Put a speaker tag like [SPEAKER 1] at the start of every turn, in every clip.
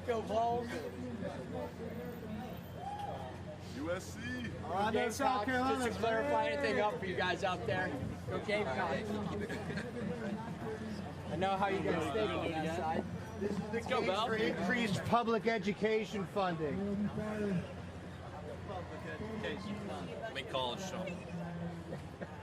[SPEAKER 1] Go Vols.
[SPEAKER 2] USC.
[SPEAKER 1] Oh, no, South Carolina. Just to clarify anything up for you guys out there. Go Gamecocks. I know how you guys think on that side.
[SPEAKER 3] This is the case for increased public education funding.
[SPEAKER 4] Make college show.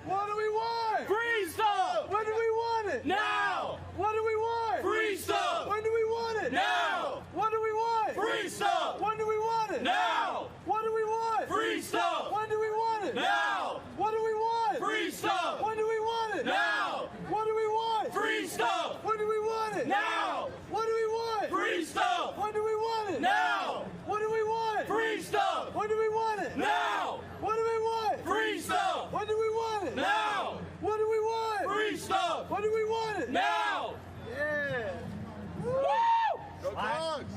[SPEAKER 1] What do we want?
[SPEAKER 4] Free stuff!
[SPEAKER 1] When do we want it?
[SPEAKER 4] Now!
[SPEAKER 1] What do we want?
[SPEAKER 4] Free stuff!
[SPEAKER 1] When do we want it?
[SPEAKER 4] Now!
[SPEAKER 1] What do we want?
[SPEAKER 4] Free stuff!
[SPEAKER 1] When do we want it?
[SPEAKER 4] Now!
[SPEAKER 1] What do we want?
[SPEAKER 4] Free stuff!
[SPEAKER 1] When do we want it?
[SPEAKER 4] Now!
[SPEAKER 1] What do we want?
[SPEAKER 4] Free stuff!
[SPEAKER 1] When do we want it?
[SPEAKER 4] Now!
[SPEAKER 1] What do we want?
[SPEAKER 4] Free stuff!
[SPEAKER 1] When do we want it?
[SPEAKER 4] Now!
[SPEAKER 1] What do we want?
[SPEAKER 4] Free stuff!
[SPEAKER 1] When do we want it?
[SPEAKER 4] Now!
[SPEAKER 1] What do we want?
[SPEAKER 4] Free stuff!
[SPEAKER 1] When do we want it?
[SPEAKER 4] Now!
[SPEAKER 1] What do we want?
[SPEAKER 4] Free stuff!
[SPEAKER 1] When do we want it?
[SPEAKER 4] Now!
[SPEAKER 1] What do we want?
[SPEAKER 4] Free stuff!
[SPEAKER 1] When do we want it?
[SPEAKER 4] Now!
[SPEAKER 1] Yeah.
[SPEAKER 4] Woo!
[SPEAKER 2] Go Dogs!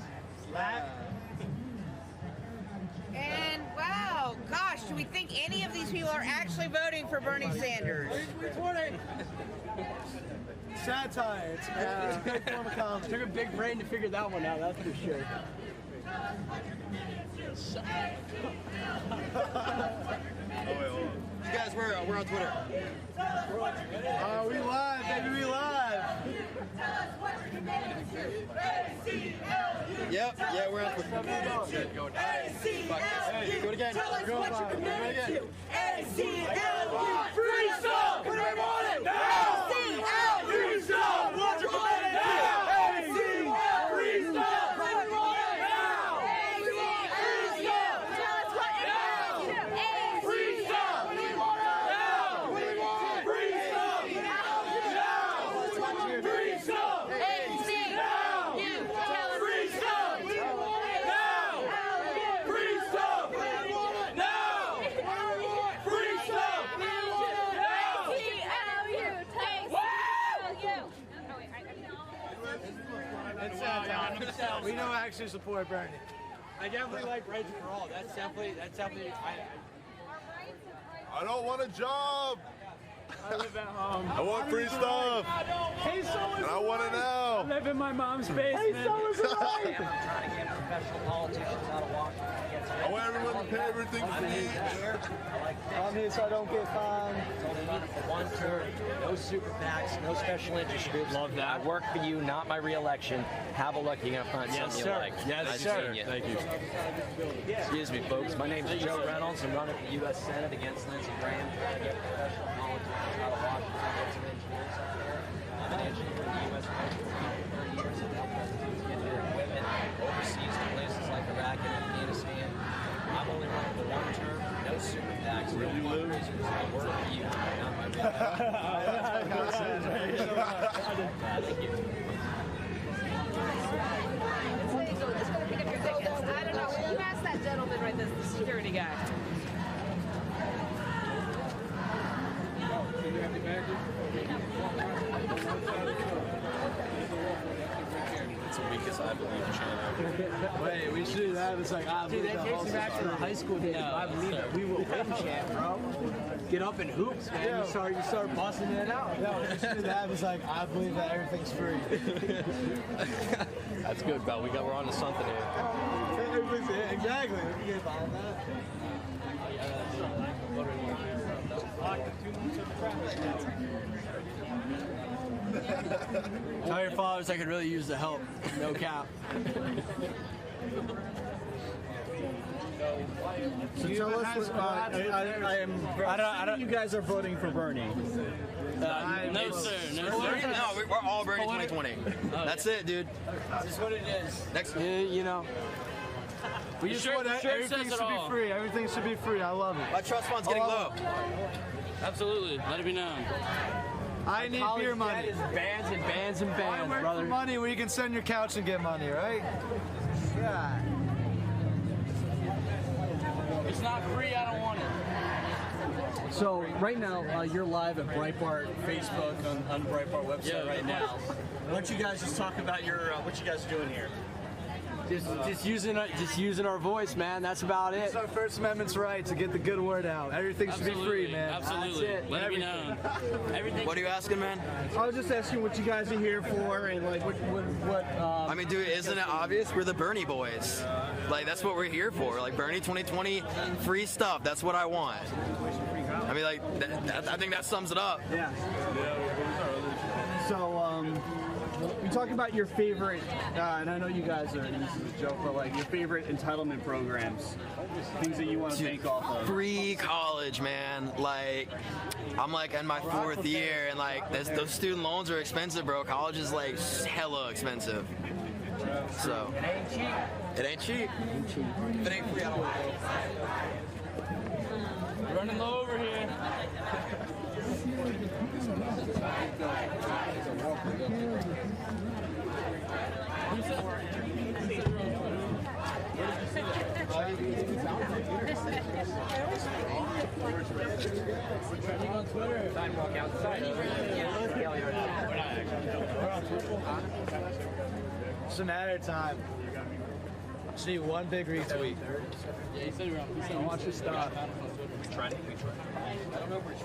[SPEAKER 5] And wow, gosh, do we think any of these people are actually voting for Bernie Sanders?
[SPEAKER 1] Satire. It's a good form of comedy. Took a big brain to figure that one out, that's for sure.
[SPEAKER 4] You guys, we're on Twitter.
[SPEAKER 1] We live, baby, we live.
[SPEAKER 4] Yep, yeah, we're on Twitter.
[SPEAKER 5] Do it again. Tell us what you're committed to. ACLU. Free stuff. When do we want it? Now. ACLU. Free stuff. What you're committed to. ACLU. Free stuff. When do we want it? Now. ACLU. Tell us what you're committed to. Free stuff. When do we want it? Now. What do we want? Free stuff. Now. Free stuff. ACLU. Tell us free stuff. When do we want it? Now. Free stuff. When do we want it? Now. Free stuff. When do we want it? Now.
[SPEAKER 1] We don't actually support Bernie.
[SPEAKER 6] I definitely like rights for all. That's definitely.
[SPEAKER 2] I don't want a job.
[SPEAKER 6] I live at home.
[SPEAKER 2] I want free stuff.
[SPEAKER 6] Hey, so
[SPEAKER 2] And I want it now.
[SPEAKER 6] I live in my mom's basement.
[SPEAKER 1] Hey, so is it right?
[SPEAKER 7] Trying to get professional politicians out of Washington.
[SPEAKER 2] I want everyone to pay everything for me.
[SPEAKER 1] I'm here so I don't get fined.
[SPEAKER 7] It's only needed for one term. No super PACs, no special interest groups.
[SPEAKER 6] Love that.
[SPEAKER 7] I work for you, not my re-election. Have a look. You're going to find something you like.
[SPEAKER 6] Yes,
[SPEAKER 7] Nice
[SPEAKER 6] sir.
[SPEAKER 7] seeing you.
[SPEAKER 6] Thank you.
[SPEAKER 7] Excuse me, folks. My name is Joe Reynolds. I'm running for U.S. Senate against Lindsey Graham, trying to get professional politicians out of Washington. Get some engineers up there. I'm an engineer in the U.S. Navy for 30 years. I've helped us get their equipment overseas to places like Iraq and Afghanistan. I'm only running for one term. No super PACs, no fundraisers. I work for you, not my Thank you.
[SPEAKER 5] So just gonna pick up your tickets. I don't know. Will you ask that gentleman right there, the security guy?
[SPEAKER 4] It's the weakest I believe channel.
[SPEAKER 1] Wait, we should do that. It's like,
[SPEAKER 6] Dude, that takes me back to the high school days. I believe that we will win chant, bro. Get up in hoops, man.
[SPEAKER 1] Yeah.
[SPEAKER 6] You start busting it out.
[SPEAKER 1] No, we should do that. It's like, I believe that everything's free.
[SPEAKER 4] That's good, Bell. We're on to something here.
[SPEAKER 1] Exactly. We can get behind that.
[SPEAKER 6] Tell your fathers I could really use the help. No cap.
[SPEAKER 3] So tell us what, I don't, you guys are voting for Bernie.
[SPEAKER 4] No, sir. No, we're all Bernie 2020. That's it, dude.
[SPEAKER 6] This is what it is.
[SPEAKER 4] Next.
[SPEAKER 6] You know.
[SPEAKER 1] We just want everything should be free. Everything should be free. I love it.
[SPEAKER 4] My trust fund's getting low.
[SPEAKER 8] Absolutely. Let it be known.
[SPEAKER 1] I need beer money.
[SPEAKER 6] Bands and bands and
[SPEAKER 1] I
[SPEAKER 6] bands,
[SPEAKER 1] work
[SPEAKER 6] brother.
[SPEAKER 1] for money where you can send your couch and get money, right? Yeah.
[SPEAKER 8] It's not free. I don't want it.
[SPEAKER 6] So right now, you're live at Breitbart Facebook on the Breitbart website right now. Why don't you guys just talk about your what you guys are doing here? Just using our voice, man. That's about it.
[SPEAKER 3] It's our First Amendment's right to get the good word out. Everything should be free, man.
[SPEAKER 8] Absolutely.
[SPEAKER 6] That's it.
[SPEAKER 8] Let it be known. Everything.
[SPEAKER 4] What are you asking, man?
[SPEAKER 3] I was just asking what you guys are here for and like what
[SPEAKER 4] I mean, dude, isn't it obvious? We're the Bernie boys. Like, that's what we're here for. Like, Bernie 2020, free stuff. That's what I want. I mean, like, I think that sums it up.
[SPEAKER 3] Yeah. So, you talk about your favorite, and I know you guys are, and this is a joke, but like your favorite entitlement programs, things that you want to bank off of.
[SPEAKER 4] Free college, man. Like, I'm like in my 4th year, and like, those student loans are expensive, bro. College is like hella expensive. So, it ain't cheap. If it ain't free, I don't want it.
[SPEAKER 8] Running low over here.
[SPEAKER 3] It's a matter of time. Just need one big retweet. I want your stuff.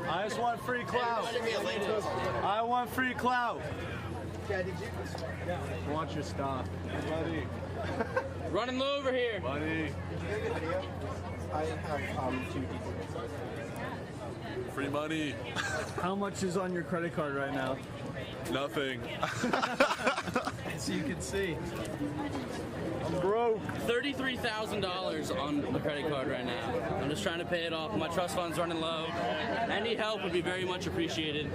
[SPEAKER 3] I just want free clout. I want free clout. I want your stuff. Buddy.
[SPEAKER 8] Running low over here.
[SPEAKER 2] Money.
[SPEAKER 3] I have 2 people.
[SPEAKER 2] Free money.
[SPEAKER 3] How much is on your credit card right now?
[SPEAKER 2] Nothing.
[SPEAKER 3] So you can see. I'm broke.
[SPEAKER 8] $33,000 on the credit card right now. I'm just trying to pay it off. My trust fund's running low. Any help would be very much appreciated.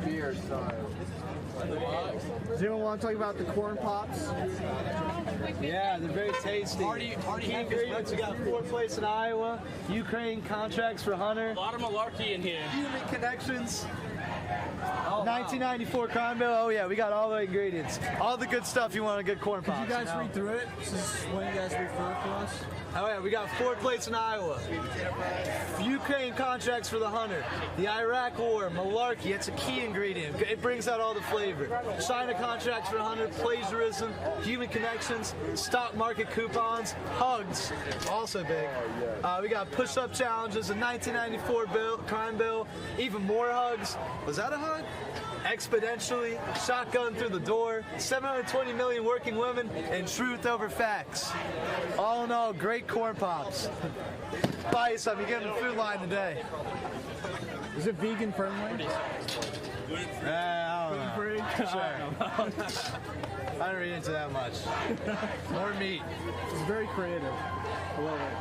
[SPEAKER 3] Beer, sorry. Does anyone want to talk about the corn pops? Yeah, they're very tasty.
[SPEAKER 8] Hardy
[SPEAKER 3] Key ingredients, we got 4th place in Iowa, Ukraine contracts for Hunter,
[SPEAKER 8] A lot of malarkey in here.
[SPEAKER 3] human connections, 1994 crime bill. Oh yeah, we got all the ingredients. All the good stuff you want a good corn pops.
[SPEAKER 1] You guys read through it? This is when you guys refer to us?
[SPEAKER 3] Oh yeah, we got 4th place in Iowa. Ukraine contracts for the Hunter. The Iraq War, malarkey, it's a key ingredient. It brings out all the flavor. China contracts for the Hunter, plagiarism, human connections, stock market coupons, hugs, also big. We got push-up challenges, a 1994 crime bill, even more hugs. Was that a hug? Exponentially, shotgun through the door, 720 million working women, and truth over facts. All in all, great corn pops. Buy you some, you get in the food line today.
[SPEAKER 1] Is it vegan friendly?
[SPEAKER 3] I don't know.
[SPEAKER 1] Free?
[SPEAKER 3] Sure. I don't read into that much. More meat.
[SPEAKER 1] It's very creative. I love it.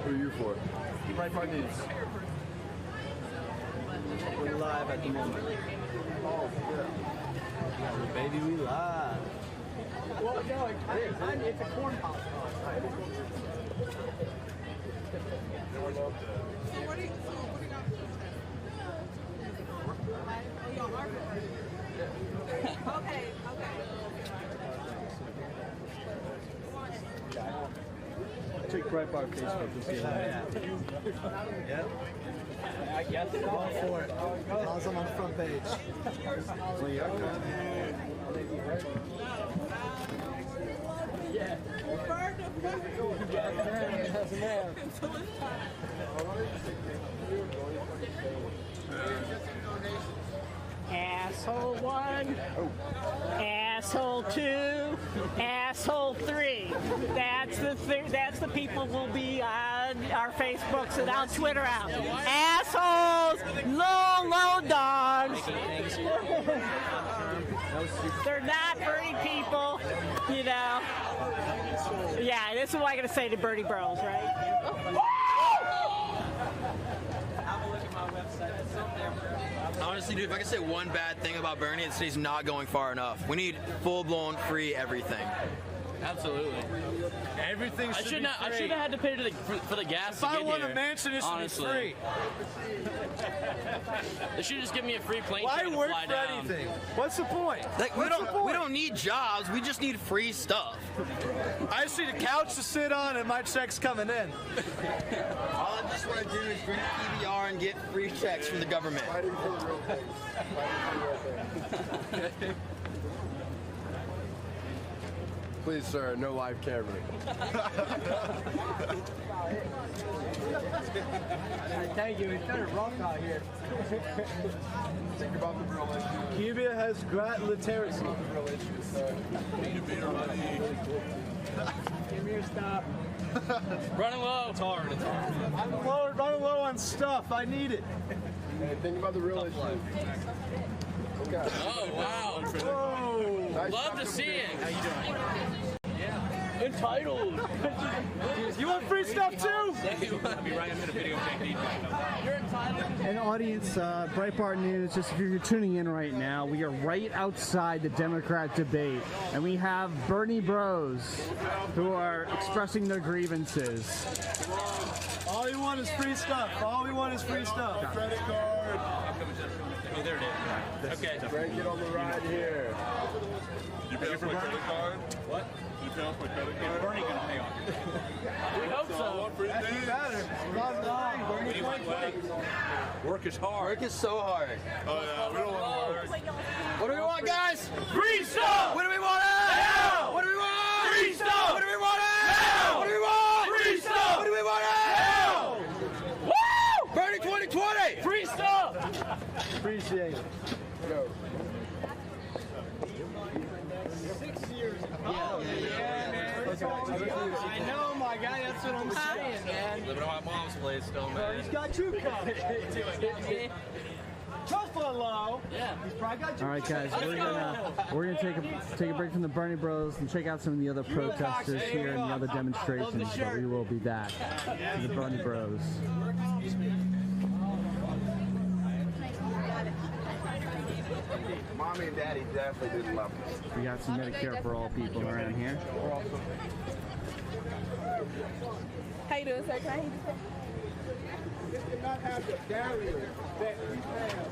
[SPEAKER 2] Who are you for?
[SPEAKER 3] Breitbart News. We're live at the moment.
[SPEAKER 2] Oh, yeah.
[SPEAKER 3] Baby, we live.
[SPEAKER 1] Well, no, it's a corn pop.
[SPEAKER 5] Okay.
[SPEAKER 3] Check Breitbart Facebook to see that. Yep.
[SPEAKER 8] I guess it's
[SPEAKER 3] Go for it. Awesome on the front page. Well, yeah,
[SPEAKER 9] Asshole 1, asshole 2, asshole 3. That's the people who will be on our Facebooks and on Twitter out. Assholes, low dogs. They're not Bernie people, you know. Yeah, this is what I'm gonna say to Bernie Bros, right?
[SPEAKER 4] Honestly, dude, if I could say one bad thing about Bernie, it's that he's not going far enough. We need full-blown free everything.
[SPEAKER 8] Absolutely.
[SPEAKER 3] Everything
[SPEAKER 8] I
[SPEAKER 3] should
[SPEAKER 8] should
[SPEAKER 3] be
[SPEAKER 8] not. I
[SPEAKER 3] free.
[SPEAKER 8] should have had to pay for the gas.
[SPEAKER 3] If I
[SPEAKER 8] to get
[SPEAKER 3] want
[SPEAKER 8] here,
[SPEAKER 3] a mansion, it should
[SPEAKER 8] honestly.
[SPEAKER 3] be free.
[SPEAKER 8] They should just give me a free plane
[SPEAKER 3] Why
[SPEAKER 8] ticket to
[SPEAKER 3] work
[SPEAKER 8] fly
[SPEAKER 3] for
[SPEAKER 8] down.
[SPEAKER 3] anything? What's the point?
[SPEAKER 4] Like we don't need jobs. We just need free stuff.
[SPEAKER 3] I just need a couch to sit on and my check's coming in.
[SPEAKER 4] All I just want to do is drink PBR and get free checks from the government.
[SPEAKER 2] Please, sir, no live camera.
[SPEAKER 1] Thank you. It's kind of rough out here.
[SPEAKER 2] Think about the real issues.
[SPEAKER 3] Cuba has great literacy.
[SPEAKER 2] Real issues, sir. Need a beer, buddy.
[SPEAKER 1] Give me a stop.
[SPEAKER 8] Running low. It's hard. It's hard.
[SPEAKER 3] I'm running low on stuff. I need it.
[SPEAKER 2] Hey, think about the real issues. Okay.
[SPEAKER 8] Oh wow.
[SPEAKER 3] Whoa.
[SPEAKER 2] Nice
[SPEAKER 8] Love to see it.
[SPEAKER 6] How you doing?
[SPEAKER 8] Entitled.
[SPEAKER 3] You want free stuff too?
[SPEAKER 6] I'll be right into the video technique.
[SPEAKER 8] You're entitled.
[SPEAKER 1] And audience, Breitbart News, just if you're tuning in right now, we are right outside the Democrat debate, and we have Bernie Bros who are expressing their grievances.
[SPEAKER 3] All we want is free stuff. All we want is free stuff.
[SPEAKER 2] Credit card.
[SPEAKER 6] Oh, there it is. Okay.
[SPEAKER 2] Frank, get on the ride here. You pay off my credit card?
[SPEAKER 6] What?
[SPEAKER 2] You pay off my credit card?
[SPEAKER 6] Bernie gonna pay off.
[SPEAKER 8] We hope so.
[SPEAKER 6] Work is hard.
[SPEAKER 4] Work is so hard.
[SPEAKER 2] Oh, yeah, we don't want to work.
[SPEAKER 4] What do we want, guys?
[SPEAKER 8] Free stuff.
[SPEAKER 4] What do we want? Now! What do we want?
[SPEAKER 8] Free stuff.
[SPEAKER 4] What do we want? Now! What do we want?
[SPEAKER 8] Free stuff.
[SPEAKER 4] What do we want? Now!
[SPEAKER 8] Woo!
[SPEAKER 4] Bernie 2020!
[SPEAKER 8] Free stuff.
[SPEAKER 3] Appreciate it.
[SPEAKER 2] Go.
[SPEAKER 1] I know, my guy. That's what I'm saying, man.
[SPEAKER 6] Living on my mom's place still, man.
[SPEAKER 1] He's got two cups. Trust fund low.
[SPEAKER 8] Yeah.
[SPEAKER 1] He's probably got two.
[SPEAKER 10] All right, guys, we're gonna take a break from the Bernie Bros and check out some of the other protesters here and the other demonstrations. But we will be back to the Bernie Bros.
[SPEAKER 2] Mommy and Daddy definitely didn't love us.
[SPEAKER 10] We got some Medicare for all people around here.
[SPEAKER 5] How you doing, sir? Can I hear you?
[SPEAKER 11] This did not have the barrier that we have.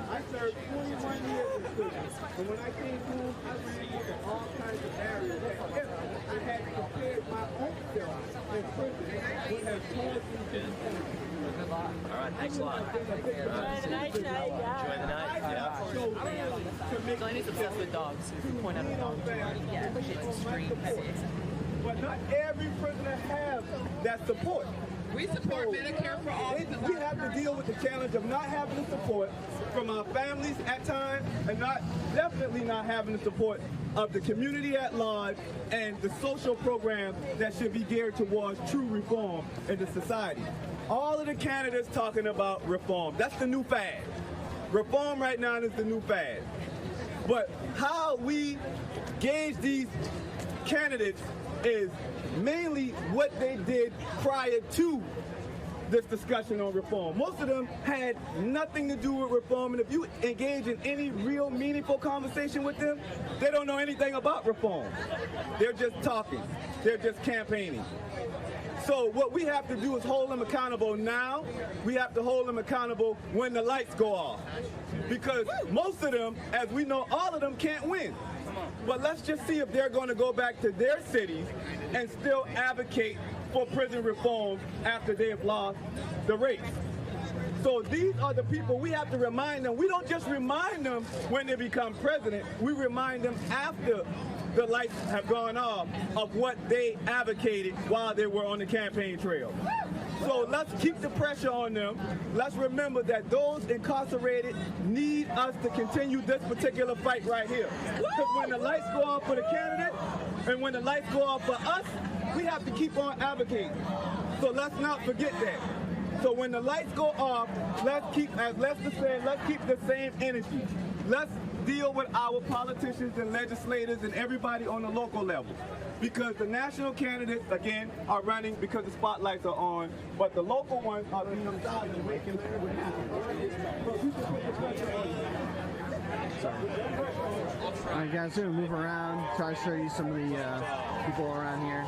[SPEAKER 11] I served 21 years in prison, and when I came home, I ran into all kinds of barriers that if I had prepared my own self in prison, would have caused me to be
[SPEAKER 7] All right, thanks a lot.
[SPEAKER 5] Enjoy the night.
[SPEAKER 7] Enjoy the night. Yeah.
[SPEAKER 11] so to make
[SPEAKER 12] Johnny's obsessed with dogs. If you point out a dog, yeah, it's extreme.
[SPEAKER 11] but not every prisoner has that support.
[SPEAKER 12] We support Medicare for all.
[SPEAKER 11] We have to deal with the challenge of not having the support from our families at times, and definitely not having the support of the community at large and the social programs that should be geared towards true reform in the society. All of the candidates talking about reform. That's the new fad. Reform right now is the new fad. But how we gauge these candidates is mainly what they did prior to this discussion on reform. Most of them had nothing to do with reform, and if you engage in any real meaningful conversation with them, they don't know anything about reform. They're just talking. They're just campaigning. So what we have to do is hold them accountable now. We have to hold them accountable when the lights go off. Because most of them, as we know, all of them can't win. But let's just see if they're going to go back to their cities and still advocate for prison reform after they have lost the race. So these are the people we have to remind them. We don't just remind them when they become president. We remind them after the lights have gone off of what they advocated while they were on the campaign trail. So let's keep the pressure on them. Let's remember that those incarcerated need us to continue this particular fight right here. Because when the lights go off for the candidate and when the lights go off for us, we have to keep on advocating. So let's not forget that. So when the lights go off, let's keep, as Lester said, let's keep the same energy. Let's deal with our politicians and legislators and everybody on the local level. Because the national candidates, again, are running because the spotlights are on, but the local ones are being decided and making sure we have. But we can put the pressure on them.
[SPEAKER 1] Sorry. All right, guys, we're gonna move around, try to show you some of the people around here.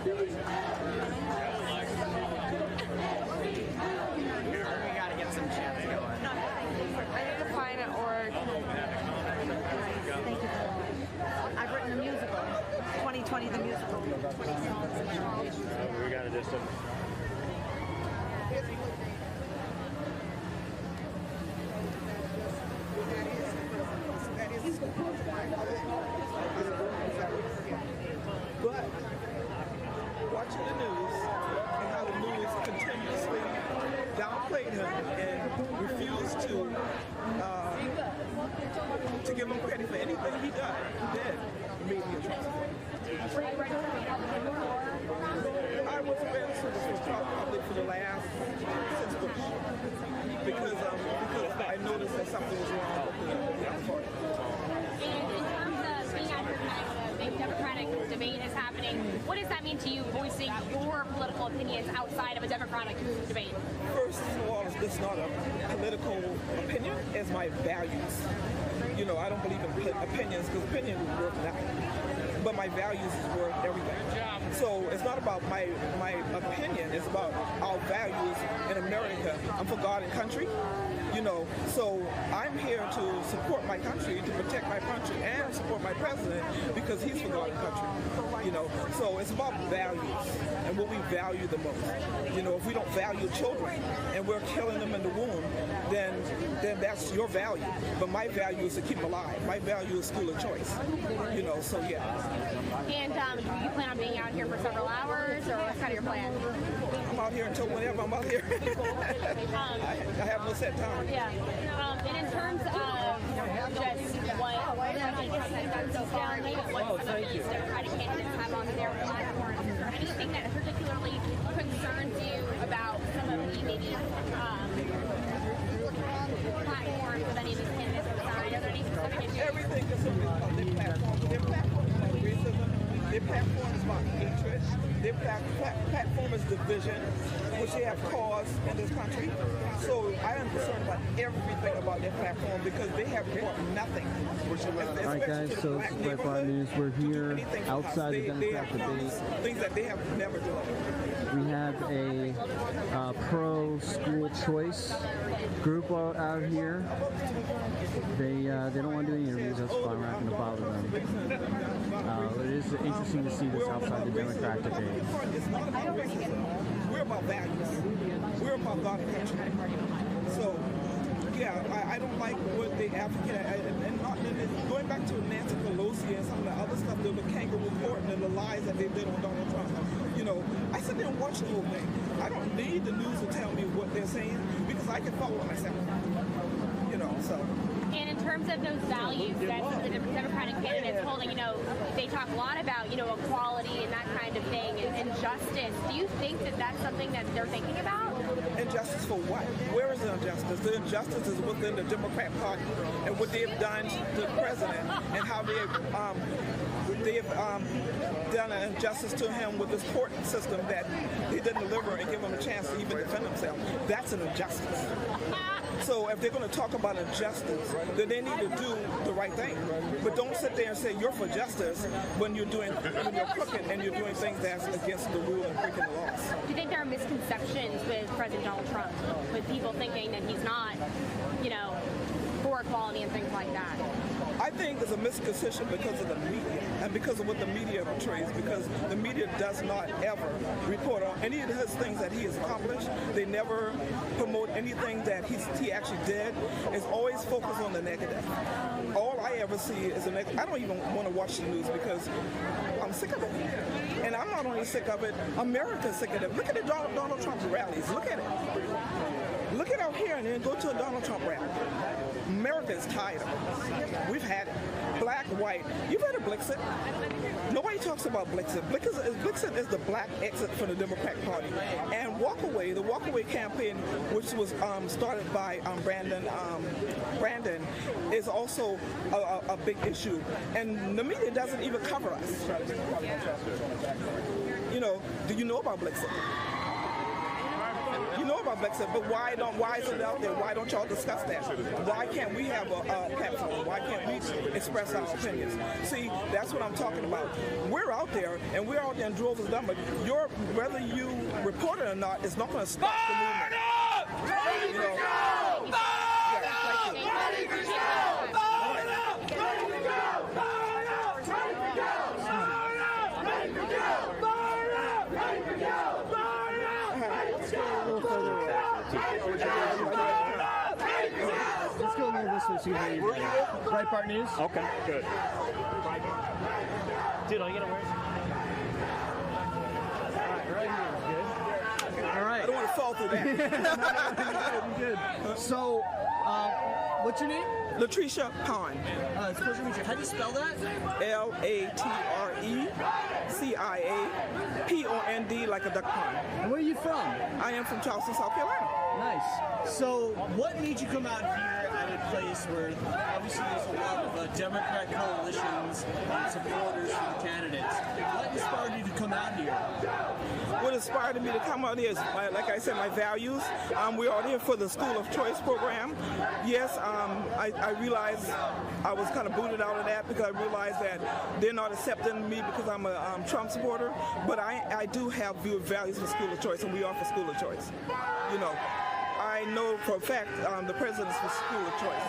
[SPEAKER 12] We gotta get some chats going. I need to find an org. Thank you. I've written a musical. 2020 the musical. 20 songs.
[SPEAKER 2] We gotta just.
[SPEAKER 13] But watching the news and how the news continuously downplayed him and refused to give him credit for anything he did made me atrocious. I was very suspicious probably for the last since Bush because I noticed that something was wrong with the party.
[SPEAKER 14] And in terms of being out here tonight when a big Democratic debate is happening, what does that mean to you, voicing your political opinions outside of a Democratic debate?
[SPEAKER 13] First of all, it's not a political opinion, it's my values. You know, I don't believe in opinions because opinion is worth nothing. But my values is worth everything. So it's not about my opinion, it's about our values in America. I'm for God and country. You know, so I'm here to support my country, to protect my country, and support my president because he's for God and country. You know, so it's about values and what we value the most. You know, if we don't value children and we're killing them in the womb, then that's your value. But my value is to keep them alive. My value is school of choice. You know, so yeah.
[SPEAKER 14] And do you plan on being out here for several hours, or what's kind of your plan?
[SPEAKER 13] I'm out here until whenever I'm out here. I have no set time.
[SPEAKER 14] Yeah. And in terms of just what I guess I've done so far, what some of these Democratic candidates have on their platforms, is there anything that particularly concerns you about some of the maybe platforms of any of these candidates on the side? Are there any specific issues?
[SPEAKER 13] Everything concerns me about their platform. Their platform is about racism. Their platform is about hatred. Their platform is division, which they have caused in this country. So I am concerned about everything about their platform because they have brought nothing.
[SPEAKER 1] All right, guys, so this is Breitbart News. We're here outside the Democrat debate.
[SPEAKER 13] Things that they have never done.
[SPEAKER 1] We have a pro-school choice group out here. They don't want to do any interviews. That's why we're not going to bother them. It is interesting to see this outside the Democrat debate.
[SPEAKER 13] It's not about racism. We're about values. We're about God and country. So, yeah, I don't like what they advocate. And going back to Nancy Pelosi and some of the other stuff, the kangaroo court and the lies that they did on Donald Trump. You know, I sit there and watch the whole thing. I don't need the news to tell me what they're saying because I can follow it myself. You know, so.
[SPEAKER 14] And in terms of those values that some of the Democratic candidates holding, you know, they talk a lot about, you know, equality and that kind of thing and justice. Do you think that that's something that they're thinking about?
[SPEAKER 13] Injustice for what? Where is the injustice? The injustice is within the Democrat Party and what they've done to the president and how they've done an injustice to him with this court system that he didn't deliver and give him a chance to even defend himself. That's an injustice. So if they're going to talk about injustice, then they need to do the right thing. But don't sit there and say you're for justice when you're crooked and you're doing things that's against the rule and breaking the laws.
[SPEAKER 14] Do you think there are misconceptions with President Donald Trump, with people thinking that he's not, you know, for equality and things like that?
[SPEAKER 13] I think there's a misconception because of the media and because of what the media portrays, because the media does not ever report on any of his things that he has accomplished. They never promote anything that he actually did. It's always focused on the negative. All I ever see is the negative. I don't even want to watch the news because I'm sick of it. And I'm not only sick of it, America's sick of it. Look at the Donald Trump rallies. Look at it. Look at out here and then go to a Donald Trump rally. America is tired of it. We've had it. Black, white. You've heard of Blixit. Nobody talks about Blixit. Blixit is the black exit for the Democratic Party. And Walkaway, the Walkaway campaign, which was started by Brandon, is also a big issue. And the media doesn't even cover us. You know, do you know about Blixit? You know about Brexit, but why is it out there? Why don't y'all discuss that? Why can't we have a platform? Why can't we express our opinions? See, that's what I'm talking about. We're out there, and we're out there in droves of them, but whether you report it or not, it's not going to stop the movement. You know?
[SPEAKER 1] Let's go a little this way so you can hear Breitbart News.
[SPEAKER 2] Okay, good.
[SPEAKER 1] Dude, all you gotta wear is... Right here is good. All right.
[SPEAKER 13] I don't want to fall through that.
[SPEAKER 1] Good. So, what's your name?
[SPEAKER 13] Latricia Pond.
[SPEAKER 1] It's a pleasure to meet you. How do you spell that?
[SPEAKER 13] LATRECIAPOND, like a duck pond.
[SPEAKER 1] And where are you from?
[SPEAKER 13] I am from Charleston, South Carolina.
[SPEAKER 1] Nice. So, what made you come out here at a place where obviously there's a lot of Democrat coalitions and supporters for the candidates? What inspired you to come out here?
[SPEAKER 13] What inspired me to come out here is, like I said, my values. We're out here for the School of Choice program. Yes, I realized I was kind of booted out of that because I realized that they're not accepting me because I'm a Trump supporter. But I do have values for School of Choice, and we are for School of Choice. You know, I know for a fact the president's for School of Choice.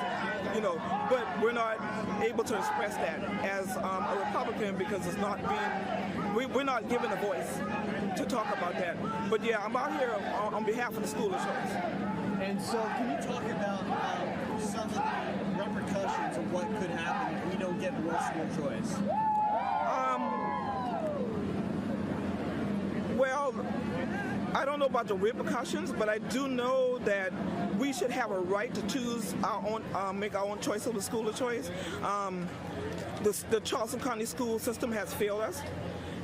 [SPEAKER 13] You know, but we're not able to express that as a Republican because it's not being, we're not given a voice to talk about that. But yeah, I'm out here on behalf of the School of Choice.
[SPEAKER 1] And so, can you talk about some of the repercussions of what could happen if we don't get more school choice?
[SPEAKER 13] Well, I don't know about the repercussions, but I do know that we should have a right to choose our own, make our own choice of the School of Choice. The Charleston County school system has failed us,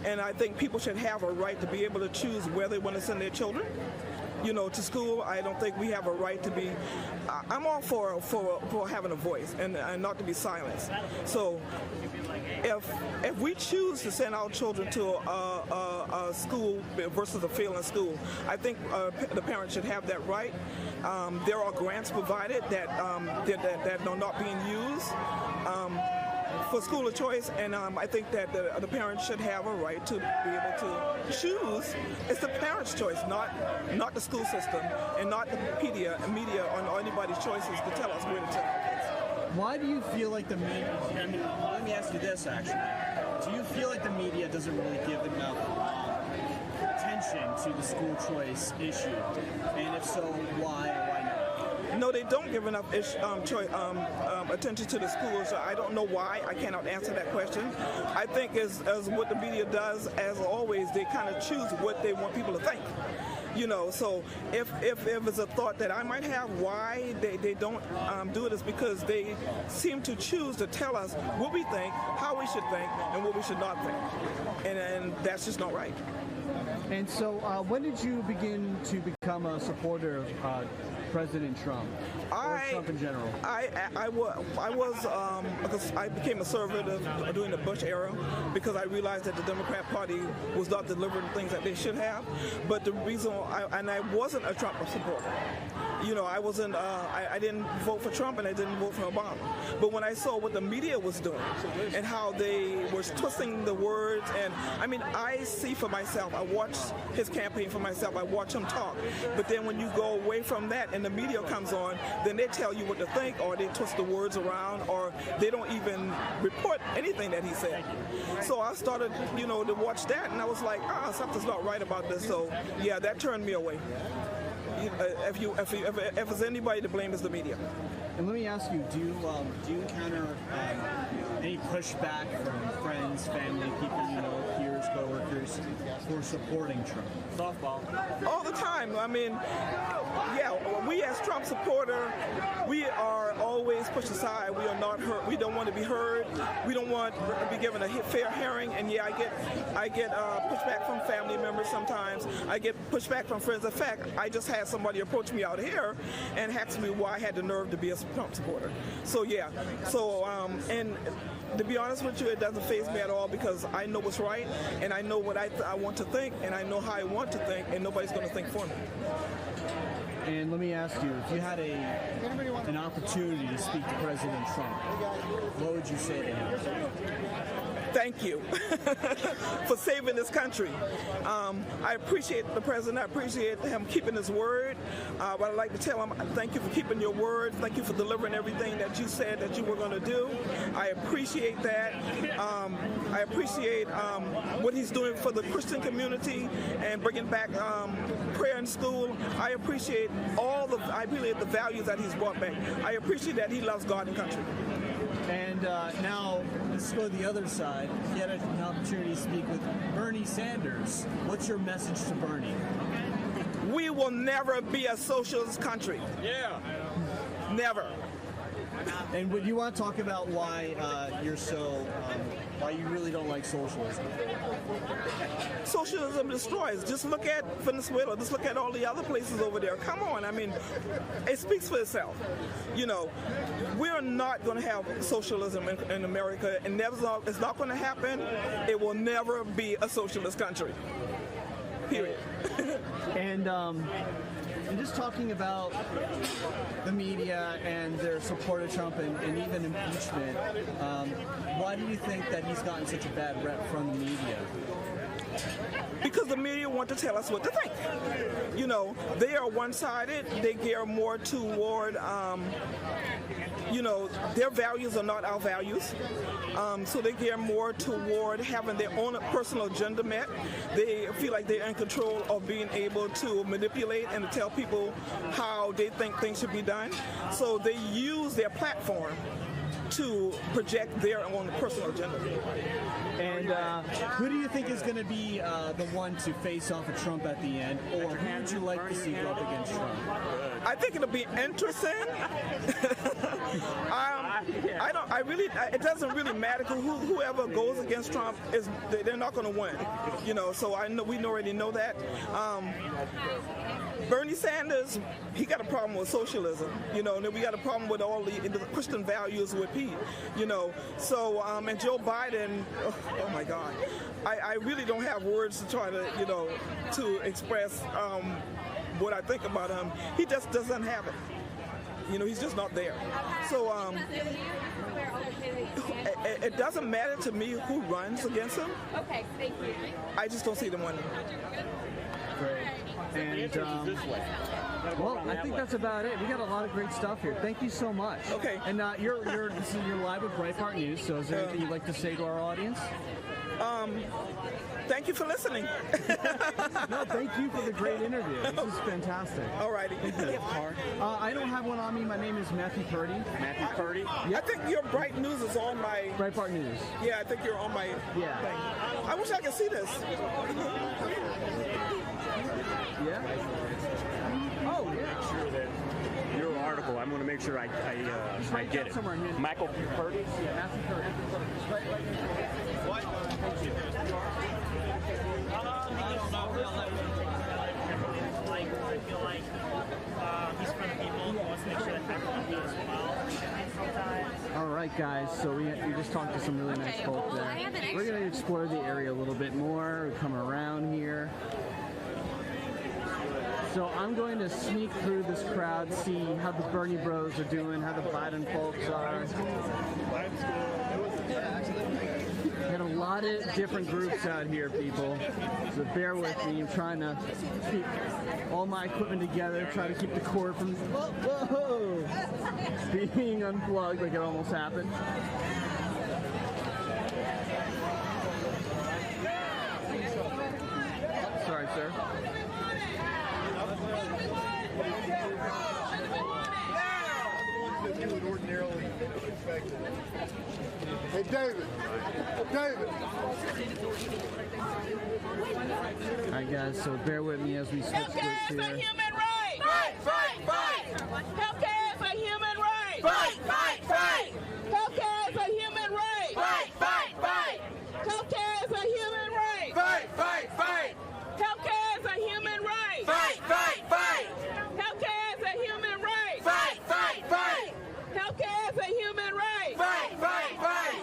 [SPEAKER 13] and I think people should have a right to be able to choose where they want to send their children. You know, to school. I don't think we have a right to be. I'm all for having a voice and not to be silenced. So, if we choose to send our children to a school versus a failing school, I think the parents should have that right. There are grants provided that are not being used for School of Choice, and I think that the parents should have a right to be able to choose. It's the parents' choice, not the school system, and not the media or anybody's choices to tell us where to send our kids.
[SPEAKER 1] Why do you feel like the media, I mean, let me ask you this actually, do you feel like the media doesn't really give enough attention to the school choice issue? And if so, why or why not?
[SPEAKER 13] No, they don't give enough attention to the schools. So I don't know why. I cannot answer that question. I think as what the media does, as always, they kind of choose what they want people to think. You know, so if it's a thought that I might have, why they don't do it is because they seem to choose to tell us what we think, how we should think, and what we should not think. And that's just not right.
[SPEAKER 1] And so when did you begin to become a supporter of President Trump, or Trump in general?
[SPEAKER 13] I was because I became a conservative during the Bush era because I realized that the Democrat Party was not delivering things that they should have. But the reason, I wasn't a Trump supporter. You know, I wasn't. I didn't vote for Trump and I didn't vote for Obama. But when I saw what the media was doing and how they were twisting the words, and I mean, I see for myself. I watched his campaign for myself. I watch him talk. But then when you go away from that and the media comes on, then they tell you what to think, or they twist the words around, or they don't even report anything that he said. So I started, you know, to watch that, and I was like, something's not right about this. So yeah, that turned me away. If there's anybody to blame, is the media.
[SPEAKER 1] And let me ask you, do you encounter any pushback from friends, family, people you know, peers, coworkers, for supporting Trump? Softball.
[SPEAKER 13] All the time. I mean, yeah, we as Trump supporter, we are always pushed aside. We are not heard. We don't want to be heard. We don't want to be given a fair hearing. And yeah, I get pushback from family members sometimes. I get pushback from friends. In fact, I just had somebody approach me out here and ask me why I had the nerve to be a Trump supporter. So yeah, so and to be honest with you, it doesn't faze me at all because I know what's right, and I know what I want to think, and I know how I want to think, and nobody's going to think for me.
[SPEAKER 1] And let me ask you, if you had an opportunity to speak to President Trump, what would you say to him?
[SPEAKER 13] Thank you for saving this country. I appreciate the president. I appreciate him keeping his word. But I'd like to tell him thank you for keeping your word. Thank you for delivering everything that you said that you were going to do. I appreciate that. I appreciate what he's doing for the Christian community and bringing back prayer in school. I appreciate the values that he's brought back. I appreciate that he loves God and country.
[SPEAKER 1] And now, let's go to the other side. You had an opportunity to speak with Bernie Sanders. What's your message to Bernie?
[SPEAKER 13] We will never be a socialist country.
[SPEAKER 1] Yeah.
[SPEAKER 13] Never.
[SPEAKER 1] And would you want to talk about why why you really don't like socialism?
[SPEAKER 13] Socialism destroys. Just look at Venezuela. Just look at all the other places over there. Come on. I mean, it speaks for itself. You know, we're not going to have socialism in America, and it's not going to happen. It will never be a socialist country. Period.
[SPEAKER 1] And just talking about the media and their support of Trump and even impeachment, why do you think that he's gotten such a bad rep from the media?
[SPEAKER 13] Because the media want to tell us what to think. You know, they are one-sided. They gear more toward, their values are not our values. So they gear more toward having their own personal agenda met. They feel like they're in control of being able to manipulate and to tell people how they think things should be done. So they use their platform to project their own personal agenda.
[SPEAKER 1] And who do you think is going to be the one to face off of Trump at the end, or who would you like to see go up against Trump?
[SPEAKER 13] I think it'll be interesting. It doesn't really matter whoever goes against Trump they're not going to win. You know, so we already know that. Bernie Sanders, he got a problem with socialism, and then we got a problem with all the Christian values with Pete, So, and Joe Biden, oh my God, I really don't have words to try to, to express what I think about him. He just doesn't have it. He's just not there. So, it doesn't matter to me who runs against him.
[SPEAKER 14] Okay, thank you.
[SPEAKER 13] I just don't see them winning.
[SPEAKER 1] Great. And, well, I think that's about it. We got a lot of great stuff here. Thank you so much.
[SPEAKER 13] Okay.
[SPEAKER 1] And you're live with Breitbart News, so is there anything you'd like to say to our audience?
[SPEAKER 13] Thank you for listening.
[SPEAKER 1] No, thank you for the great interview. This is fantastic.
[SPEAKER 13] All righty.
[SPEAKER 1] I don't have one on me. My name is Matthew Purdy.
[SPEAKER 2] Matthew Purdy?
[SPEAKER 1] Yep.
[SPEAKER 13] I think your Bright News is on my...
[SPEAKER 1] Breitbart News.
[SPEAKER 13] Yeah, I think you're on my thing. I wish I could see this.
[SPEAKER 1] Yeah? Oh, yeah.
[SPEAKER 2] Sure that your article, I'm going to make sure I get it. Michael Purdy?
[SPEAKER 1] Yeah, Matthew Purdy. What? Thank you.
[SPEAKER 15] I feel like he's for the people. He wants to make sure that everyone does well.
[SPEAKER 1] All right, guys. So we just talked to some really nice folk there. We're going to explore the area a little bit more. We come around here. So I'm going to sneak through this crowd, see how the Bernie Bros are doing, how the Biden folks are. Got a lot of different groups out here, people. So bear with me. I'm trying to keep all my equipment together, try to keep the cord from being unplugged like it almost happened. Sorry, sir.
[SPEAKER 16] You would ordinarily expect it. Hey, David. David.
[SPEAKER 1] All right, guys, so bear with me as we switch groups here.
[SPEAKER 5] Human right! Fight, fight, fight! Healthcare is a human right! Fight, fight, fight! Healthcare is a human right! Fight, fight, fight! Healthcare is a human right! Fight, fight, fight! Healthcare is a human right! Fight, fight, fight! Healthcare is a human right! Fight, fight, fight! Healthcare is a human right! Fight, fight, fight!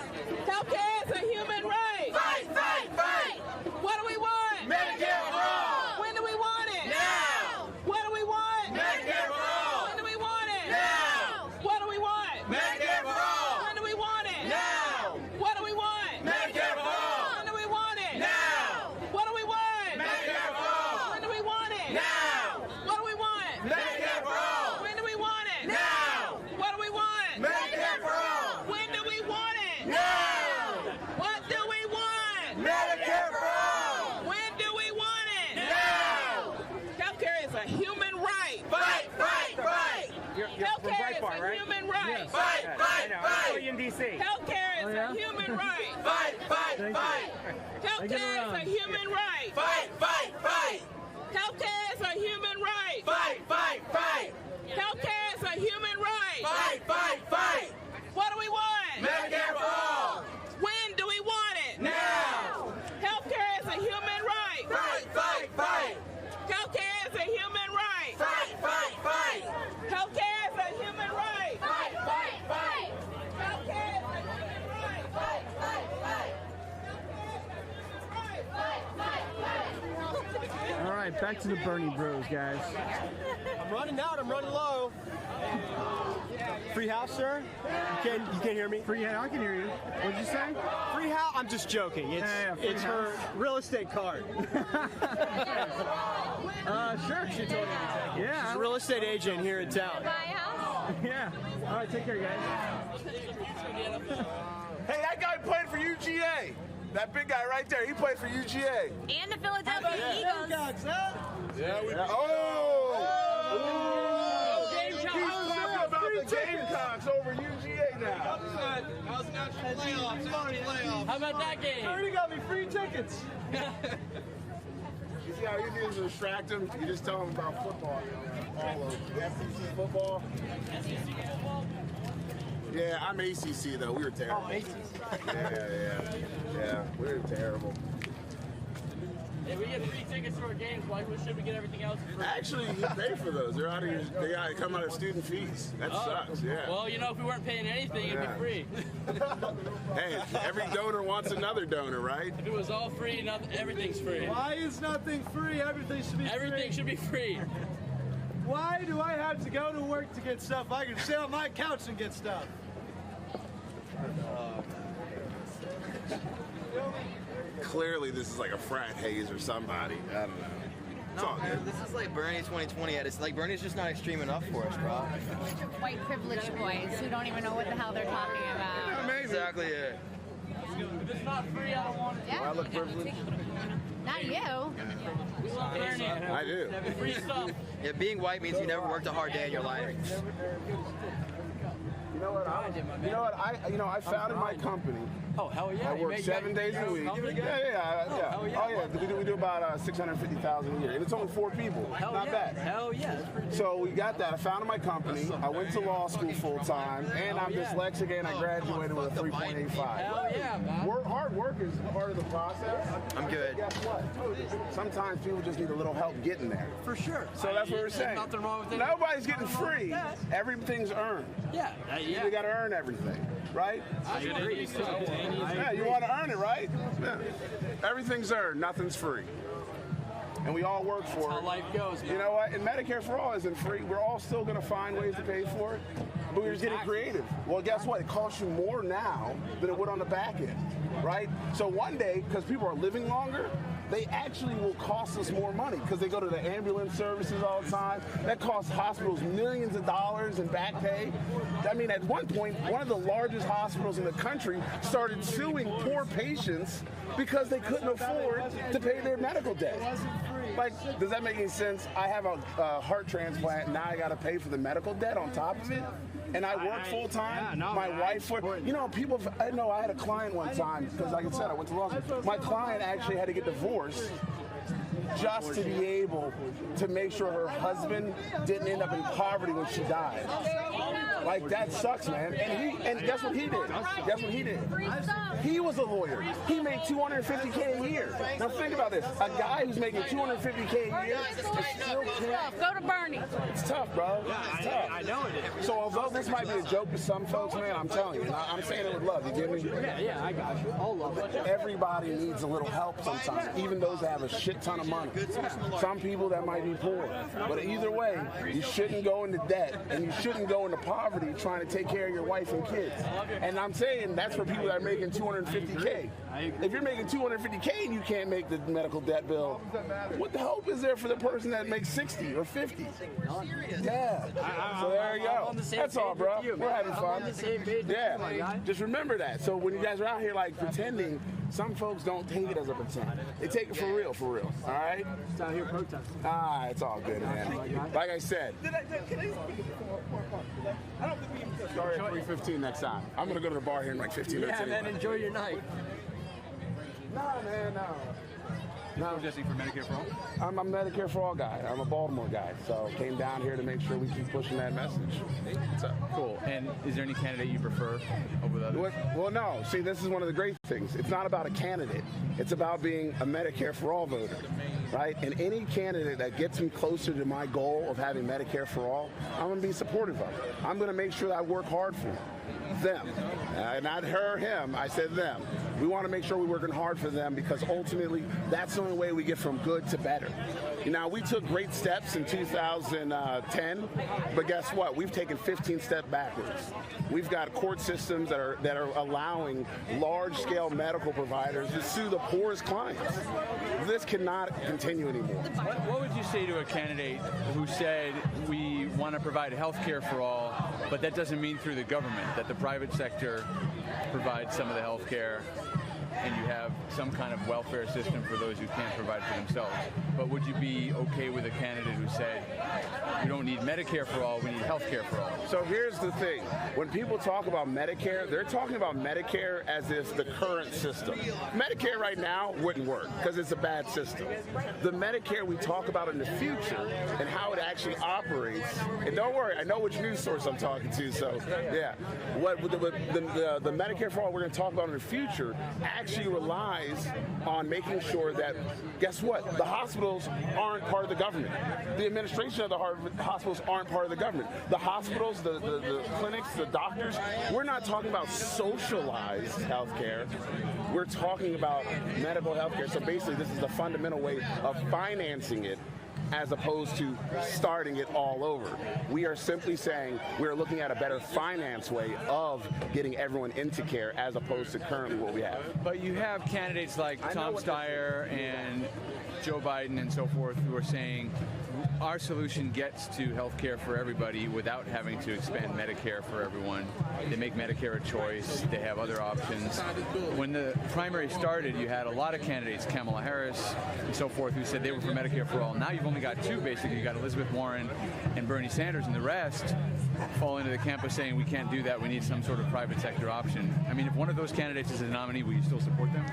[SPEAKER 2] DC.
[SPEAKER 5] Healthcare is a human right.
[SPEAKER 3] Fight, fight, fight.
[SPEAKER 5] Healthcare is a human right.
[SPEAKER 3] Fight, fight, fight.
[SPEAKER 5] Healthcare is a human right.
[SPEAKER 3] Fight, fight, fight.
[SPEAKER 5] Healthcare is a human right.
[SPEAKER 3] Fight, fight, fight.
[SPEAKER 5] What do we want?
[SPEAKER 3] Medicare for all.
[SPEAKER 5] When do we want it?
[SPEAKER 3] Now.
[SPEAKER 5] Healthcare is a human right.
[SPEAKER 3] Fight, fight, fight.
[SPEAKER 5] Healthcare is a human right.
[SPEAKER 3] Fight, fight, fight.
[SPEAKER 5] Healthcare is a human right.
[SPEAKER 3] Fight, fight, fight.
[SPEAKER 5] Healthcare is a human right.
[SPEAKER 3] Fight, fight, fight.
[SPEAKER 1] All right, back to the Bernie Bros, guys.
[SPEAKER 6] I'm running out. I'm running low. Free house, sir? You can't hear me?
[SPEAKER 1] Free house, I can hear you. What'd you say?
[SPEAKER 6] Free house? I'm just joking. It's her real estate card.
[SPEAKER 1] Sure.
[SPEAKER 6] She told me to take it.
[SPEAKER 1] Yeah.
[SPEAKER 6] She's a real estate agent here in town.
[SPEAKER 1] Yeah. All right, take care, guys.
[SPEAKER 17] Hey, that guy played for UGA. That big guy right there, he played for UGA.
[SPEAKER 12] And the Philadelphia Eagles.
[SPEAKER 17] Yeah, we. Oh! He's talking about the Gamecocks over UGA now.
[SPEAKER 3] How's the national playoffs? Playoffs.
[SPEAKER 8] How about that game?
[SPEAKER 6] Already got me free tickets.
[SPEAKER 17] You see how you do to distract him? You just tell him about football. All of the SEC football. Yeah, I'm ACC though. We were terrible.
[SPEAKER 6] Oh, ACC.
[SPEAKER 17] Yeah. We were terrible.
[SPEAKER 8] If we get free tickets to our games, why should we get everything else for free?
[SPEAKER 17] Actually, you pay for those. They come out of student fees. That sucks. Yeah.
[SPEAKER 8] Well, you know, if we weren't paying anything, it'd be free.
[SPEAKER 17] Hey, every donor wants another donor, right?
[SPEAKER 8] If it was all free, everything's free.
[SPEAKER 6] Why is nothing free? Everything should be free.
[SPEAKER 8] Everything should be free.
[SPEAKER 6] Why do I have to go to work to get stuff? I can sit on my couch and get stuff.
[SPEAKER 17] Clearly, this is like a frat haze or somebody. I don't know. It's all good.
[SPEAKER 4] This is like Bernie 2020. It's like Bernie's just not extreme enough for us, bro.
[SPEAKER 12] White privileged boys who don't even know what the hell they're talking about.
[SPEAKER 4] Exactly it.
[SPEAKER 8] If it's not free, I don't want it.
[SPEAKER 12] Yeah.
[SPEAKER 17] I look privileged.
[SPEAKER 12] Not you.
[SPEAKER 17] I do.
[SPEAKER 8] Free stuff.
[SPEAKER 4] Yeah, being white means you never worked a hard day in your life.
[SPEAKER 17] You know what? I founded my company.
[SPEAKER 6] Oh, hell yeah.
[SPEAKER 17] I work 7 days a week. Yeah. Oh, yeah. We do about 650,000 a year, and it's only 4 people. Not bad.
[SPEAKER 6] Hell yeah.
[SPEAKER 17] So we got that. I founded my company. I went to law school full time, and I'm dyslexic, and I graduated with a 3.85.
[SPEAKER 6] Hell yeah, man.
[SPEAKER 17] Hard work is part of the process.
[SPEAKER 4] I'm good.
[SPEAKER 17] Guess what? Sometimes people just need a little help getting there.
[SPEAKER 6] For sure.
[SPEAKER 17] So that's what we're saying.
[SPEAKER 6] Nothing wrong with it.
[SPEAKER 17] Nobody's getting free. Everything's earned.
[SPEAKER 6] Yeah.
[SPEAKER 17] You got to earn everything, right?
[SPEAKER 6] I agree.
[SPEAKER 17] Yeah, you want to earn it, right? Yeah. Everything's earned. Nothing's free. And we all work for it.
[SPEAKER 6] That's how life goes, man.
[SPEAKER 17] You know what? And Medicare for all isn't free. We're all still going to find ways to pay for it. But we're just getting creative. Well, guess what? It costs you more now than it would on the back end, right? So one day, because people are living longer, they actually will cost us more money because they go to the ambulance services all the time. That costs hospitals millions of dollars in back pay. I mean, at one point, one of the largest hospitals in the country started suing poor patients because they couldn't afford to pay their medical debt. Like, does that make any sense? I have a heart transplant, and now I got to pay for the medical debt on top of it. And I work full time. My wife works. You know, people. I know I had a client one time because, like I said, I went to law school. My client actually had to get divorced just to be able to make sure her husband didn't end up in poverty when she died. Like, that sucks, man. And guess what he did? Guess what he did? He was a lawyer. He made $250K a year. Now think about this. A guy who's making $250K a year still can't.
[SPEAKER 12] Go to Bernie.
[SPEAKER 17] It's tough, bro. It's tough.
[SPEAKER 6] I know it is.
[SPEAKER 17] So although this might be a joke to some folks, man, I'm telling you, I'm saying it with love. You get me?
[SPEAKER 6] Yeah, I got you. All love it.
[SPEAKER 17] Everybody needs a little help sometimes, even those that have a shit ton of money. Some people that might be poor. But either way, you shouldn't go into debt and you shouldn't go into poverty trying to take care of your wife and kids. And I'm saying that's for people that are making $250K. If you're making $250K and you can't make the medical debt bill, what the help is there for the person that makes 60 or 50? Yeah. So there you go. That's all, bro. We're having fun. Yeah. Just remember that. So when you guys are out here like pretending, some folks don't take it as a pretend. They take it for real, all right? right?
[SPEAKER 6] It's out here protesting.
[SPEAKER 17] It's all good, man. Like I said, sorry at 3:15 next time. I'm gonna go to the bar here in like 15 minutes.
[SPEAKER 6] Yeah, man,
[SPEAKER 17] anyway.
[SPEAKER 6] enjoy your night.
[SPEAKER 17] Nah, man, no. No,
[SPEAKER 18] protesting for Medicare for All?
[SPEAKER 17] I'm a Medicare for All guy. I'm a Baltimore guy, so came down here to make sure we keep pushing that message. So.
[SPEAKER 18] Cool. And is there any candidate you prefer over the others?
[SPEAKER 17] Well, no. See, this is one of the great things. It's not about a candidate. It's about being a Medicare for All voter, right? And any candidate that gets me closer to my goal of having Medicare for All, I'm going to be supportive of it. I'm going to make sure that I work hard for them. Not her, him. I said them. We want to make sure we're working hard for them because ultimately that's the only way we get from good to better. Now, we took great steps in 2010, but guess what? We've taken 15 steps backwards. We've got court systems that are allowing large-scale medical providers to sue the poorest clients. This cannot continue anymore.
[SPEAKER 18] What would you say to a candidate who said we want to provide health care for all, but that doesn't mean through the government, that the private sector provides some of the health care and you have some kind of welfare system for those who can't provide for themselves? But would you be okay with a candidate who said, we don't need Medicare for all, we need health care for all?
[SPEAKER 17] So here's the thing. When people talk about Medicare, they're talking about Medicare as if the current system. Medicare right now wouldn't work because it's a bad system. The Medicare we talk about in the future and how it actually operates, and don't worry, I know which news source I'm talking to, so yeah. The Medicare for all we're going to talk about in the future actually relies on making sure that, guess what? The hospitals aren't part of the government. The administration of the hospitals aren't part of the government. The hospitals, the clinics, the doctors, we're not talking about socialized health care. We're talking about medical health care. So basically, this is the fundamental way of financing it as opposed to starting it all over. We are simply saying we're looking at a better finance way of getting everyone into care as opposed to currently what we have.
[SPEAKER 18] But you have candidates like Tom Steyer and Joe Biden and so forth who are saying our solution gets to health care for everybody without having to expand Medicare for everyone. They make Medicare a choice. They have other options. When the primary started, you had a lot of candidates, Kamala Harris and so forth, who said they were for Medicare for all. Now you've only got two, basically. You've got Elizabeth Warren and Bernie Sanders, and the rest fall into the camp of saying we can't do that. We need some sort of private sector option. I mean, if one of those candidates is a nominee, will you still support them?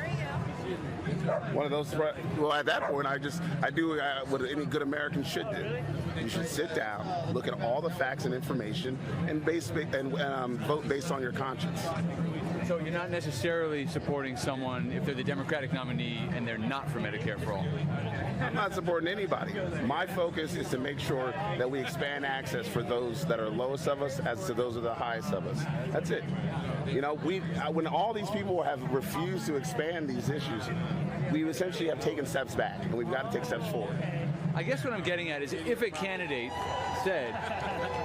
[SPEAKER 17] One of those, well, at that point, I do what any good American should do. You should sit down, look at all the facts and information, and vote based on your conscience.
[SPEAKER 18] So you're not necessarily supporting someone if they're the Democratic nominee and they're not for Medicare for all?
[SPEAKER 17] I'm not supporting anybody. My focus is to make sure that we expand access for those that are lowest of us as to those that are the highest of us. That's it. You know, when all these people have refused to expand these issues, we essentially have taken steps back, and we've got to take steps forward.
[SPEAKER 18] I guess what I'm getting at is if a candidate said,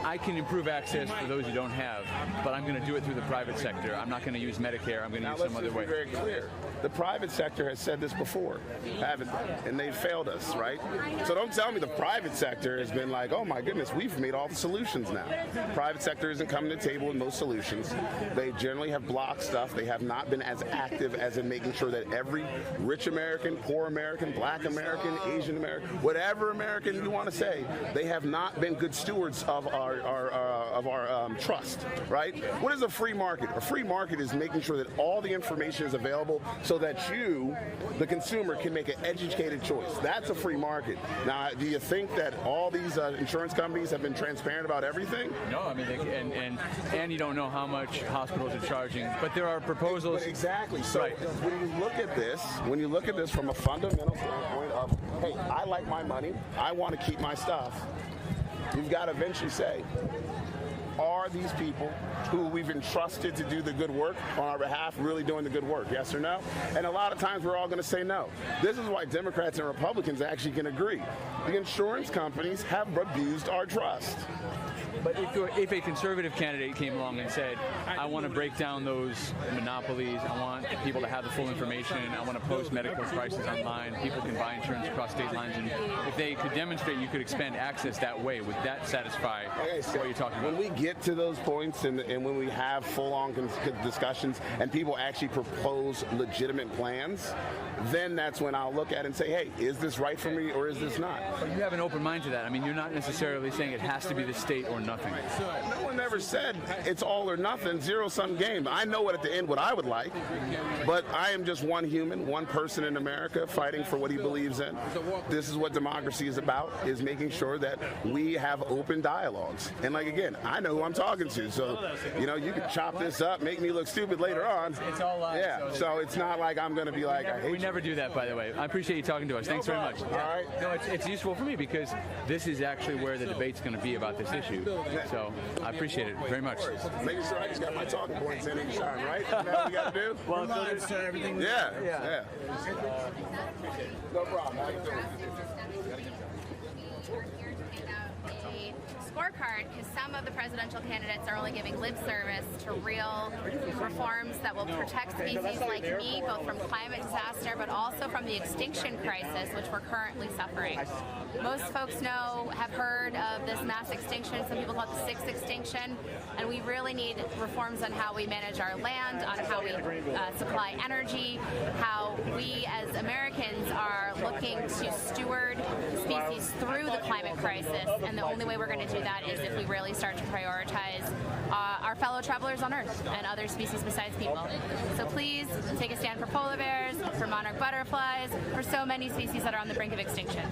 [SPEAKER 18] I can improve access for those who don't have, but I'm going to do it through the private sector. I'm not going to use Medicare. I'm going to use some other way.
[SPEAKER 17] Very clear. The private sector has said this before, haven't they? And they've failed us, right? So don't tell me the private sector has been like, oh my goodness, we've made all the solutions now. Private sector isn't coming to the table with most solutions. They generally have blocked stuff. They have not been as active as in making sure that every rich American, poor American, black American, Asian American, whatever American you want to say, they have not been good stewards of our trust, right? What is a free market? A free market is making sure that all the information is available so that you, the consumer, can make an educated choice. That's a free market. Now, do you think that all these insurance companies have been transparent about everything?
[SPEAKER 18] No, I mean, and you don't know how much hospitals are charging, but there are proposals.
[SPEAKER 17] But exactly. So when you look at this from a fundamental standpoint of, hey, I like my money, I want to keep my stuff, you've got to eventually say, are these people who we've entrusted to do the good work on our behalf really doing the good work? Yes or no? And a lot of times we're all going to say no. This is why Democrats and Republicans actually can agree. The insurance companies have abused our trust.
[SPEAKER 18] But if a conservative candidate came along and said, I want to break down those monopolies, I want people to have the full information, I want to post medical prices online, people can buy insurance across state lines, and if they could demonstrate you could expand access that way, would that satisfy what you're talking about?
[SPEAKER 17] When we get to those points and when we have full-on discussions and people actually propose legitimate plans, then that's when I'll look at it and say, hey, is this right for me or is this not?
[SPEAKER 18] But you have an open mind to that. I mean, you're not necessarily saying it has to be the state or nothing.
[SPEAKER 17] No one ever said it's all or nothing, zero-sum game. I know at the end what I would like, but I am just one human, one person in America fighting for what he believes in. This is what democracy is about, is making sure that we have open dialogues. And like, again, I know who I'm talking to, so, you know, you can chop this up, make me look stupid later on.
[SPEAKER 18] It's all live.
[SPEAKER 17] Yeah, so it's not like I'm going to be like, I hate you.
[SPEAKER 18] We never do that, by the way. I appreciate you talking to us. Thanks very much.
[SPEAKER 17] All right.
[SPEAKER 18] No, it's useful for me because this is actually where the debate's going to be about this issue. So I appreciate it very much.
[SPEAKER 17] Making sure I just got my talking points in each time, right? You know what we got to do?
[SPEAKER 18] Well, so everything.
[SPEAKER 17] Yeah. No problem. How you doing?
[SPEAKER 19] Scorecard, because some of the presidential candidates are only giving lip service to real reforms that will protect species like me, both from climate disaster, but also from the extinction crisis, which we're currently suffering. Most folks have heard of this mass extinction. Some people call it the sixth extinction, and we really need reforms on how we manage our land, on how we supply energy, how we as Americans are looking to steward species through the climate crisis, and the only way we're going to do that is if we really start to prioritize our fellow travelers on Earth and other species besides people. So please take a stand for polar bears, for monarch butterflies, for so many species that are on the brink of extinction.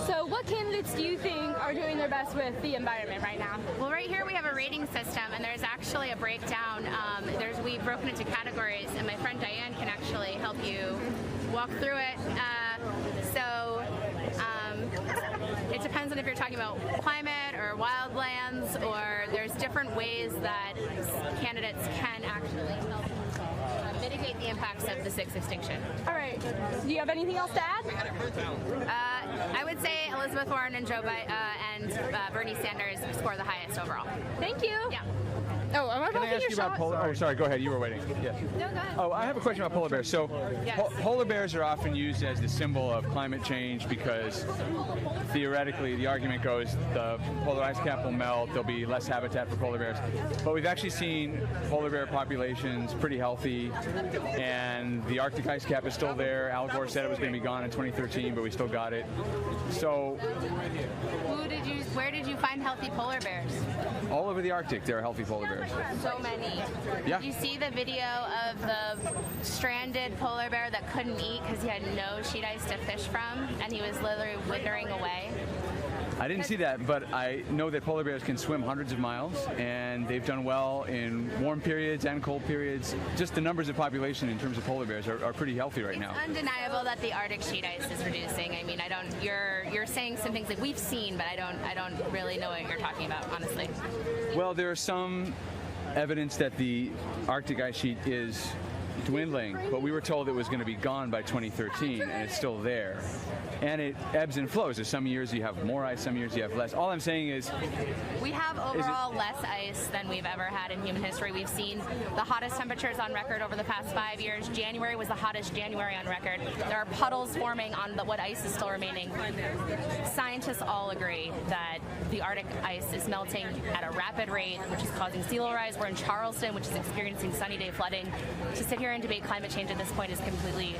[SPEAKER 14] So what candidates do you think are doing their best with the environment right now?
[SPEAKER 19] Well, right here we have a rating system, and there's actually a breakdown. We've broken into categories, and my friend Diane can actually help you walk through it. It depends on if you're talking about climate or wildlands, or there's different ways that candidates can actually help mitigate the impacts of the sixth extinction.
[SPEAKER 14] All right. Do you have anything else to add?
[SPEAKER 19] I would say Elizabeth Warren and Bernie Sanders score the highest overall.
[SPEAKER 14] Thank you.
[SPEAKER 19] Yeah.
[SPEAKER 14] Oh, am I
[SPEAKER 18] Can I ask you about polar? Oh, sorry. Go ahead. You were waiting. Yes.
[SPEAKER 19] No, go ahead.
[SPEAKER 18] Oh, I have a question about polar bears. So,
[SPEAKER 19] Yes.
[SPEAKER 18] Polar bears are often used as the symbol of climate change because theoretically, the argument goes the polar ice cap will melt. There'll be less habitat for polar bears. But we've actually seen polar bear populations pretty healthy, and the Arctic ice cap is still there. Al Gore said it was going to be gone in 2013, but we still got it. So,
[SPEAKER 19] where did you find healthy polar bears?
[SPEAKER 18] all over the Arctic, there are healthy polar bears.
[SPEAKER 19] So many.
[SPEAKER 18] Yeah.
[SPEAKER 19] Did you see the video of the stranded polar bear that couldn't eat because he had no sheet ice to fish from, and he was literally withering away?
[SPEAKER 18] I didn't see that, but I know that polar bears can swim hundreds of miles, and they've done well in warm periods and cold periods. Just the numbers of population in terms of polar bears are pretty healthy right now.
[SPEAKER 19] It's undeniable that the Arctic sheet ice is reducing. I mean, you're saying some things that we've seen, but I don't really know what you're talking about, honestly.
[SPEAKER 18] Well, there is some evidence that the Arctic ice sheet is dwindling, but we were told it was going to be gone by 2013, and it's still there. And it ebbs and flows. There's some years you have more ice, some years you have less. All I'm saying is
[SPEAKER 19] we have overall less ice than we've ever had in human history. We've seen the hottest temperatures on record over the past 5 years. January was the hottest January on record. There are puddles forming on what ice is still remaining. Scientists all agree that the Arctic ice is melting at a rapid rate, which is causing sea level rise. We're in Charleston, which is experiencing sunny day flooding. To sit here and debate climate change at this point is completely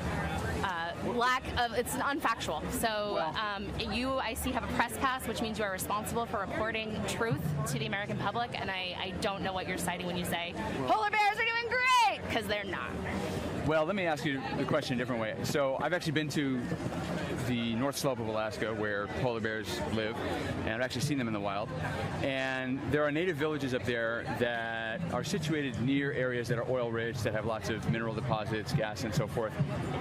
[SPEAKER 19] it's unfactual. So I see have a press pass, which means you are responsible for reporting truth to the American public, and I don't know what you're citing when you say polar bears are doing great, because they're not.
[SPEAKER 18] Well, let me ask you the question a different way. So I've actually been to the North Slope of Alaska where polar bears live, and I've actually seen them in the wild. And there are native villages up there that are situated near areas that are oil-rich, that have lots of mineral deposits, gas, and so forth.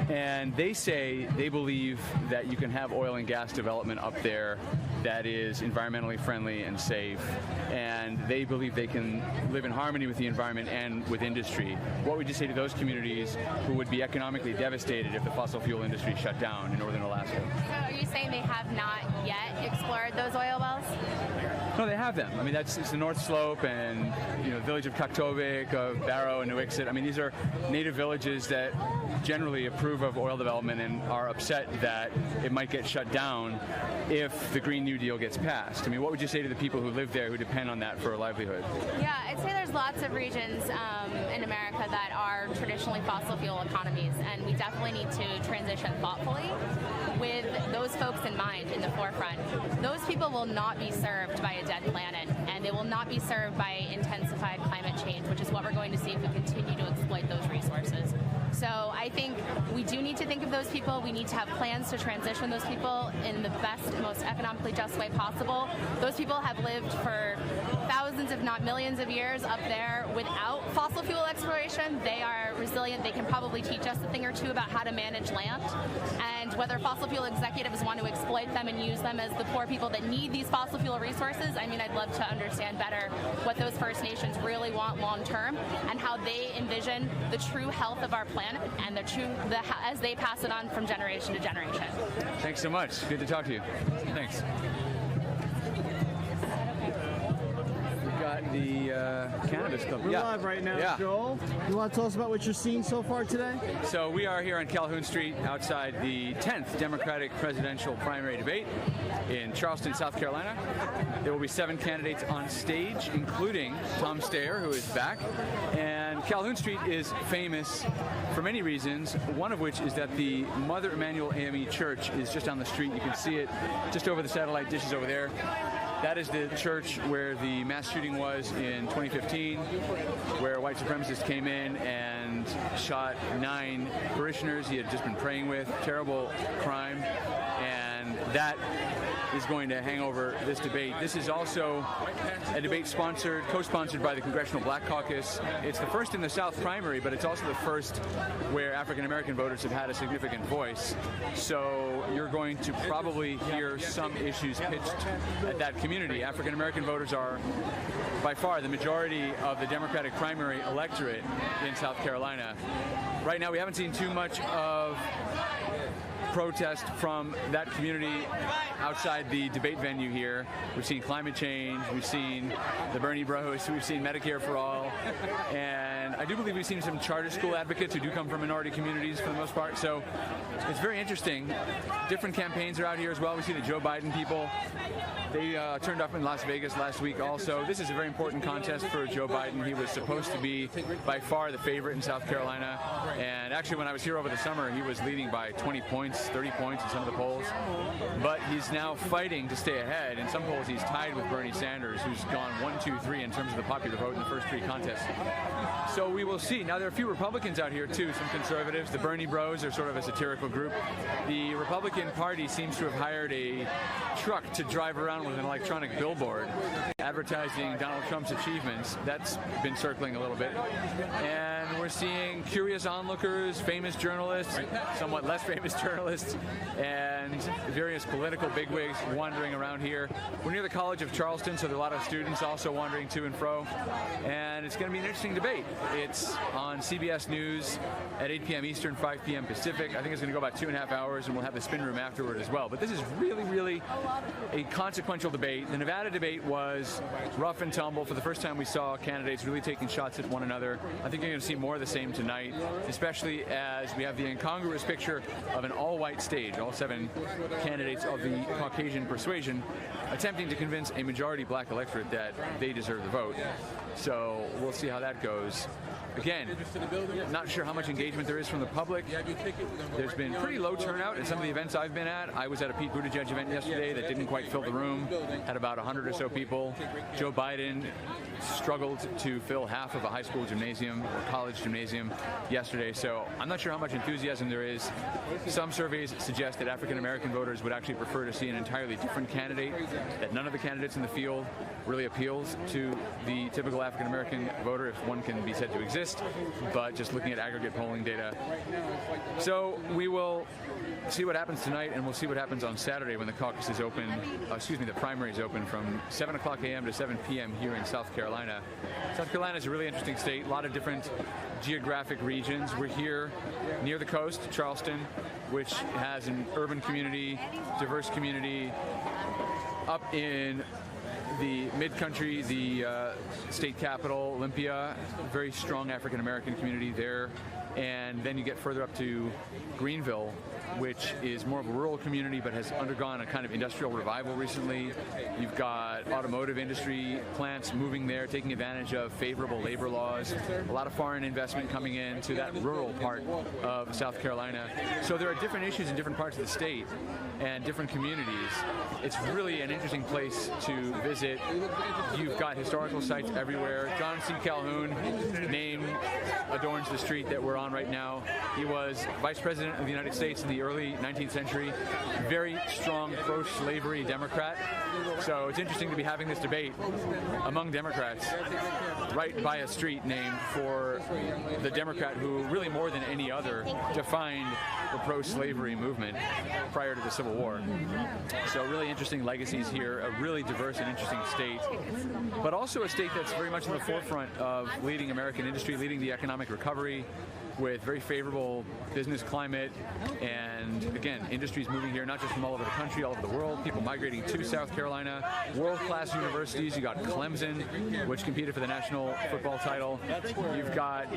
[SPEAKER 18] And they say they believe that you can have oil and gas development up there that is environmentally friendly and safe, and they believe they can live in harmony with the environment and with industry. What would you say to those communities who would be economically devastated if the fossil fuel industry shut down in northern Alaska?
[SPEAKER 19] So are you saying they have not yet explored those oil wells?
[SPEAKER 18] No, they have them. I mean, it's the North Slope and, you know, the village of Kaktovik, of Barrow and Nuiqsut. I mean, these are native villages that generally approve of oil development and are upset that it might get shut down if the Green New Deal gets passed. I mean, what would you say to the people who live there who depend on that for a livelihood?
[SPEAKER 19] Yeah, I'd say there's lots of regions in America that are traditionally fossil fuel economies, and we definitely need to transition thoughtfully with those folks in mind in the forefront. Those people will not be served by a dead planet, and they will not be served by intensified climate change, which is what we're going to see if we continue to exploit those resources. So I think we do need to think of those people. We need to have plans to transition those people in the best, most economically just way possible. Those people have lived for thousands, if not millions of years up there without fossil fuel exploration. They are resilient. They can probably teach us a thing or two about how to manage land. And whether fossil fuel executives want to exploit them and use them as the poor people that need these fossil fuel resources, I mean, I'd love to understand better what those First Nations really want long term and how they envision the true health of our planet and as they pass it on from generation to generation.
[SPEAKER 18] Thanks so much. Good to talk to you. Thanks. We've got the Cannabis Club.
[SPEAKER 1] We're live right now, Joel. You want to tell us about what you're seeing so far today?
[SPEAKER 18] So we are here on Calhoun Street outside the 10th Democratic presidential primary debate in Charleston, South Carolina. There will be 7 candidates on stage, including Tom Steyer, who is back. And Calhoun Street is famous for many reasons, one of which is that the Mother Emanuel AME Church is just down the street. You can see it just over the satellite dishes over there. That is the church where the mass shooting was in 2015, where a white supremacist came in and shot 9 parishioners he had just been praying with. Terrible crime. And that is going to hang over this debate. This is also a debate co-sponsored by the Congressional Black Caucus. It's the first in the South primary, but it's also the first where African-American voters have had a significant voice. So you're going to probably hear some issues pitched at that community. African-American voters are by far the majority of the Democratic primary electorate in South Carolina. Right now, we haven't seen too much of protest from that community outside the debate venue here. We've seen climate change, we've seen the Bernie Bros, we've seen Medicare for All, and I do believe we've seen some charter school advocates who do come from minority communities for the most part. So it's very interesting. Different campaigns are out here as well. We see the Joe Biden people. They turned up in Las Vegas last week also. This is a very important contest for Joe Biden. He was supposed to be by far the favorite in South Carolina. And actually, when I was here over the summer, he was leading by 20 points, 30 points in some of the polls. But he's now fighting to stay ahead. In some polls, he's tied with Bernie Sanders, who's gone 1, 2, 3 in terms of the popular vote in the first 3 contests. So we will see. Now, there are a few Republicans out here, too, some conservatives. The Bernie Bros are sort of a satirical group. The Republican Party seems to have hired a truck to drive around with an electronic billboard advertising Donald Trump's achievements. That's been circling a little bit. And we're seeing curious onlookers, famous journalists, somewhat less famous journalists, and various political bigwigs wandering around here. We're near the College of Charleston, so there are a lot of students also wandering to and fro. And it's going to be an interesting debate. It's on CBS News at 8 p.m. Eastern, 5 p.m. Pacific. I think it's going to go about 2.5 hours, and we'll have the spin room afterward as well. But this is really, really a consequential debate. The Nevada debate was rough and tumble. For the first time, we saw candidates really taking shots at one another. I think you're going to see more of the same tonight, especially as we have the incongruous picture of an all-white stage, all 7 candidates of the Caucasian persuasion attempting to convince a majority black electorate that they deserve the vote. So we'll see how that goes. Again, not sure how much engagement there is from the public. There's been pretty low turnout at some of the events I've been at. I was at a Pete Buttigieg event yesterday that didn't quite fill the room, had about 100 or so people. Joe Biden struggled to fill half of a high school gymnasium or college gymnasium yesterday, so I'm not sure how much enthusiasm there is. Some surveys suggest that African American voters would actually prefer to see an entirely different candidate, that none of the candidates in the field really appeals to the typical African American voter, if one can be said to exist, but just looking at aggregate polling data. So we will see what happens tonight, and we'll see what happens on Saturday when the caucus is open, the primary is open from 7 o'clock a.m. to 7 p.m. here in South Carolina. South Carolina is a really interesting state, a lot of different geographic regions. We're here near the coast, Charleston, which has an urban community, diverse community. Up in the mid-country, the state capital, Olympia, very strong African-American community there. And then you get further up to Greenville, which is more of a rural community but has undergone a kind of industrial revival recently. You've got automotive industry plants moving there, taking advantage of favorable labor laws. A lot of foreign investment coming into that rural part of South Carolina. So there are different issues in different parts of the state and different communities. It's really an interesting place to visit. You've got historical sites everywhere. John C. Calhoun name adorns the street that we're on right now. He was Vice President of the United States in the early 19th century, very strong pro-slavery Democrat. So it's interesting to be having this debate among Democrats right by a street named for the Democrat who really more than any other defined the pro-slavery movement prior to the Civil War. So really interesting legacies here, a really diverse and interesting state, but also a state that's very much in the forefront of leading American industry, leading the economic recovery, with very favorable business climate, and again, industries moving here, not just from all over the country, all over the world, people migrating to South Carolina, world-class universities. You got Clemson, which competed for the national football title. You've got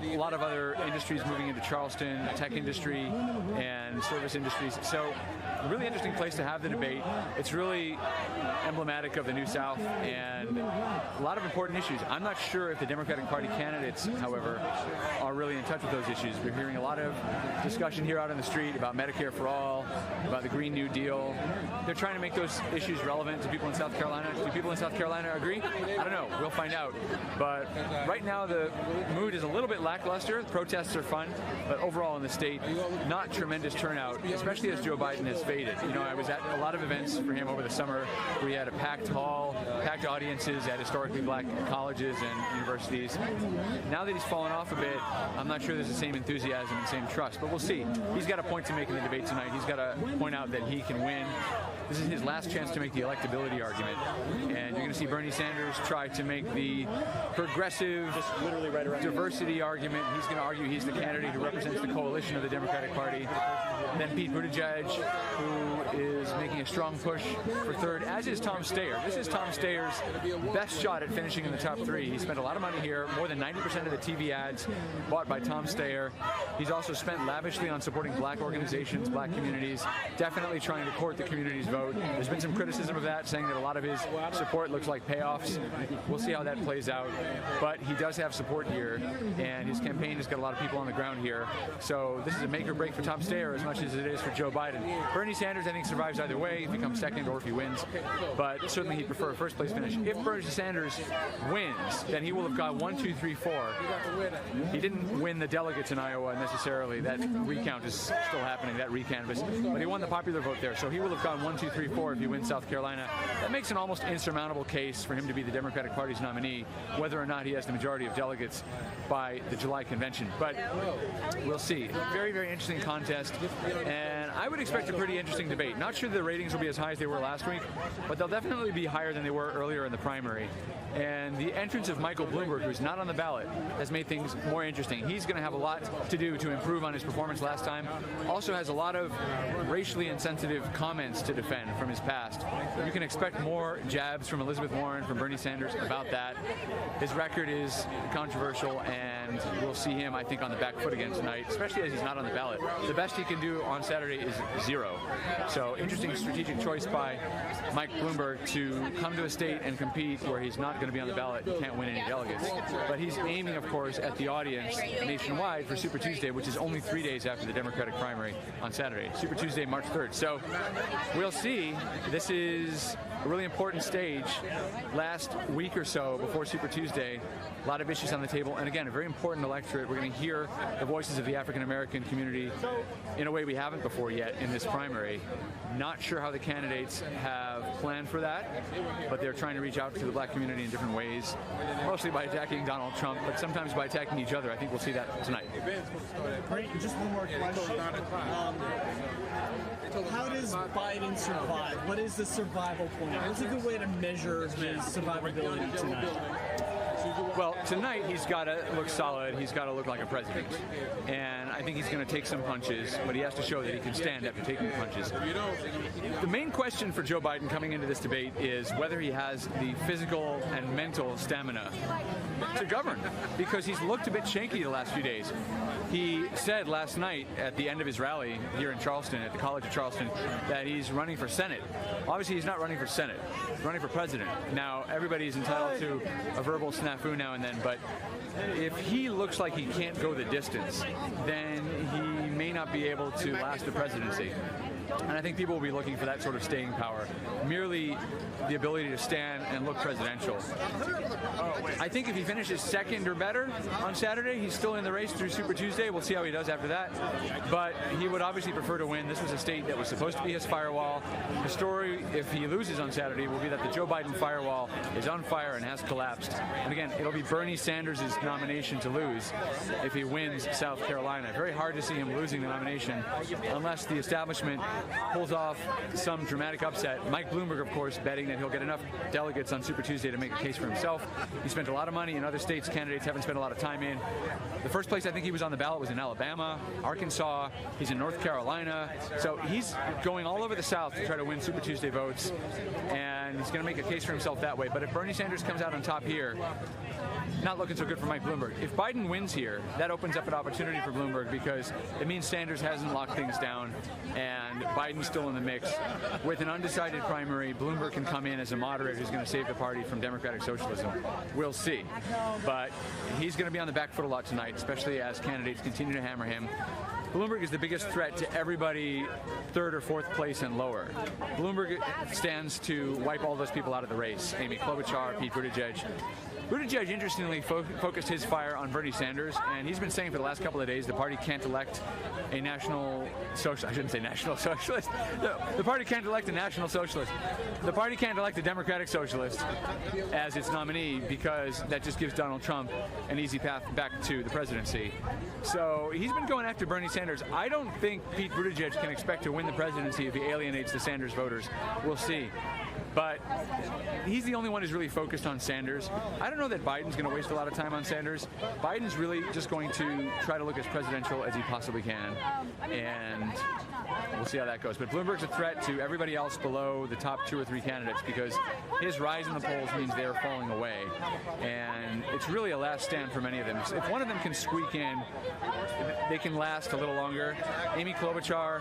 [SPEAKER 18] a lot of other industries moving into Charleston, tech industry and service industries. So a really interesting place to have the debate. It's really emblematic of the New South and a lot of important issues. I'm not sure if the Democratic Party candidates, however, are really in touch with those issues. We're hearing a lot of discussion here out on the street about Medicare for all, about the Green New Deal. They're trying to make those issues relevant to people in South Carolina. Do people in South Carolina agree? I don't know. We'll find out. But right now the mood is a little bit lackluster. Protests are fun, but overall in the state, not tremendous turnout, especially as Joe Biden has faded. You know, I was at a lot of events for him over the summer. We had a packed hall, packed audiences at historically black colleges and universities. Now that he's fallen off a bit, I'm not sure there's the same enthusiasm and same trust, but we'll see. He's got a point to make in the debate tonight. He's got to point out that he can win. This is his last chance to make the electability argument, and you're going to see Bernie Sanders try to make the progressive diversity argument. He's going to argue he's the candidate who represents the coalition of the Democratic Party. And then Pete Buttigieg, who is making a strong push for third, as is Tom Steyer. This is Tom Steyer's best shot at finishing in the top three. He spent a lot of money here, more than 90% of the TV ads bought by Tom Steyer. He's also spent lavishly on supporting black organizations, black communities, definitely trying to court the community's vote. There's been some criticism of that, saying that a lot of his support looks like payoffs. We'll see how that plays out. But he does have support here, and his campaign has got a lot of people on the ground here. So this is a make or break for Tom Steyer as much as it is for Joe Biden. Bernie Sanders, I think, survives either way, if he comes second or if he wins. But certainly he'd prefer a first place finish. If Bernie Sanders wins, then he will have got 1, 2, 3, 4. He didn't win the delegates in Iowa necessarily. That recount is still happening, that recanvass. But he won the popular vote there. So he will have gone 1, 2, 3, 4 if he wins South Carolina. That makes an almost insurmountable case for him to be the Democratic Party's nominee, whether or not he has the majority of delegates by the July convention. But we'll see. Very, very interesting contest. And I would expect a pretty interesting debate. Not sure the ratings will be as high as they were last week, but they'll definitely be higher than they were earlier in the primary. And the entrance of Michael Bloomberg, who's not on the ballot, has made things more interesting. He's going to have a lot to do to improve on his performance last time. Also has a lot of racially insensitive comments to defend from his past. You can expect more jabs from Elizabeth Warren, from Bernie Sanders about that. His record is controversial, and we'll see him, I think, on the back foot again tonight, especially as he's not on the ballot. The best he can do on Saturday is 0. So interesting strategic choice by Mike Bloomberg to come to a state and compete where he's not going to be on the ballot. He can't win any delegates. But he's aiming, of course, at the audience nationwide for Super Tuesday, which is only 3 days after the Democratic primary on Saturday. Super Tuesday, March 3rd. So we'll see. This is a really important stage. Last week or so before Super Tuesday, a lot of issues on the table. And again, a very important electorate. We're going to hear the voices of the African-American community in a way we haven't before yet in this primary. Not sure how the candidates have planned for that, but they're trying to reach out to the black community in different ways, mostly by attacking Donald Trump, but sometimes by attacking each other. I think we'll see that tonight.
[SPEAKER 20] Great. Just one more question. How does Biden survive? What is the survival point? What's a good way to measure his survivability tonight?
[SPEAKER 18] Well, tonight he's got to look solid. He's got to look like a president. And I think he's going to take some punches, but he has to show that he can stand after taking the punches. The main question for Joe Biden coming into this debate is whether he has the physical and mental stamina to govern, because he's looked a bit shaky the last few days. He said last night at the end of his rally here in Charleston, at the College of Charleston, that he's running for Senate. Obviously, he's not running for Senate. He's running for president. Now, everybody's entitled to a verbal snafu now and then, but if he looks like he can't go the distance, then he may not be able to last the presidency. And I think people will be looking for that sort of staying power, merely the ability to stand and look presidential. I think if he finishes second or better on Saturday, he's still in the race through Super Tuesday. We'll see how he does after that. But he would obviously prefer to win. This was a state that was supposed to be his firewall. The story, if he loses on Saturday, will be that the Joe Biden firewall is on fire and has collapsed. And again, it'll be Bernie Sanders' nomination to lose if he wins South Carolina. Very hard to see him losing the nomination unless the establishment pulls off some dramatic upset. Mike Bloomberg, of course, betting that he'll get enough delegates on Super Tuesday to make a case for himself. He spent a lot of money in other states candidates haven't spent a lot of time in. The first place I think he was on the ballot was in Alabama, Arkansas, he's in North Carolina. So he's going all over the South to try to win Super Tuesday votes, and he's going to make a case for himself that way. But if Bernie Sanders comes out on top here, not looking so good for Mike Bloomberg. If Biden wins here, that opens up an opportunity for Bloomberg, because it means Sanders hasn't locked things down and Biden's still in the mix. With an undecided primary, Bloomberg can come in as a moderator who's going to save the party from democratic socialism. We'll see. But he's going to be on the back foot a lot tonight, especially as candidates continue to hammer him. Bloomberg is the biggest threat to everybody third or fourth place and lower. Bloomberg stands to wipe all those people out of the race. Amy Klobuchar, Pete Buttigieg. Buttigieg, interestingly, focused his fire on Bernie Sanders, and he's been saying for the last couple of days the party can't elect a national socialist. I shouldn't say national socialist. The party can't elect a national socialist. The party can't elect a democratic socialist as its nominee, because that just gives Donald Trump an easy path back to the presidency. So he's been going after Bernie Sanders. I don't think Pete Buttigieg can expect to win the presidency if he alienates the Sanders voters. We'll see. But he's the only one who's really focused on Sanders. I don't know that Biden's going to waste a lot of time on Sanders. Biden's really just going to try to look as presidential as he possibly can, and we'll see how that goes. But Bloomberg's a threat to everybody else below the top 2 or 3 candidates, because his rise in the polls means they're falling away, and it's really a last stand for many of them. If one of them can squeak in, they can last a little longer. Amy Klobuchar,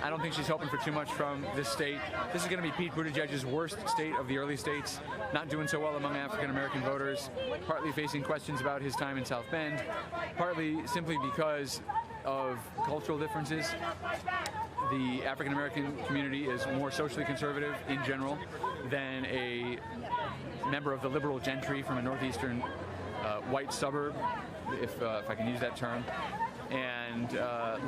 [SPEAKER 18] I don't think she's hoping for too much from this state. This is going to be Pete Buttigieg's worst state of the early states, not doing so well among African-American voters, partly facing questions about his time in South Bend, partly simply because of cultural differences. The African-American community is more socially conservative in general than a member of the liberal gentry from a northeastern white suburb, if I can use that term, and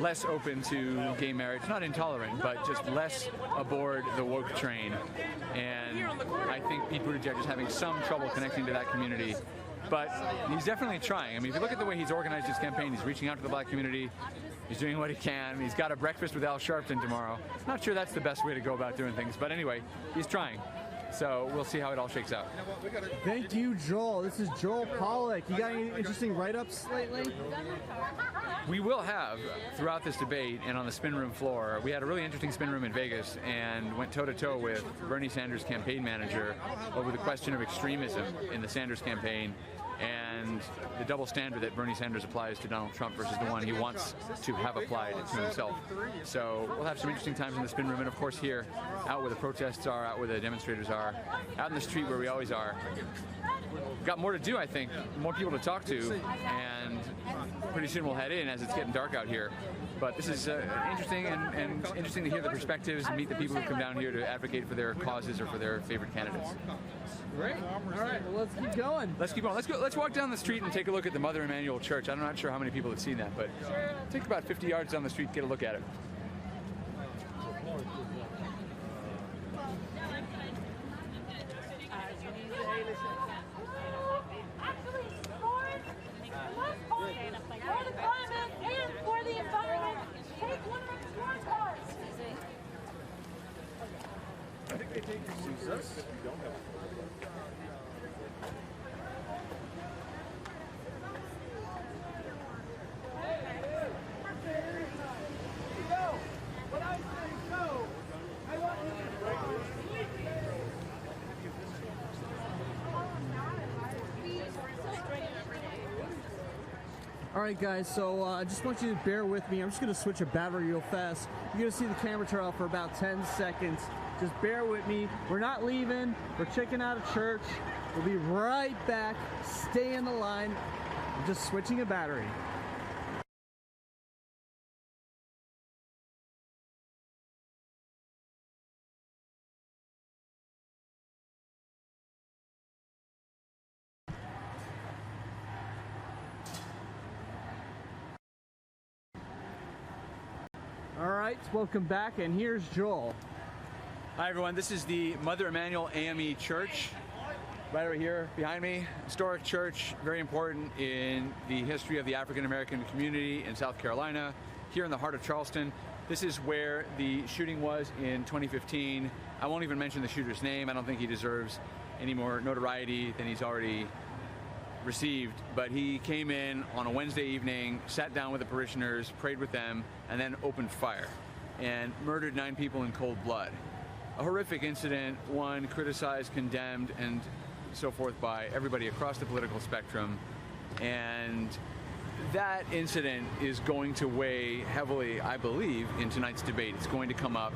[SPEAKER 18] less open to gay marriage, not intolerant, but just less aboard the woke train. And I think Pete Buttigieg is having some trouble connecting to that community, but he's definitely trying. I mean, if you look at the way he's organized his campaign, he's reaching out to the black community, he's doing what he can, he's got a breakfast with Al Sharpton tomorrow. Not sure that's the best way to go about doing things, but anyway, he's trying. So we'll see how it all shakes out.
[SPEAKER 1] Thank you, Joel. This is Joel Pollack. You got any interesting write-ups lately?
[SPEAKER 18] We will have throughout this debate and on the spin room floor. We had a really interesting spin room in Vegas and went toe-to-toe with Bernie Sanders' campaign manager over the question of extremism in the Sanders campaign and the double standard that Bernie Sanders applies to Donald Trump versus the one he wants to have applied to himself. So we'll have some interesting times in the spin room, and of course here, out where the protests are, out where the demonstrators are, out in the street where we always are. We've got more to do, I think, more people to talk to, and pretty soon we'll head in as it's getting dark out here. But this is interesting and interesting to hear the perspectives and meet the people who come down here to advocate for their causes or for their favorite candidates.
[SPEAKER 1] Great. All right, well, let's keep going.
[SPEAKER 18] Let's keep on. Let's walk down the street and take a look at the Mother Emanuel Church. I'm not sure how many people have seen that, but take about 50 yards down the street, get a look at it.
[SPEAKER 1] Alright guys, so I just want you to bear with me. I'm just going to switch a battery real fast. You're going to see the camera turn off for about 10 seconds. Just bear with me. We're not leaving. We're checking out a church. We'll be right back. Stay in the line. I'm just switching a battery. Alright, welcome back, and here's Joel.
[SPEAKER 18] Hi everyone, this is the Mother Emanuel AME Church, right over here behind me. Historic church, very important in the history of the African American community in South Carolina, here in the heart of Charleston. This is where the shooting was in 2015. I won't even mention the shooter's name. I don't think he deserves any more notoriety than he's already received, but he came in on a Wednesday evening, sat down with the parishioners, prayed with them, and then opened fire and murdered 9 people in cold blood. A horrific incident, one criticized, condemned, and so forth by everybody across the political spectrum. And that incident is going to weigh heavily, I believe, in tonight's debate. It's going to come up.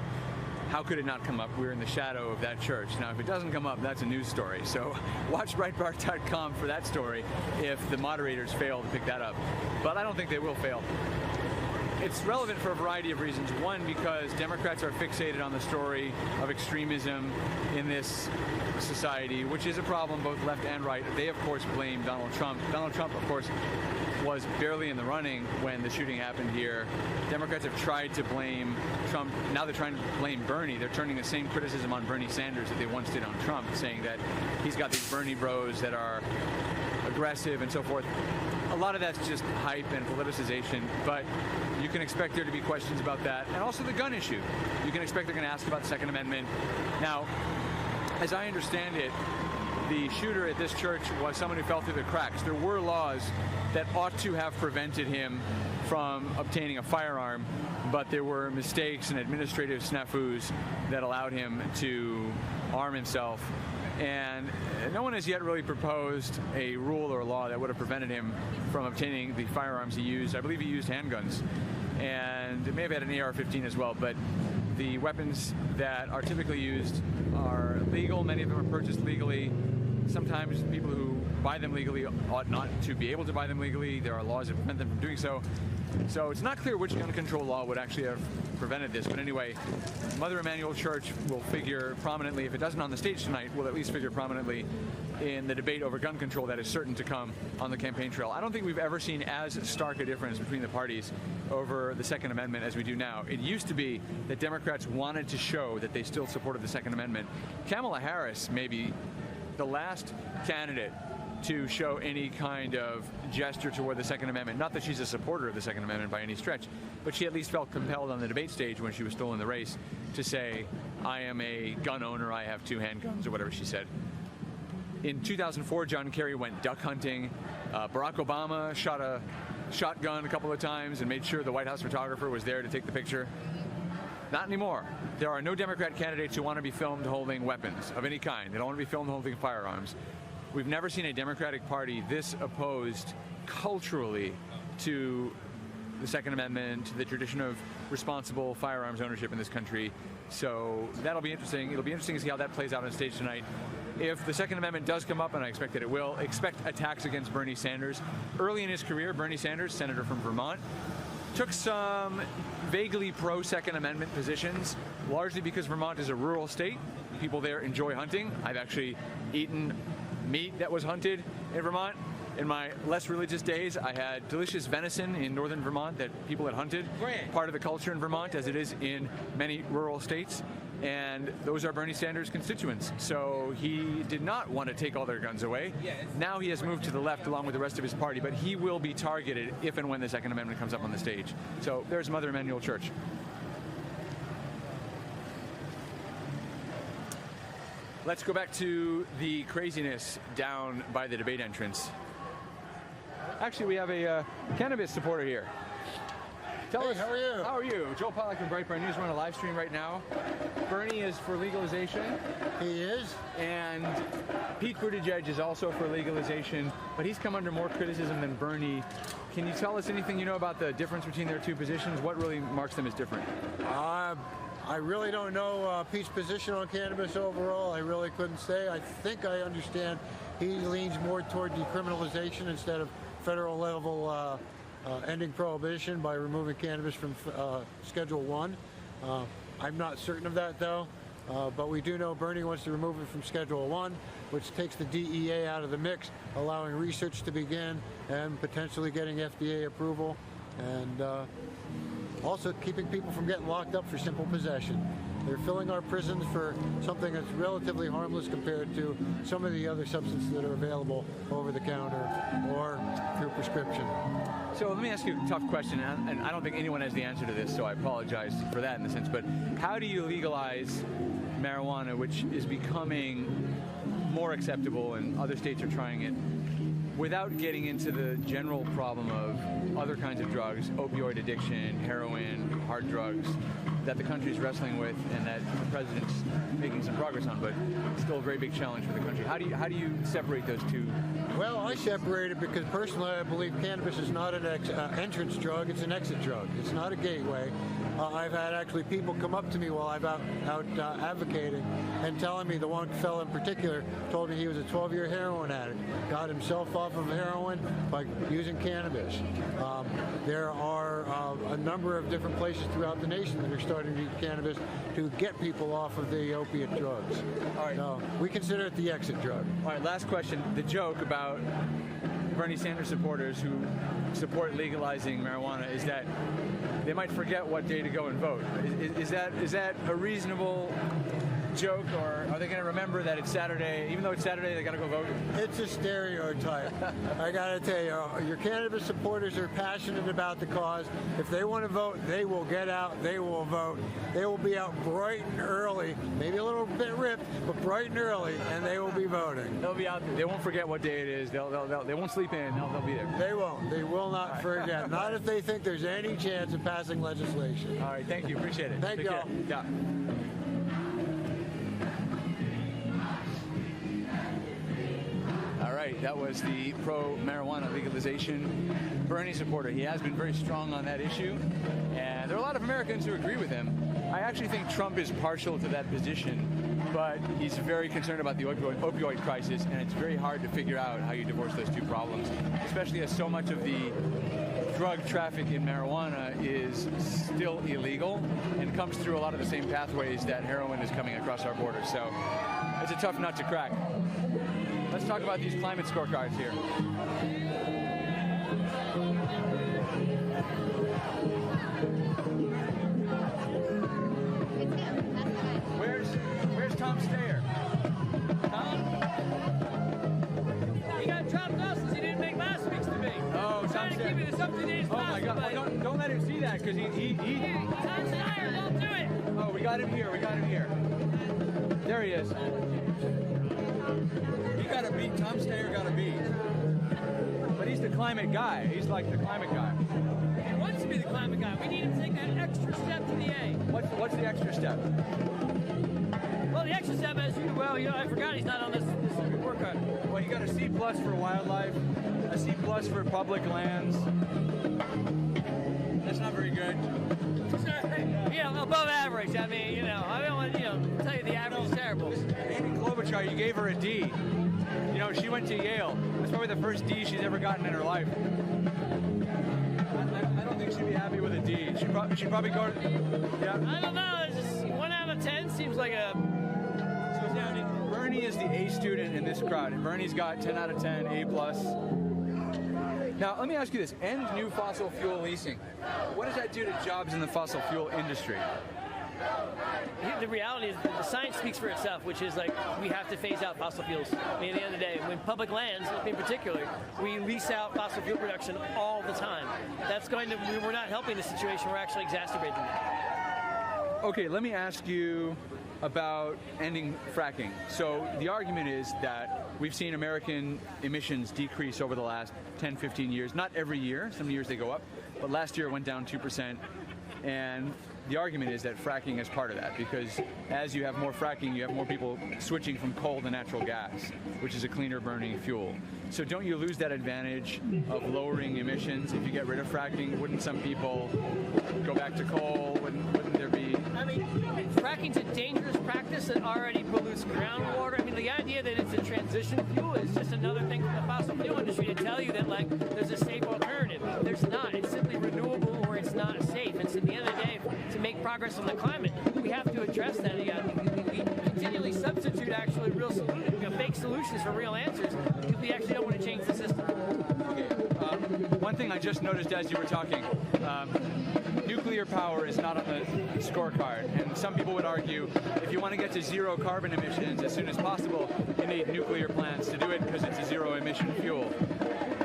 [SPEAKER 18] How could it not come up? We're in the shadow of that church. Now, if it doesn't come up, that's a news story. So watch Breitbart.com for that story if the moderators fail to pick that up. But I don't think they will fail. It's relevant for a variety of reasons. One, because Democrats are fixated on the story of extremism in this society, which is a problem both left and right. They, of course, blame Donald Trump. Donald Trump, of course, was barely in the running when the shooting happened here. Democrats have tried to blame Trump. Now they're trying to blame Bernie. They're turning the same criticism on Bernie Sanders that they once did on Trump, saying that he's got these Bernie bros that are aggressive and so forth. A lot of that's just hype and politicization, but you can expect there to be questions about that. And also the gun issue. You can expect they're going to ask about the Second Amendment. Now, as I understand it, the shooter at this church was someone who fell through the cracks. There were laws that ought to have prevented him from obtaining a firearm, but there were mistakes and administrative snafus that allowed him to arm himself. And no one has yet really proposed a rule or a law that would have prevented him from obtaining the firearms he used. I believe he used handguns, and it may have had an AR-15 as well, but the weapons that are typically used are legal. Many of them are purchased legally. Sometimes people who buy them legally ought not to be able to buy them legally. There are laws that prevent them from doing so. So it's not clear which gun control law would actually have prevented this. But anyway, Mother Emanuel Church will figure prominently, if it doesn't on the stage tonight, will at least figure prominently in the debate over gun control that is certain to come on the campaign trail. I don't think we've ever seen as stark a difference between the parties over the Second Amendment as we do now. It used to be that Democrats wanted to show that they still supported the Second Amendment. Kamala Harris may be the last candidate to show any kind of gesture toward the Second Amendment. Not that she's a supporter of the Second Amendment by any stretch, but she at least felt compelled on the debate stage when she was still in the race to say, I am a gun owner, I have 2 handguns, or whatever she said. In 2004, John Kerry went duck hunting. Barack Obama shot a shotgun a couple of times and made sure the White House photographer was there to take the picture. Not anymore. There are no Democrat candidates who want to be filmed holding weapons of any kind. They don't want to be filmed holding firearms. We've never seen a Democratic Party this opposed culturally to the Second Amendment, to the tradition of responsible firearms ownership in this country. So that'll be interesting. It'll be interesting to see how that plays out on stage tonight. If the Second Amendment does come up, and I expect that it will, expect attacks against Bernie Sanders. Early in his career, Bernie Sanders, senator from Vermont, took some vaguely pro-Second Amendment positions, largely because Vermont is a rural state. People there enjoy hunting. I've actually eaten meat that was hunted in Vermont. In my less religious days, I had delicious venison in northern Vermont that people had hunted. Part of the culture in Vermont, as it is in many rural states. And those are Bernie Sanders' constituents. So he did not want to take all their guns away. Now he has moved to the left along with the rest of his party, but he will be targeted if and when the Second Amendment comes up on the stage. So there's Mother Emanuel Church. Let's go back to the craziness down by the debate entrance. Actually, we have a cannabis supporter here. Tell us, how are you? How are you? Joel Pollack from Breitbart News. We're on a live stream right now. Bernie is for legalization.
[SPEAKER 21] He is.
[SPEAKER 18] And Pete Buttigieg is also for legalization, but he's come under more criticism than Bernie. Can you tell us anything you know about the difference between their two positions? What really marks them as different?
[SPEAKER 21] I really don't know Pete's position on cannabis overall. I really couldn't say. I think I understand he leans more toward decriminalization instead of federal level ending prohibition by removing cannabis from Schedule 1. I'm not certain of that, though. But we do know Bernie wants to remove it from Schedule 1, which takes the DEA out of the mix, allowing research to begin and potentially getting FDA approval, and also keeping people from getting locked up for simple possession. They're filling our prisons for something that's relatively harmless compared to some of the other substances that are available over the counter or through prescription.
[SPEAKER 18] So let me ask you a tough question, and I don't think anyone has the answer to this, so I apologize for that in the sense, but how do you legalize marijuana, which is becoming more acceptable and other states are trying it, without getting into the general problem of other kinds of drugs, opioid addiction, heroin, hard drugs, that the country's wrestling with and that the president's making some progress on, but still a very big challenge for the country. How do you separate those two?
[SPEAKER 21] Well, I separate it because personally I believe cannabis is not an entrance drug, it's an exit drug. It's not a gateway. I've had actually people come up to me while I'm out advocating and telling me, the one fellow in particular told me he was a 12-year heroin addict, got himself off of heroin by using cannabis. There are a number of different places throughout the nation that are starting to use cannabis to get people off of the opiate drugs.
[SPEAKER 18] All right.
[SPEAKER 21] So we consider it the exit drug.
[SPEAKER 18] All right, last question. The joke about Bernie Sanders supporters who support legalizing marijuana is that they might forget what day to go and vote. Is that a reasonable joke, or are they going to remember that it's Saturday, even though it's Saturday, they got to go vote?
[SPEAKER 21] It's a stereotype. I got to tell you, your cannabis supporters are passionate about the cause. If they want to vote, they will get out, they will vote. They will be out bright and early, maybe a little bit ripped, but bright and early, and they will be voting.
[SPEAKER 18] They'll be out there. They won't forget what day it is. They won't sleep in. They'll be there.
[SPEAKER 21] They won't. They will not forget. Not if they think there's any chance of passing legislation.
[SPEAKER 18] All right, thank you. Appreciate it.
[SPEAKER 21] Thank you all.
[SPEAKER 18] Yeah. All right, that was the pro-marijuana legalization Bernie supporter. He has been very strong on that issue, and there are a lot of Americans who agree with him. I actually think Trump is partial to that position, but he's very concerned about the opioid crisis, and it's very hard to figure out how you divorce those two problems, especially as so much of the drug traffic in marijuana is still illegal and comes through a lot of the same pathways that heroin is coming across our borders. So it's a tough nut to crack. Let's talk about these climate scorecards here. Where's Tom Steyer?
[SPEAKER 22] He got dropped off since he didn't make last week's debate.
[SPEAKER 18] Oh,
[SPEAKER 22] Tom Steyer. Keep it as up to date as possible.
[SPEAKER 18] Oh my God! Well, don't let him see that because he.
[SPEAKER 22] Tom Steyer, don't do it.
[SPEAKER 18] Oh, we got him here. There he is. He got a beat. Tom Steyer got a beat. But he's the climate guy. He's like the climate guy.
[SPEAKER 22] He wants to be the climate guy. We need him to take that extra step to the A.
[SPEAKER 18] What's the extra step?
[SPEAKER 22] Well, the extra step, as you well, I forgot he's not on this report card.
[SPEAKER 18] Well, you got a C+ for wildlife, a C+ for public lands. That's not very good.
[SPEAKER 22] Above average. I mean, I don't want to tell you the average is terrible.
[SPEAKER 18] Amy Klobuchar, you gave her a D. She went to Yale. That's probably the first D she's ever gotten in her life. I don't think she'd be happy with a D. She'd probably go to, yeah.
[SPEAKER 22] I don't know. It's just 1 out of 10 seems like a...
[SPEAKER 18] Bernie is the A student in this crowd, and Bernie's got 10 out of 10, A+. Now, let me ask you this. End new fossil fuel leasing. What does that do to jobs in the fossil fuel industry?
[SPEAKER 22] The reality is that the science speaks for itself, which is like we have to phase out fossil fuels. I mean, at the end of the day, when public lands, in particular, we lease out fossil fuel production all the time. We're not helping the situation, we're actually exacerbating it.
[SPEAKER 18] Okay, let me ask you about ending fracking. So the argument is that we've seen American emissions decrease over the last 10, 15 years. Not every year, some years they go up, but last year it went down 2%. And the argument is that fracking is part of that, because as you have more fracking, you have more people switching from coal to natural gas, which is a cleaner burning fuel. So don't you lose that advantage of lowering emissions if you get rid of fracking? Wouldn't some people go back to coal? Wouldn't there be...
[SPEAKER 22] I mean, fracking's a dangerous practice that already pollutes groundwater. I mean, the idea that it's a transition fuel is just another thing from the fossil fuel industry to tell you that, like, there's a safe alternative. There's not. It's simply renewable or it's not safe. And so at the end of the day, to make progress on the climate, we have to address that. We continually substitute actually real solutions, fake solutions for real answers, because we actually don't want to change the system.
[SPEAKER 18] Okay. One thing I just noticed as you were talking, nuclear power is not on the scorecard, and some people would argue if you want to get to zero carbon emissions as soon as possible, you need nuclear plants to do it because it's a zero emission fuel.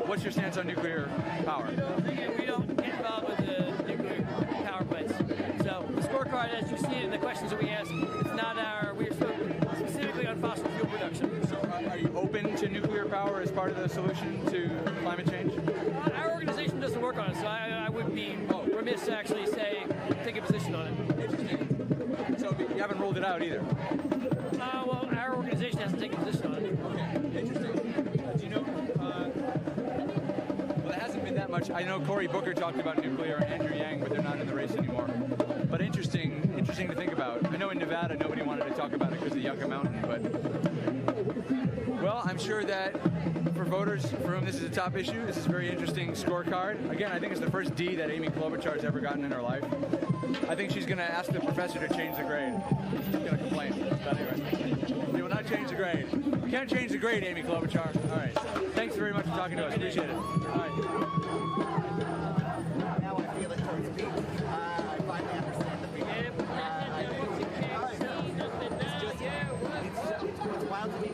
[SPEAKER 18] What's your stance on nuclear power?
[SPEAKER 22] We don't get involved with the nuclear power plants. So the scorecard, as you see it in the questions that we ask, it's not we're specifically on fossil fuel production.
[SPEAKER 18] So are you open to nuclear power as part of the solution to climate change?
[SPEAKER 22] Our organization doesn't work on it, so I would be remiss to actually take a position on it.
[SPEAKER 18] Interesting. So you haven't ruled it out either?
[SPEAKER 22] Well, our organization hasn't taken a position on it.
[SPEAKER 18] Okay, interesting. Do you know, well, it hasn't been that much. I know Cory Booker talked about nuclear, Andrew Yang, but they're not in the race anymore. But interesting to think about. I know in Nevada nobody wanted to talk about it because of Yucca Mountain, but well, I'm sure that for voters for whom this is a top issue, this is a very interesting scorecard. Again, I think it's the first D that Amy Klobuchar's ever gotten in her life. I think she's going to ask the professor to change the grade. She's going to complain. But anyway, we will not change the grade. We can't change the grade, Amy Klobuchar. All right. Thanks very much for talking to us. Appreciate it. All right.
[SPEAKER 5] Now I feel it towards me. I finally understand the feeling. It's wild to me.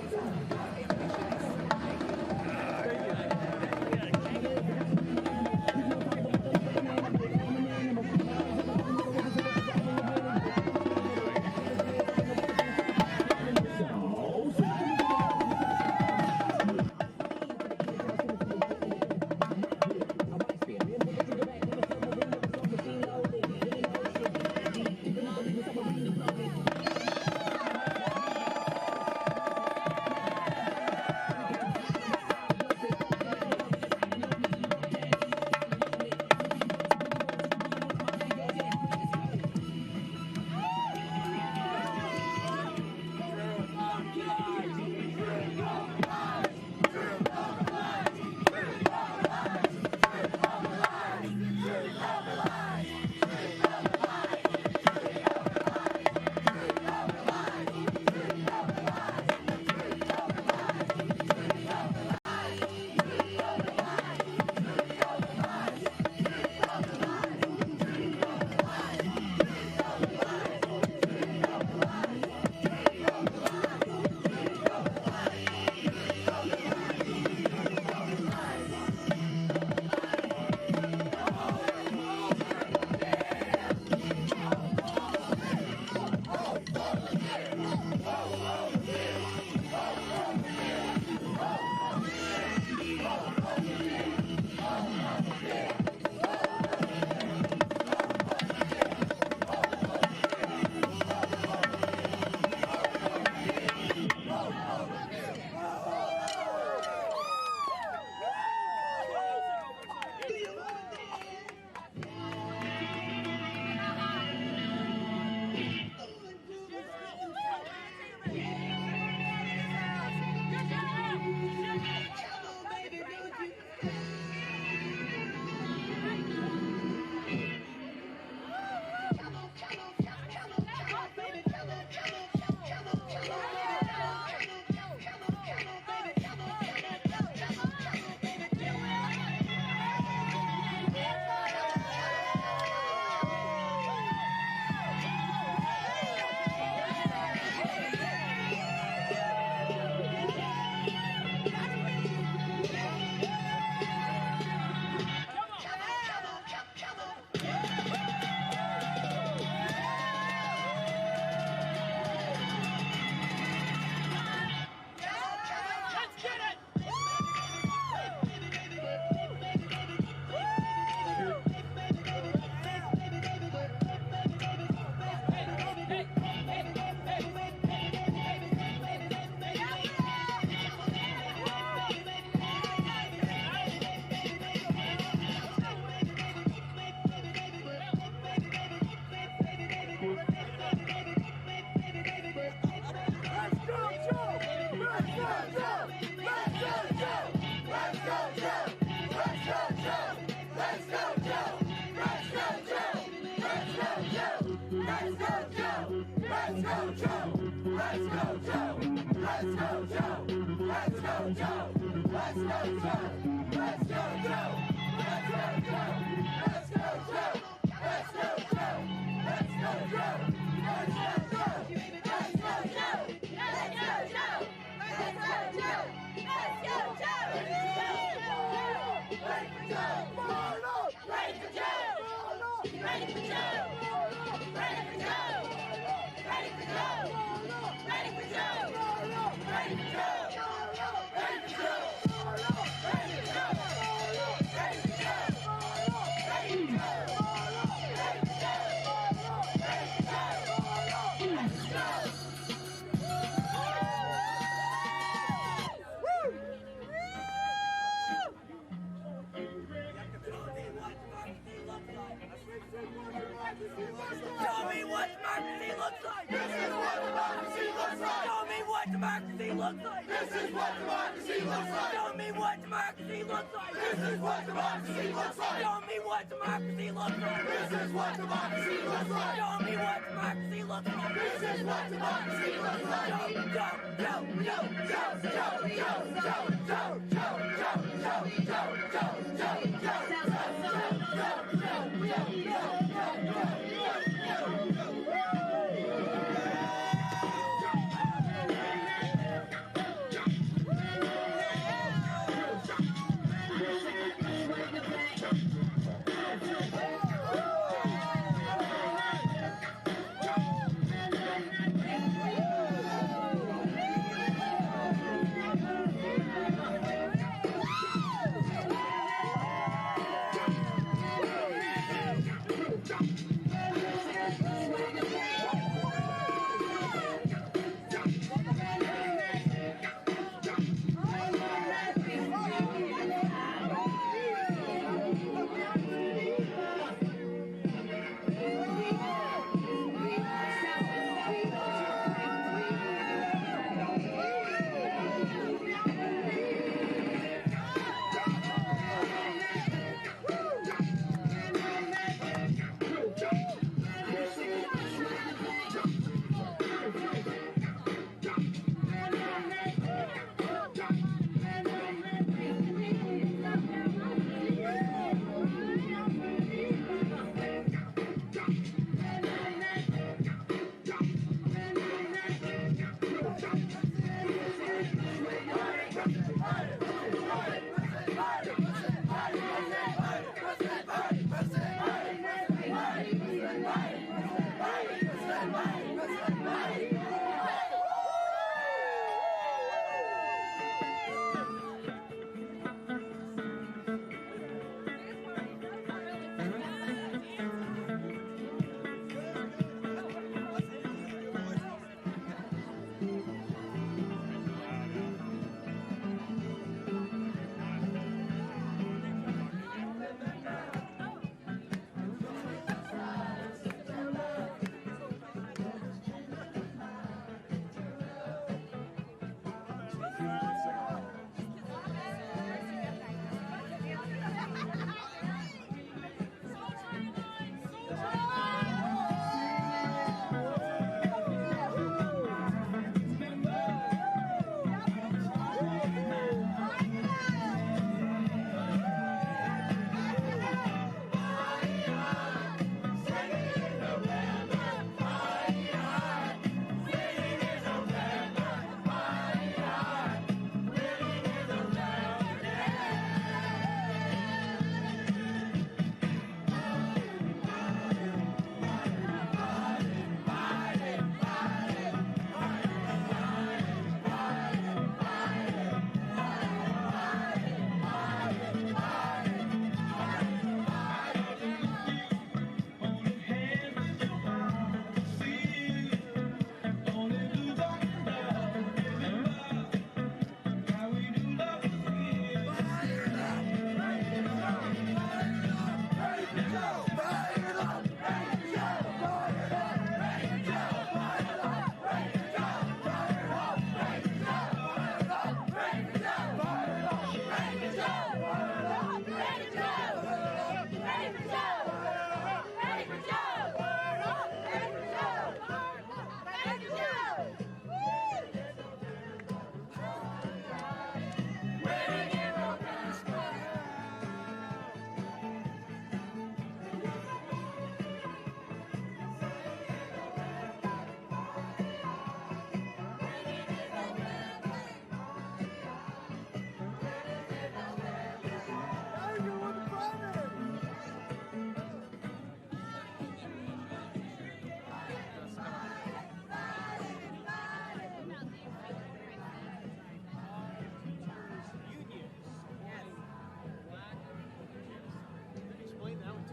[SPEAKER 5] Tell me what democracy looks like. This is what democracy looks like. Tell me what democracy looks like. This is what democracy looks like. Tell me what democracy looks like. This is what democracy looks like. Tell me what democracy looks like. This is what democracy looks like. Tell me what democracy looks like. This is what democracy looks like.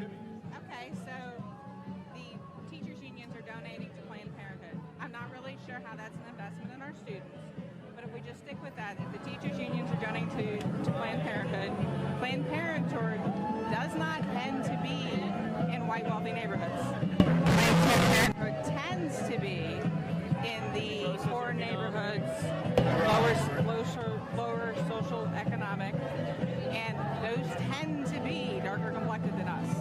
[SPEAKER 9] Okay, so the teachers' unions are donating to Planned Parenthood. I'm not really sure how that's an investment in our students, but if we just stick with that, if the teachers' unions are donating to Planned Parenthood does not tend to be in white wealthy neighborhoods. Planned Parenthood tends to be in the poor neighborhoods, lower social economic, and those tend to be darker complected than us.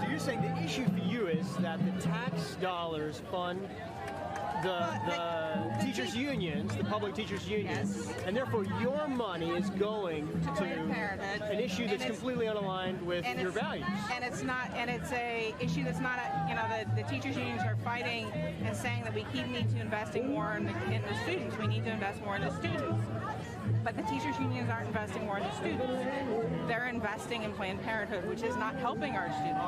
[SPEAKER 6] So you're saying the issue for you is that the tax dollars fund the teachers' unions, the public teachers' unions, and therefore your money is going to an issue that's completely unaligned with your values.
[SPEAKER 9] And it's not, and it's a issue that's not, the teachers' unions are fighting and saying that we need to investing more in the students. We need to invest more in the students. But the teachers' unions aren't investing more in the students. They're investing in Planned Parenthood, which is not helping our students.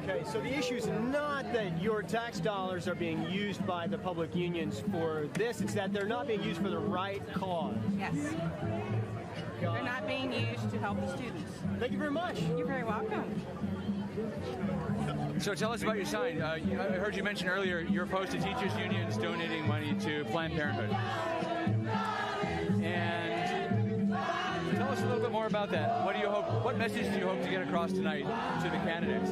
[SPEAKER 6] Okay, so the issue is not that your tax dollars are being used by the public unions for this, it's that they're not being used for the right cause.
[SPEAKER 9] Yes. They're not being used to help the students.
[SPEAKER 6] Thank you very much.
[SPEAKER 9] You're very welcome.
[SPEAKER 18] So tell us about your sign. I heard you mention earlier you're opposed to teachers' unions donating money to Planned Parenthood. And tell us a little bit more about that. What message do you hope to get across tonight to the candidates?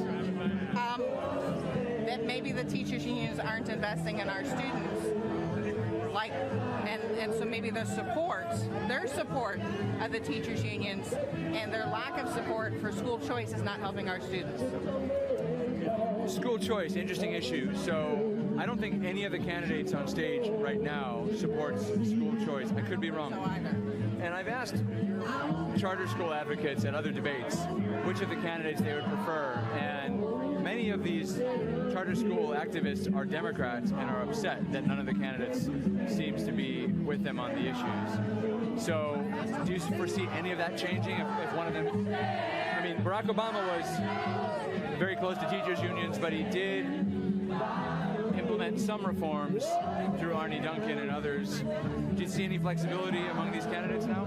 [SPEAKER 9] That maybe the teachers' unions aren't investing in our students. And so maybe their support of the teachers' unions and their lack of support for school choice is not helping our students.
[SPEAKER 18] School choice, interesting issue. So I don't think any of the candidates on stage right now supports school choice. I could be wrong.
[SPEAKER 9] No, either.
[SPEAKER 18] And I've asked charter school advocates at other debates which of the candidates they would prefer, and many of these charter school activists are Democrats and are upset that none of the candidates seems to be with them on the issues. So do you foresee any of that changing if one of them... I mean, Barack Obama was very close to teachers' unions, but he did implement some reforms through Arne Duncan and others. Do you see any flexibility among these candidates now?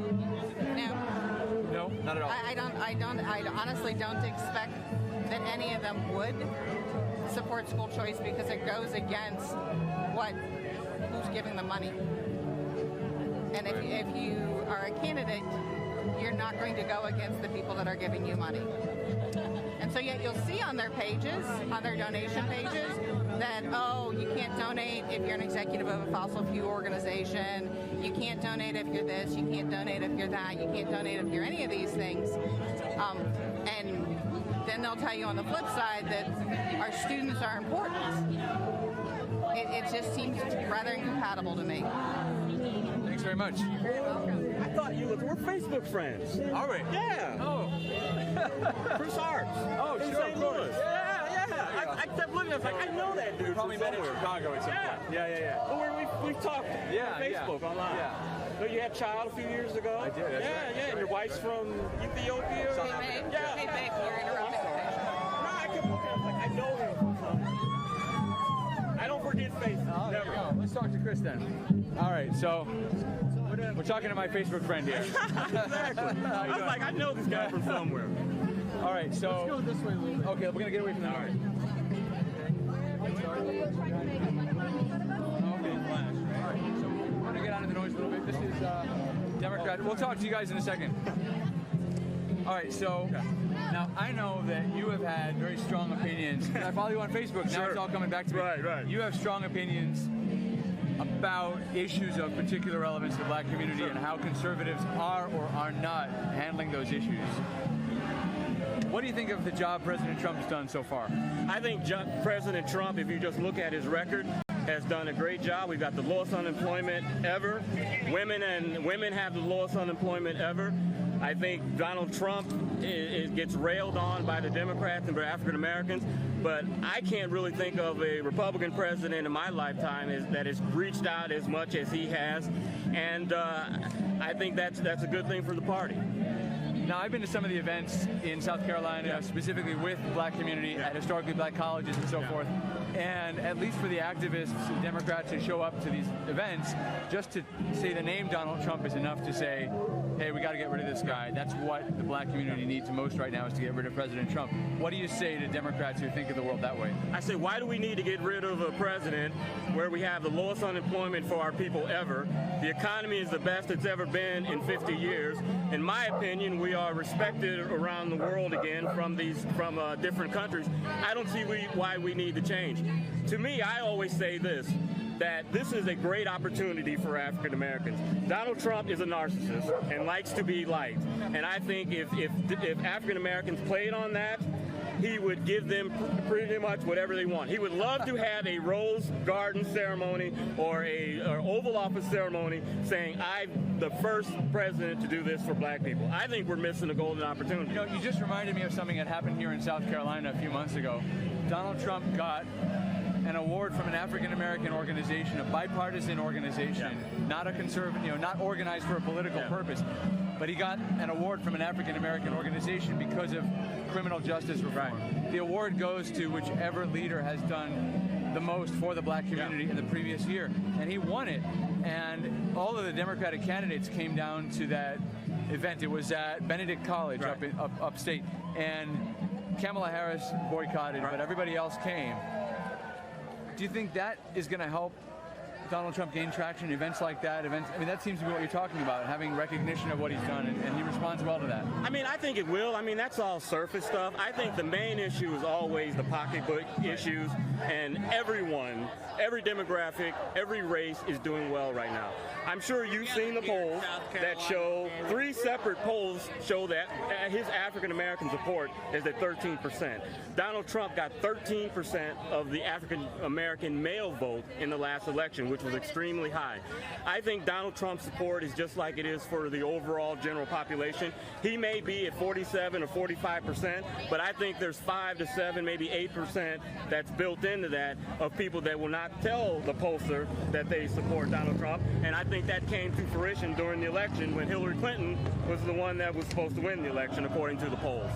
[SPEAKER 9] No.
[SPEAKER 18] No, not at all.
[SPEAKER 9] I honestly don't expect that any of them would support school choice because it goes against who's giving the money. And if you are a candidate, you're not going to go against the people that are giving you money. And so yet you'll see on their pages, on their donation pages, that, you can't donate if you're an executive of a fossil fuel organization, you can't donate if you're this, you can't donate if you're that, you can't donate if you're any of these things. And then they'll tell you on the flip side that our students are important. It just seems rather incompatible to me.
[SPEAKER 18] Thanks very much.
[SPEAKER 9] You're very welcome.
[SPEAKER 2] I thought we're Facebook friends.
[SPEAKER 18] Are we?
[SPEAKER 2] Yeah.
[SPEAKER 18] Oh.
[SPEAKER 2] Bruce Arts.
[SPEAKER 18] Oh,
[SPEAKER 2] in
[SPEAKER 18] sure,
[SPEAKER 2] St.
[SPEAKER 18] of course.
[SPEAKER 2] Louis. Yeah. I kept looking. I was like, I know that dude.
[SPEAKER 18] We probably met in Chicago at some point. Yeah.
[SPEAKER 2] Well, we've talked on Facebook online.
[SPEAKER 18] Yeah.
[SPEAKER 2] So you had a child a few years ago?
[SPEAKER 18] I did. That's right.
[SPEAKER 2] And your wife's from Ethiopia?
[SPEAKER 9] Hey, babe, you're interrupting the picture.
[SPEAKER 2] No, I kept looking. I was like, I know him from something. I don't forget faces.
[SPEAKER 18] Oh, there we go. Let's talk to Chris then. All right, so we're talking to my Facebook friend here.
[SPEAKER 2] Exactly. I was like, I know this guy from somewhere.
[SPEAKER 18] All right, so
[SPEAKER 6] Let's go this way a little bit.
[SPEAKER 18] okay, we're gonna get away from that. All right. So we're gonna get out of the noise a little bit. This is Democrat. We'll talk to you guys in a second. All right, so now I know that you have had very strong opinions. I follow you on Facebook. Now it's all coming back to me.
[SPEAKER 2] Right.
[SPEAKER 18] You have strong opinions about issues of particular relevance to the black community and how conservatives are or are not handling those issues. What do you think of the job President Trump's done so far?
[SPEAKER 2] I think President Trump, if you just look at his record, has done a great job. We've got the lowest unemployment ever. Women have the lowest unemployment ever. I think Donald Trump gets railed on by the Democrats and by African Americans, but I can't really think of a Republican president in my lifetime that has reached out as much as he has, and I think that's a good thing for the party.
[SPEAKER 18] Now, I've been to some of the events in South Carolina, specifically with the black community at historically black colleges and so forth. And at least for the activists and Democrats who show up to these events, just to say the name Donald Trump is enough to say, hey, we got to get rid of this guy. That's what the black community needs most right now, is to get rid of President Trump. What do you say to Democrats who think of the world that way?
[SPEAKER 2] I say, why do we need to get rid of a president where we have the lowest unemployment for our people ever? The economy is the best it's ever been in 50 years. In my opinion, we are respected around the world again from different countries. I don't see why we need to change. To me, I always say this, that this is a great opportunity for African Americans. Donald Trump is a narcissist and likes to be liked. And I think if African Americans played on that, he would give them pretty much whatever they want. He would love to have a Rose Garden ceremony or or Oval Office ceremony saying, I'm the first president to do this for black people. I think we're missing a golden opportunity.
[SPEAKER 18] You know, you just reminded me of something that happened here in South Carolina a few months ago. Donald Trump got an award from an African-American organization, a bipartisan organization, not a conservative, not organized for a political purpose, but he got an award from an African-American organization because of criminal justice reform. The award goes to whichever leader has done the most for the black community in the previous year, and he won it. And all of the Democratic candidates came down to that event. It was at Benedict College upstate, and Kamala Harris boycotted, but everybody else came. Do you think that is going to help Donald Trump gain traction? Events like that, I mean, that seems to be what you're talking about, having recognition of what he's done, and he responds well to that.
[SPEAKER 2] I mean, I think it will. I mean, that's all surface stuff. I think the main issue is always the pocketbook issues, and everyone, every demographic, every race is doing well right now. I'm sure you've seen the polls that show, 3 separate polls show that his African-American support is at 13%. Donald Trump got 13% of the African-American male vote in the last election, which was extremely high. I think Donald Trump's support is just like it is for the overall general population. He may be at 47 or 45%, but I think there's 5 to 7, maybe 8% that's built into that of people that will not tell the pollster that they support Donald Trump. And I think that came to fruition during the election when Hillary Clinton was the one that was supposed to win the election, according to the polls.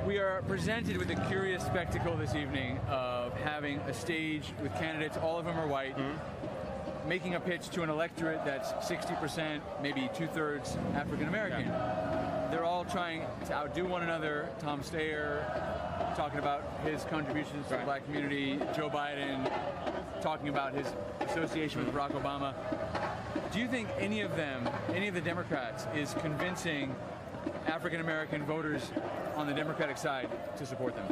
[SPEAKER 18] We are presented with a curious spectacle this evening of having a stage with candidates, all of them are white, making a pitch to an electorate that's 60%, maybe 2/3 African American. They're all trying to outdo one another. Tom Steyer talking about his contributions to the black community, Joe Biden talking about his association with Barack Obama. Do you think any of them, any of the Democrats, is convincing African American voters on the Democratic side to support them?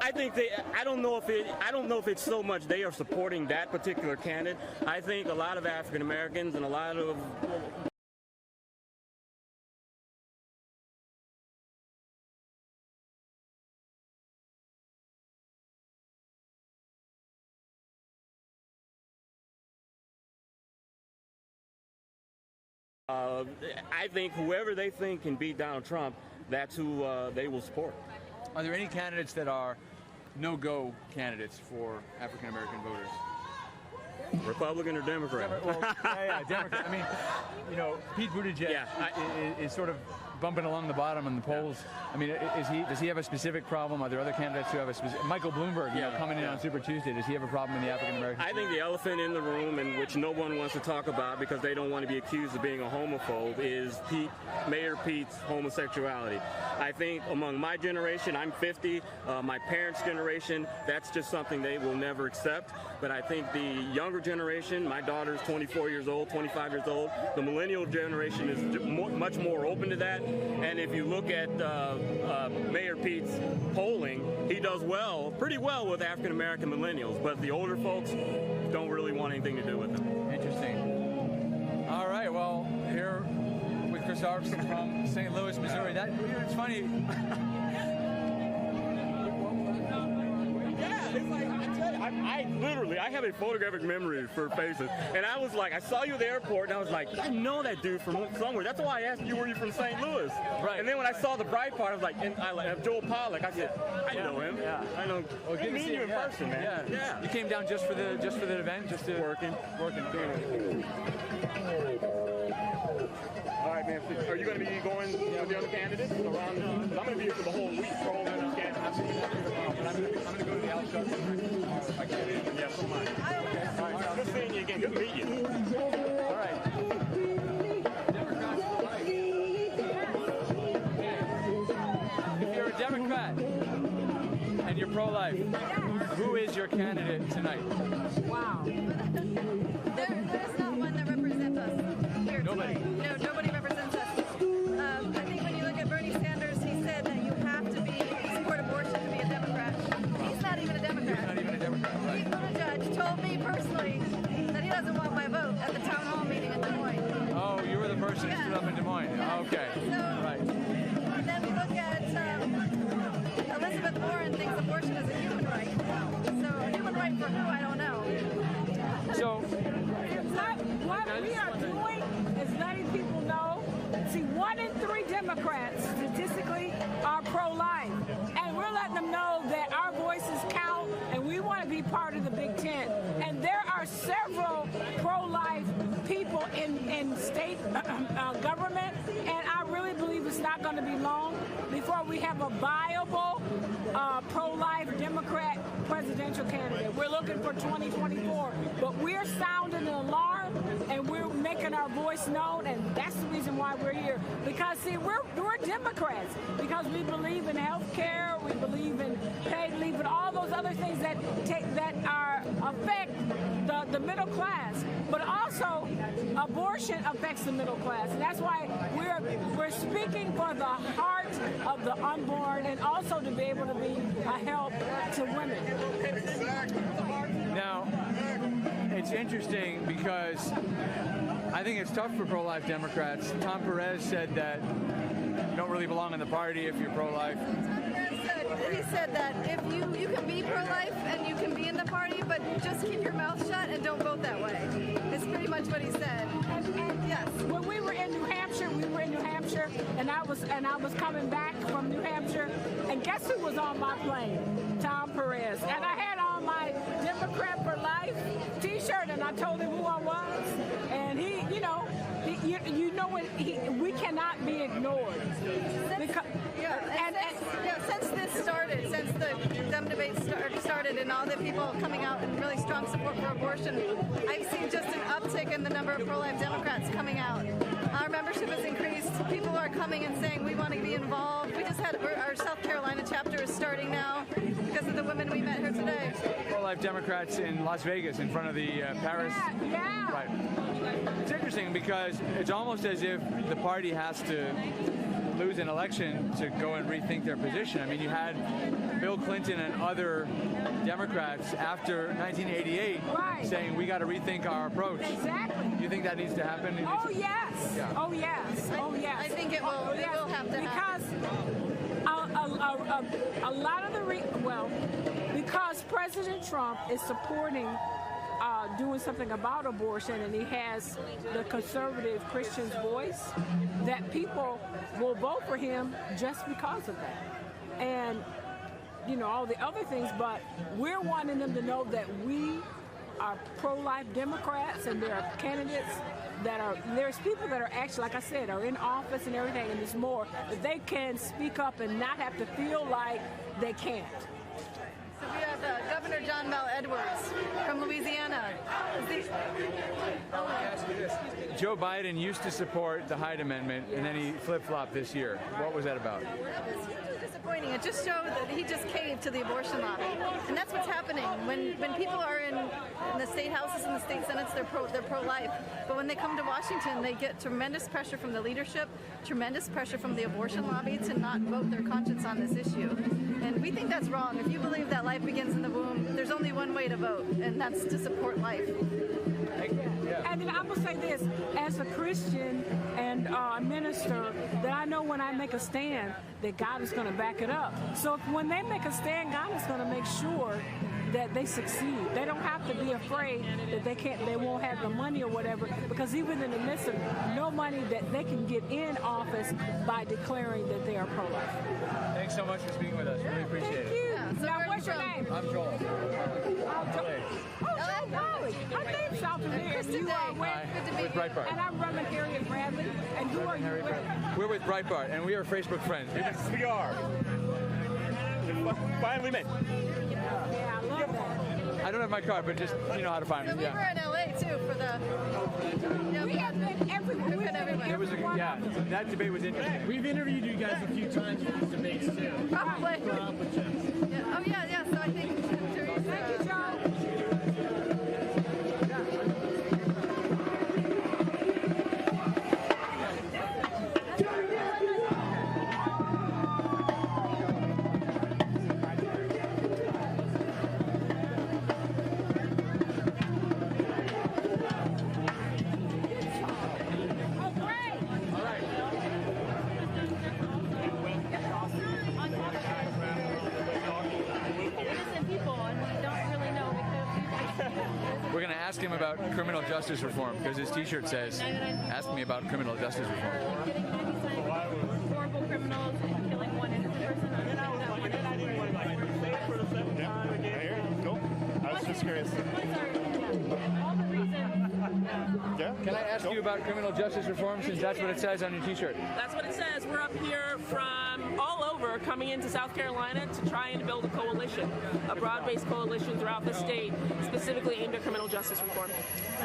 [SPEAKER 2] I think I don't know if it's so much they are supporting that particular candidate. I think a lot of African Americans and a lot of I think whoever they think can beat Donald Trump, that's who they will support.
[SPEAKER 18] Are there any candidates that are no-go candidates for African American voters?
[SPEAKER 2] Republican or Democrat?
[SPEAKER 18] Democrat. I mean, Pete Buttigieg is sort of bumping along the bottom in the polls. I mean, does he have a specific problem? Are there other candidates who have a specific? Michael Bloomberg, coming in on Super Tuesday, does he have a problem in the African American?
[SPEAKER 2] I think the elephant in the room, in which no one wants to talk about because they don't want to be accused of being a homophobe, is Mayor Pete's homosexuality. I think among my generation, I'm 50, my parents' generation, that's just something they will never accept. But I think the younger generation, my daughter's 24 years old, 25 years old, the millennial generation is much more open to that. And if you look at Mayor Pete's polling, he does pretty well with African American millennials, but the older folks don't really want anything to do with them.
[SPEAKER 18] Interesting. All right, well, here with Chris Arpson from St. Louis, Missouri. It's funny.
[SPEAKER 2] I have a photographic memory for faces, and I was like, I saw you at the airport, and I was like, I know that dude from somewhere. That's why I asked you, were you from St. Louis? Right. And then when I saw the bright part, I was like, Joel Pollack. I said, I know him. Yeah. I know. Well, good to meet you in person, man. Yeah.
[SPEAKER 18] You came down just for the event, just to
[SPEAKER 2] working.
[SPEAKER 18] All
[SPEAKER 2] right, man. Are you going to be going with the other candidates around? I'm going to be here for the whole week. I'm going to go to the outside. Yeah, so much. All right, good seeing you again. Good to meet you.
[SPEAKER 18] All right. Democrat and you're pro-life, who is your candidate tonight?
[SPEAKER 7] Wow. There's not one that represents us here
[SPEAKER 18] Nobody.
[SPEAKER 7] tonight. No, nobody represents us. I think when you look at Bernie Sanders, he said that you have to support abortion to be a Democrat. He's not even a Democrat.
[SPEAKER 18] He's not even a Democrat, right?
[SPEAKER 7] Pete Buttigieg told me personally that he doesn't want my vote at the town hall meeting in Des Moines.
[SPEAKER 18] Oh, you were the person who stood up in Des Moines. Okay. Right.
[SPEAKER 7] Then we look at Elizabeth Warren thinks abortion is a human right. So a human right for who, I don't know.
[SPEAKER 18] So
[SPEAKER 10] what we are doing is letting people know, see, 1 in 3 Democrats statistically are pro-life. And we're letting them know that our voices count and we want to be part of the Big Tent. And there are several pro-life people in state government, and I really believe it's not going to be long before we have a viable pro-life Democrat presidential candidate. We're looking for 2024, but we're sounding an alarm and we're making our voice known, and that's the reason why we're here. Because see, we're Democrats because we believe in health care, we believe in paid leave, and all those other things that affect the middle class. But also, abortion affects the middle class, and that's why we're speaking for the heart of the unborn, and also to be able to be a help to women.
[SPEAKER 18] Now, it's interesting because I think it's tough for pro-life Democrats. Tom Perez said that you don't really belong in the party if you're pro-life.
[SPEAKER 7] He said that if you can be pro-life and you can be in the party, but just keep your mouth shut and don't vote that way. It's pretty much what he said.
[SPEAKER 10] And yes, when we were in New Hampshire, and I was coming back from New Hampshire, and guess who was on my plane? Tom Perez. And I had on my Democrat for Life T-shirt, and I told him who I was, and we cannot be ignored.
[SPEAKER 7] Since this started, since the dumb debate started and all the people coming out in really strong support for abortion, I've seen just an uptick in the number of pro-life Democrats coming out. Our membership has increased. People are coming and saying we want to be involved. We just had our South Carolina chapter is starting now because of the women we met here today.
[SPEAKER 18] Pro-life Democrats in Las Vegas in front of the Paris.
[SPEAKER 10] Yeah.
[SPEAKER 18] Right. It's interesting because it's almost as if the party has to lose an election to go and rethink their position. I mean, you had Bill Clinton and other Democrats after 1988 saying we got to rethink our approach.
[SPEAKER 10] Exactly.
[SPEAKER 18] You think that needs to happen?
[SPEAKER 10] Oh yes.
[SPEAKER 18] Yeah.
[SPEAKER 10] Oh yes. Oh yes.
[SPEAKER 7] I think it will. It will have to happen.
[SPEAKER 10] Because a lot of because President Trump is supporting doing something about abortion, and he has the conservative Christian's voice, that people will vote for him just because of that. And all the other things, but we're wanting them to know that we are pro-life Democrats, and there are candidates there's people that are actually, like I said, are in office and everything, and there's more that they can speak up and not have to feel like they can't.
[SPEAKER 7] So we have Governor John Bel Edwards from Louisiana.
[SPEAKER 18] Joe Biden used to support the Hyde Amendment, and then he flip-flopped this year. What was that about?
[SPEAKER 7] It was hugely disappointing. It just showed that he just caved to the abortion lobby. And that's what's happening. When people are in the state houses and the state senates, they're pro-life. But when they come to Washington, they get tremendous pressure from the leadership, tremendous pressure from the abortion lobby to not vote their conscience on this issue. And we think that's wrong. If you believe that life begins in the womb, there's only one way to vote, and that's to support life.
[SPEAKER 10] And then I will say this, as a Christian and a minister, that I know when I make a stand, that God is going to back it up. So when they make a stand, God is going to make sure that they succeed. They don't have to be afraid that they won't have the money or whatever, because even in the midst of no money, that they can get in office by declaring that they are pro-life.
[SPEAKER 18] Thanks so much for speaking with us. Really appreciate it.
[SPEAKER 10] Thank you. So now, what's your name?
[SPEAKER 18] I'm Joel.
[SPEAKER 10] Our name's South America. You are
[SPEAKER 18] with Breitbart.
[SPEAKER 10] And I'm Reverend Harriet Bradley. And who are you with?
[SPEAKER 18] We're with Breitbart, and we are Facebook friends.
[SPEAKER 2] Yes, we are. Finally met.
[SPEAKER 10] Yeah, I love that.
[SPEAKER 18] I don't have my card, but just you know how to find
[SPEAKER 7] So
[SPEAKER 18] me.
[SPEAKER 7] we were in LA too for the. Yeah,
[SPEAKER 10] We have been everywhere.
[SPEAKER 7] We've been everywhere.
[SPEAKER 18] It was that debate was interesting.
[SPEAKER 6] We've interviewed you guys a few times for these debates too.
[SPEAKER 7] Probably. Yeah. Oh yeah. So I think. Thank you, John.
[SPEAKER 18] We're going to ask him about criminal justice reform because his T-shirt says, "Ask me about criminal justice reform."
[SPEAKER 14] Horrible criminals and killing one innocent person.
[SPEAKER 16] Cool. I was just curious.
[SPEAKER 14] All the reasons.
[SPEAKER 18] Can I ask you about criminal justice reform since that's what it says on your T-shirt?
[SPEAKER 11] That's what it says. We're up here from all over coming into South Carolina to try and build a coalition, a broad-based coalition throughout the state, specifically aimed at criminal justice reform.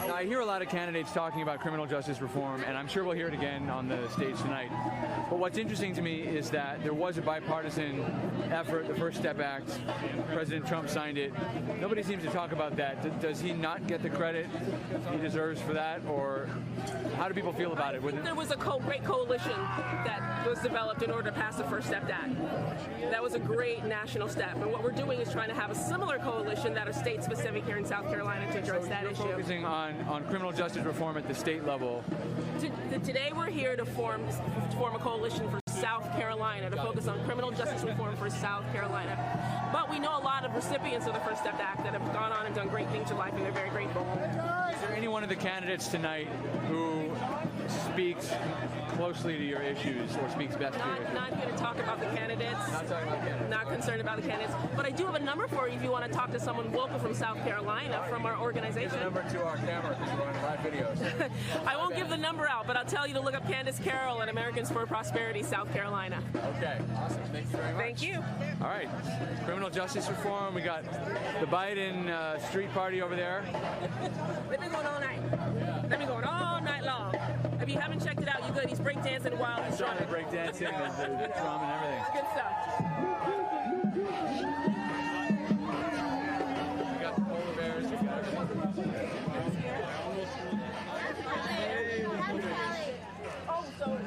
[SPEAKER 18] Now, I hear a lot of candidates talking about criminal justice reform, and I'm sure we'll hear it again on the stage tonight. But what's interesting to me is that there was a bipartisan effort, the First Step Act. President Trump signed it. Nobody seems to talk about that. Does he not get the credit he deserves for that, or how do people feel about it?
[SPEAKER 11] There was a great coalition that was developed in order to pass the First Step Act. That was a great national step, and what we're doing is trying to have a similar coalition that are state-specific here in South Carolina to address that issue.
[SPEAKER 18] Focusing on criminal justice reform at the state level.
[SPEAKER 11] Today we're here to form a coalition for South Carolina, to focus on criminal justice reform for South Carolina. But we know a lot of recipients of the First Step Act that have gone on and done great things in life, and they're very grateful.
[SPEAKER 18] Is there any one of the candidates tonight who speaks closely to your issues or speaks best to your issues?
[SPEAKER 11] Not going to talk about the candidates.
[SPEAKER 18] Not talking about candidates.
[SPEAKER 11] Not concerned about the candidates. But I do have a number for you if you want to talk to someone local from South Carolina from our organization.
[SPEAKER 18] Give the number to our camera because we're on live videos.
[SPEAKER 11] I won't give the number out, but I'll tell you to look up Candace Carroll at Americans for Prosperity, South Carolina.
[SPEAKER 18] Okay, awesome. Thank you very much.
[SPEAKER 11] Thank you.
[SPEAKER 18] All right, criminal justice reform. We got the Biden street party over there.
[SPEAKER 11] They've been going all night. They've been going all night long. If you haven't checked it out, you good. He's breakdancing while he's
[SPEAKER 18] trying to breakdancing and the drum and everything.
[SPEAKER 11] Good stuff.
[SPEAKER 18] We got the polar bears. We got
[SPEAKER 11] Oh, so.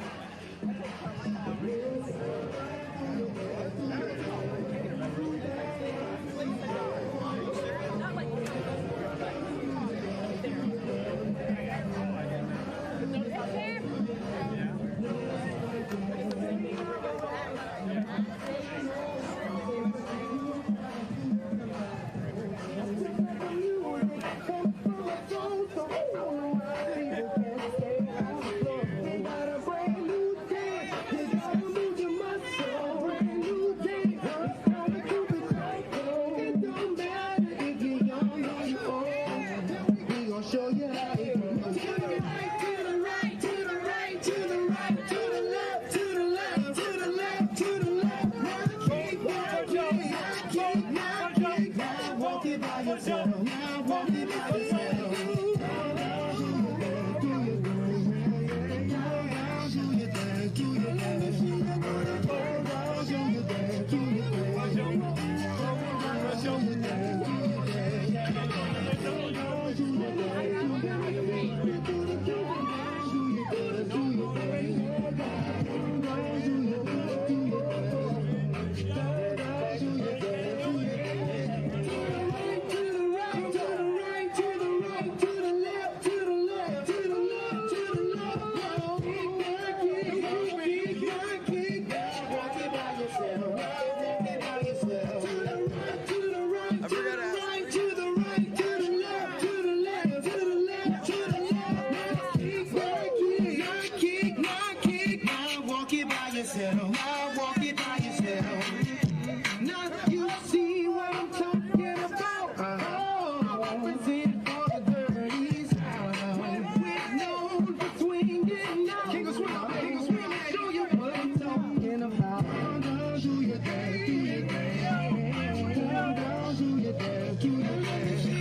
[SPEAKER 5] Do your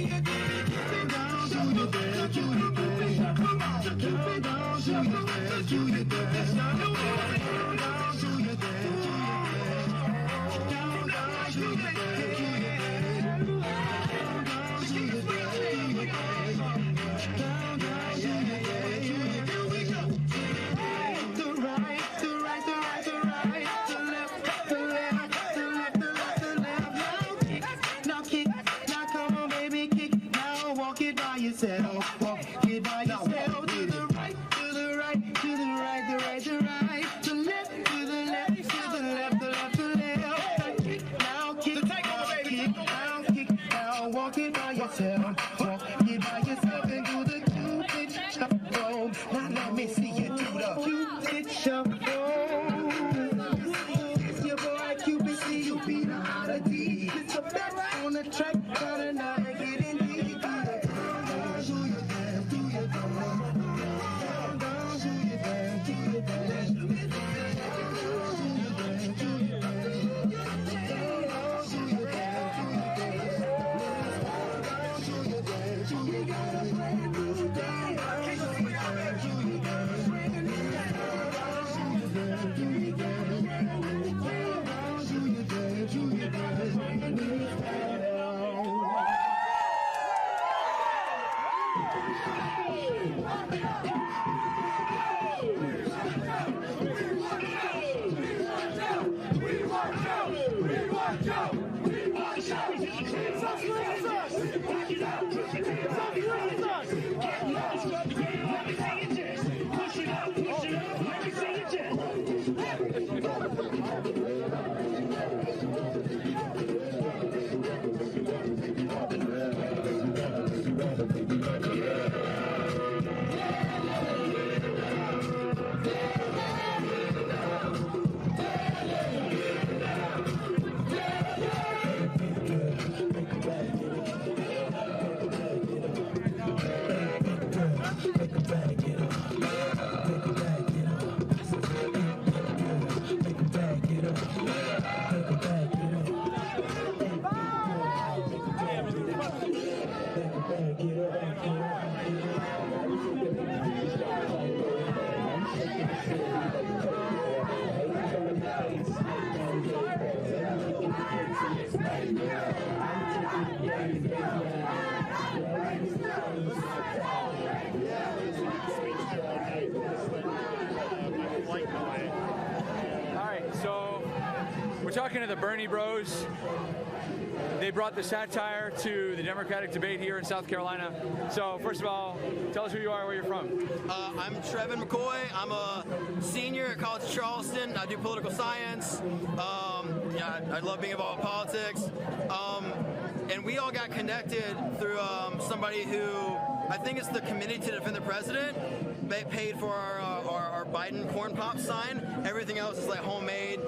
[SPEAKER 18] We're talking to the Bernie Bros. They brought the satire to the Democratic debate here in South Carolina. So first of all, tell us who you are, where you're from.
[SPEAKER 4] I'm Trevin McCoy. I'm a senior at College of Charleston. I do political science. I love being involved in politics. And we all got connected through somebody who, I think it's the Committee to Defend the President, paid for our Biden corn pop sign. Everything else is like homemade.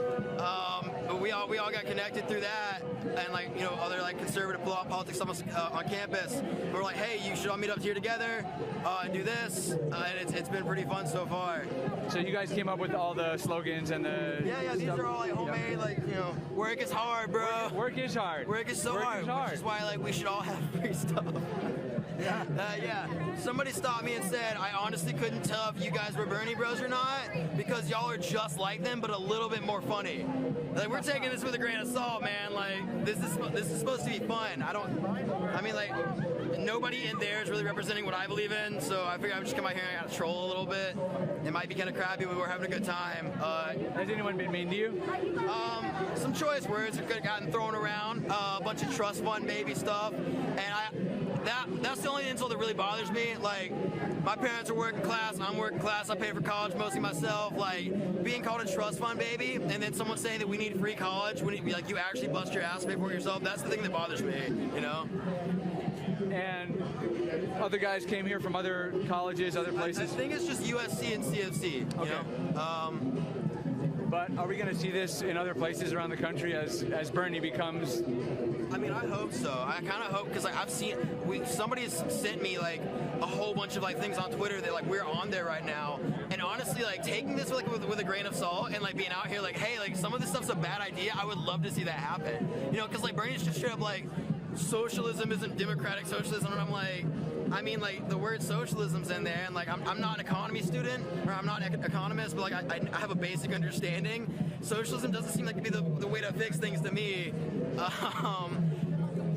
[SPEAKER 4] But we all got connected through that, and other conservative politics stuff on campus. We're like, hey, you should all meet up here together and do this, and it's been pretty fun so far.
[SPEAKER 18] So you guys came up with all the slogans and the
[SPEAKER 4] these are all homemade. Work is hard, bro.
[SPEAKER 18] Work is hard.
[SPEAKER 4] Work is so hard. Which is why we should all have free stuff. Yeah. Somebody stopped me and said, I honestly couldn't tell if you guys were Bernie Bros or not because y'all are just like them, but a little bit more funny. We're taking this with a grain of salt, man. This is supposed to be fun. Nobody in there is really representing what I believe in, so I figured I would just come out here and I gotta troll a little bit. It might be kind of crappy, but we're having a good time.
[SPEAKER 18] Has anyone been mean to you?
[SPEAKER 4] Some choice words have gotten thrown around, a bunch of trust fund baby stuff, and that's the only insult that really bothers me. My parents are working class, I'm working class, I pay for college mostly myself. Being called a trust fund baby, and then someone saying that we need free college when you actually bust your ass to pay for it yourself, that's the thing that bothers me,
[SPEAKER 18] And other guys came here from other colleges, other places?
[SPEAKER 4] I think it's just USC and CFC,
[SPEAKER 18] But are we going to see this in other places around the country as Bernie becomes?
[SPEAKER 4] I hope so. I kind of hope, because I've seen, somebody has sent me a whole bunch of things on Twitter that we're on there right now, and honestly taking this with a grain of salt and being out here hey, some of this stuff's a bad idea. I would love to see that happen, because Bernie's just straight up socialism isn't democratic socialism, and I'm like, I mean, like, the word socialism's in there, and like, I'm not an economy student, or I'm not an economist, but like, I have a basic understanding. Socialism doesn't seem like to be the way to fix things to me.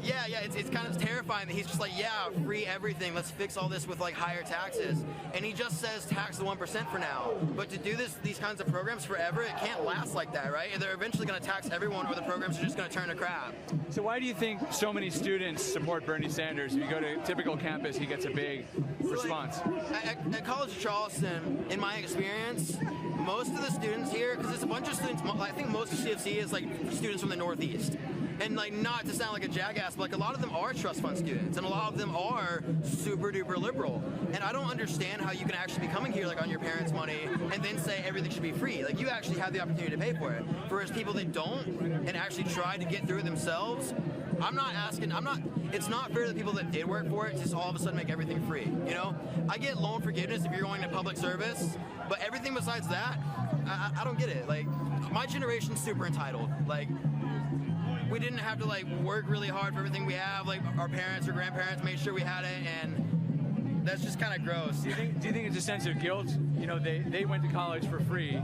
[SPEAKER 4] Yeah, it's kind of terrifying that he's just like, yeah, free everything, let's fix all this with like higher taxes. And he just says tax the 1% for now. But to do these kinds of programs forever, it can't last like that, right? They're eventually going to tax everyone, or the programs are just going to turn to crap.
[SPEAKER 18] So why do you think so many students support Bernie Sanders? If you go to a typical campus, he gets a big response.
[SPEAKER 4] At College of Charleston, in my experience, most of the students here, because it's a bunch of students, I think most of CFC is like students from the Northeast. And like, not to sound like a jackass, but like a lot of them are trust fund students, and a lot of them are super duper liberal. And I don't understand how you can actually be coming here like on your parents' money and then say everything should be free. Like, you actually have the opportunity to pay for it. Whereas people that don't and actually try to get through it themselves, it's not fair to the people that did work for it to just all of a sudden make everything free, you know? I get loan forgiveness if you're going to public service, but everything besides that, I don't get it. Like, my generation's super entitled. Like, we didn't have to like work really hard for everything we have. Like, our parents or grandparents made sure we had it, and that's just kind of gross.
[SPEAKER 18] Do you think it's a sense of guilt? You know, they went to college for free.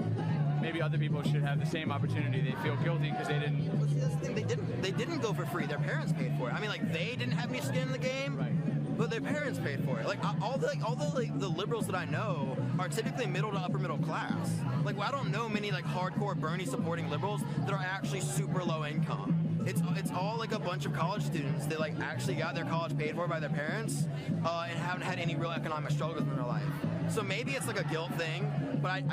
[SPEAKER 18] Maybe other people should have the same opportunity. They feel guilty because they didn't.
[SPEAKER 4] Well, see, that's the thing. They didn't go for free. Their parents paid for it. I mean, like, they didn't have any skin in the game. Right. But their parents paid for it. Like, all the liberals that I know are typically middle to upper middle class. Like, well, I don't know many like hardcore Bernie supporting liberals that are actually super low income. It's all like a bunch of college students that like actually got their college paid for by their parents and haven't had any real economic struggles in their life. So maybe it's like a guilt thing, but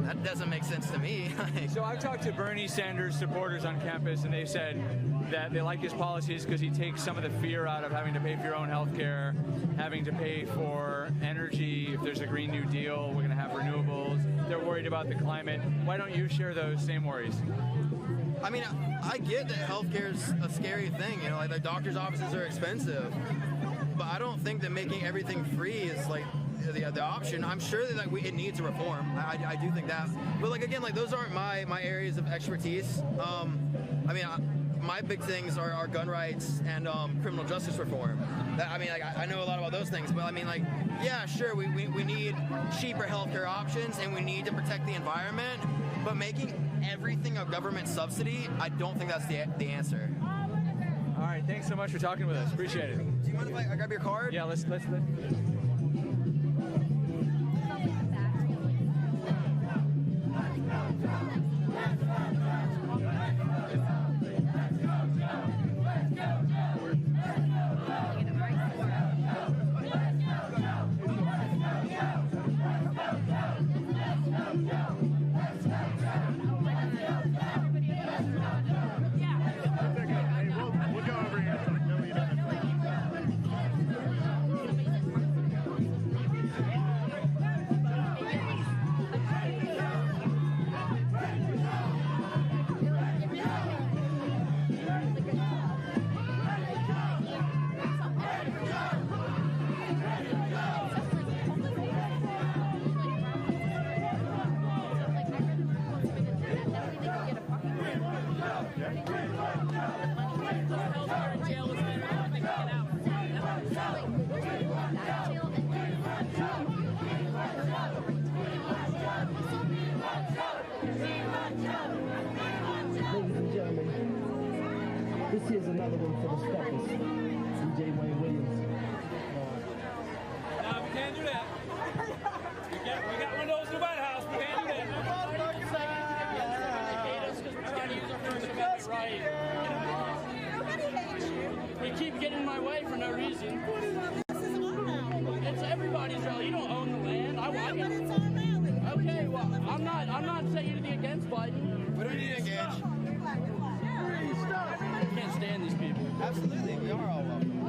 [SPEAKER 4] that doesn't make sense to me.
[SPEAKER 18] So I've talked to Bernie Sanders supporters on campus, and they've said that they like his policies because he takes some of the fear out of having to pay for your own health care, having to pay for energy. If there's a Green New Deal, we're going to have renewables. They're worried about the climate. Why don't you share those same worries?
[SPEAKER 4] I mean, I get that healthcare is a scary thing, you know, like the doctor's offices are expensive, but I don't think that making everything free is like the option. I'm sure that like it needs a reform. I do think that, but like again, like those aren't my areas of expertise. I mean, my big things are gun rights and criminal justice reform. I mean, like, I know a lot about those things, but I mean, like, yeah, sure, we need cheaper healthcare options and we need to protect the environment, but making everything a government subsidy, I don't think that's the answer.
[SPEAKER 18] All right, thanks so much for talking with us. Appreciate it.
[SPEAKER 4] Do you mind if I grab your card?
[SPEAKER 18] Yeah, let's.
[SPEAKER 13] This here's another one for the steppers. DJ Wayne Williams.
[SPEAKER 15] No, we can't do that. We got one of those in the White House. We can't do that. They hate us because we're trying to use our First Amendment right. We keep getting in my way for no reason. It's everybody's rally. You don't own the land. Okay, well, I'm not saying anything against Biden.
[SPEAKER 4] What do we need to engage?
[SPEAKER 15] I can't stand these people.
[SPEAKER 4] Absolutely, we are all welcome.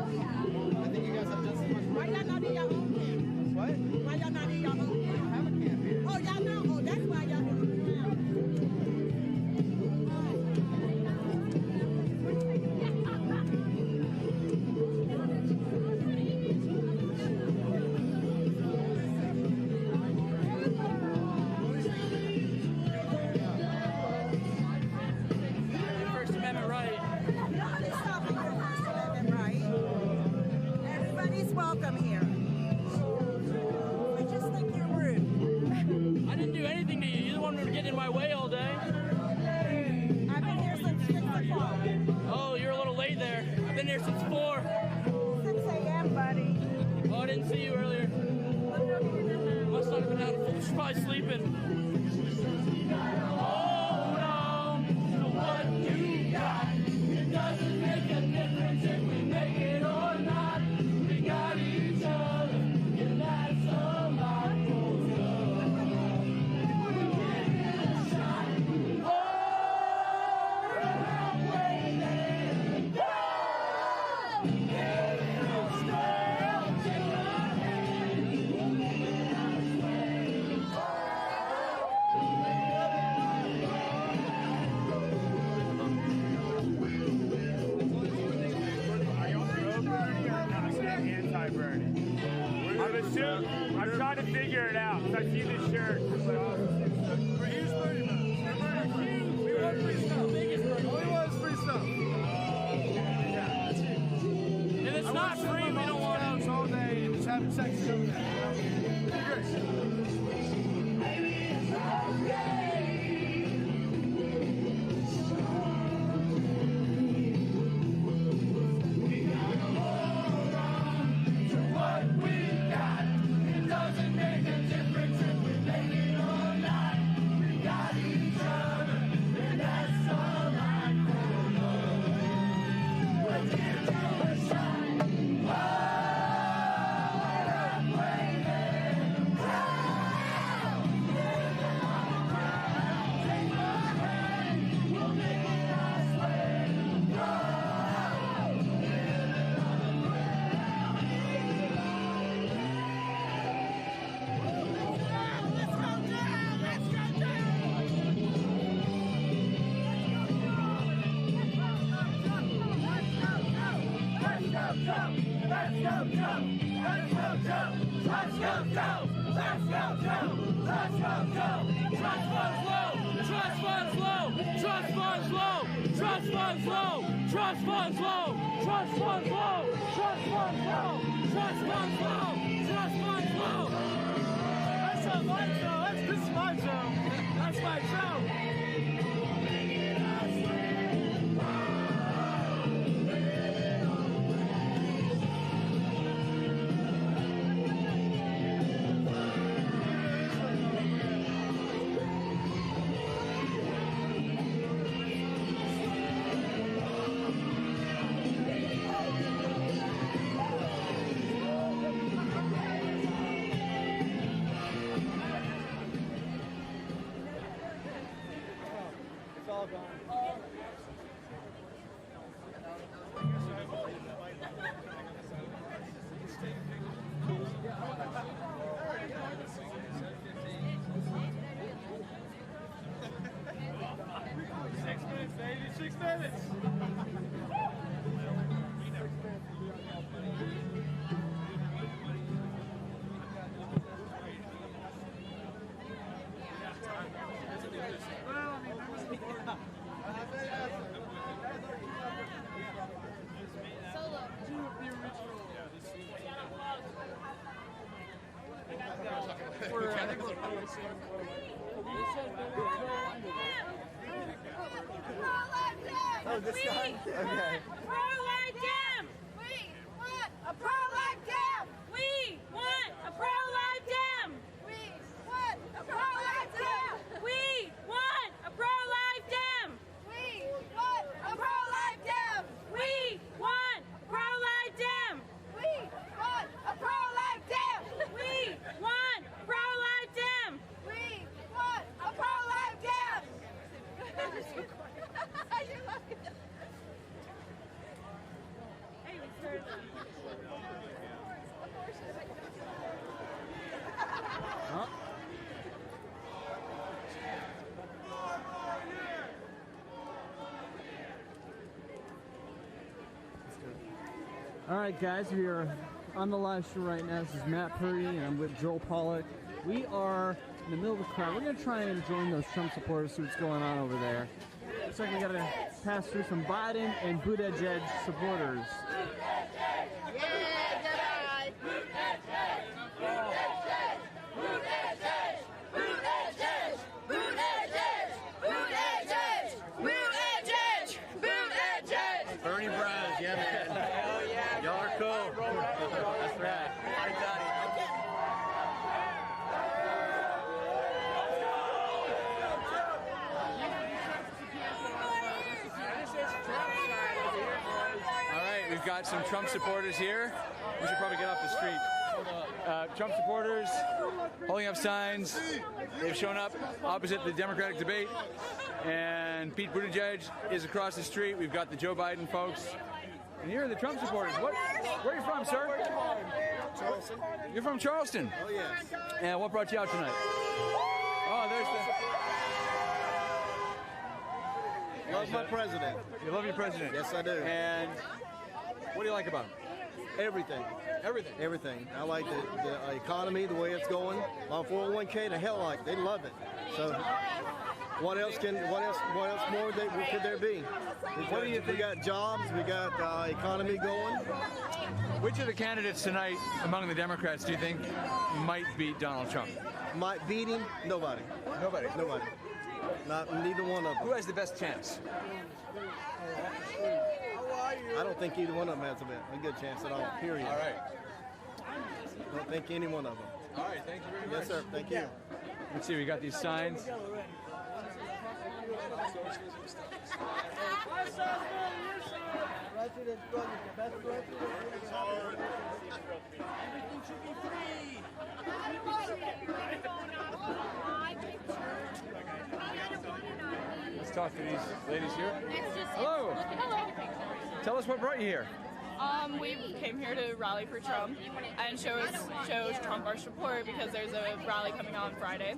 [SPEAKER 4] I think you guys have just as much.
[SPEAKER 5] Why y'all not in y'all own camp?
[SPEAKER 4] What?
[SPEAKER 5] Why y'all not in y'all own camp?
[SPEAKER 4] We don't have a camp here.
[SPEAKER 5] Oh, y'all know. Oh, that's why y'all don't.
[SPEAKER 15] First Amendment right. want them to get in my way all day.
[SPEAKER 10] I've been here since 6 o'clock.
[SPEAKER 15] Oh, you're a little late there. I've been here since 4.
[SPEAKER 10] 6 a.m., buddy.
[SPEAKER 15] Oh, I didn't see you earlier. Must not have been out. She's probably sleeping. Hold on to what you got. It doesn't make a difference if we make it or not. We got each other, and that's a lot for love. We give it a shot. Oh, I'm waiting. Whoa! If you stay, take my hand. We'll make it our way.
[SPEAKER 3] Anti-Bernie. I'm trying to figure it out. I see this shirt.
[SPEAKER 15] And it's not free, we don't want to.
[SPEAKER 3] All day and just having sex over
[SPEAKER 5] Oh, this guy? Okay.
[SPEAKER 10] Pro-life dam!
[SPEAKER 5] We want a pro-life dam!
[SPEAKER 10] We want a pro-life dam!
[SPEAKER 5] We want a pro-life dam!
[SPEAKER 10] We want a pro-life dam!
[SPEAKER 5] We want a pro-life dam!
[SPEAKER 10] We want a pro-life dam!
[SPEAKER 5] We want a pro-life dam!
[SPEAKER 10] We want a pro-life dam!
[SPEAKER 5] We want a pro-life dam! You're lucky.
[SPEAKER 10] Hey, we started.
[SPEAKER 1] All right, guys, we are on the live stream right now. This is Matt Purdy, and I'm with Joel Pollack. We are in the middle of the crowd. We're going to try and join those Trump supporters, see what's going on over there. Looks like we got to pass through some Biden and Buttigieg supporters.
[SPEAKER 5] Buttigieg!
[SPEAKER 18] we've got some Trump supporters here. We should probably get off the street. Trump supporters holding up signs. They've shown up opposite the Democratic debate. And Pete Buttigieg is across the street. We've got the Joe Biden folks. And here are the Trump supporters. Where are you from, sir?
[SPEAKER 8] Charleston.
[SPEAKER 18] You're from Charleston?
[SPEAKER 8] Oh, yes.
[SPEAKER 18] And what brought you out tonight? Oh, there's the...
[SPEAKER 8] Love my president.
[SPEAKER 18] You love your president?
[SPEAKER 8] Yes, I do.
[SPEAKER 18] And what do you like about him?
[SPEAKER 8] Everything.
[SPEAKER 18] Everything?
[SPEAKER 8] Everything. I like the economy, the way it's going. My 401k, the hell like, they love it. So what else more could there be?
[SPEAKER 18] What do you think?
[SPEAKER 8] We got jobs, we got economy going.
[SPEAKER 18] Which of the candidates tonight among the Democrats do you think might beat Donald Trump?
[SPEAKER 8] Might beat him? Nobody.
[SPEAKER 18] Nobody?
[SPEAKER 8] Nobody. Neither one of them.
[SPEAKER 18] Who has the best chance?
[SPEAKER 8] I don't think either one of them has a good chance at all, period.
[SPEAKER 18] All right.
[SPEAKER 8] I don't think any one of them.
[SPEAKER 18] All right, thank you very much.
[SPEAKER 8] Yes, sir. Thank you.
[SPEAKER 18] Let's see, we got these signs. Let's talk to these ladies here. Hello. Tell us what brought you here.
[SPEAKER 12] We came here to rally for Trump and show Trump our support because there's a rally coming on Friday.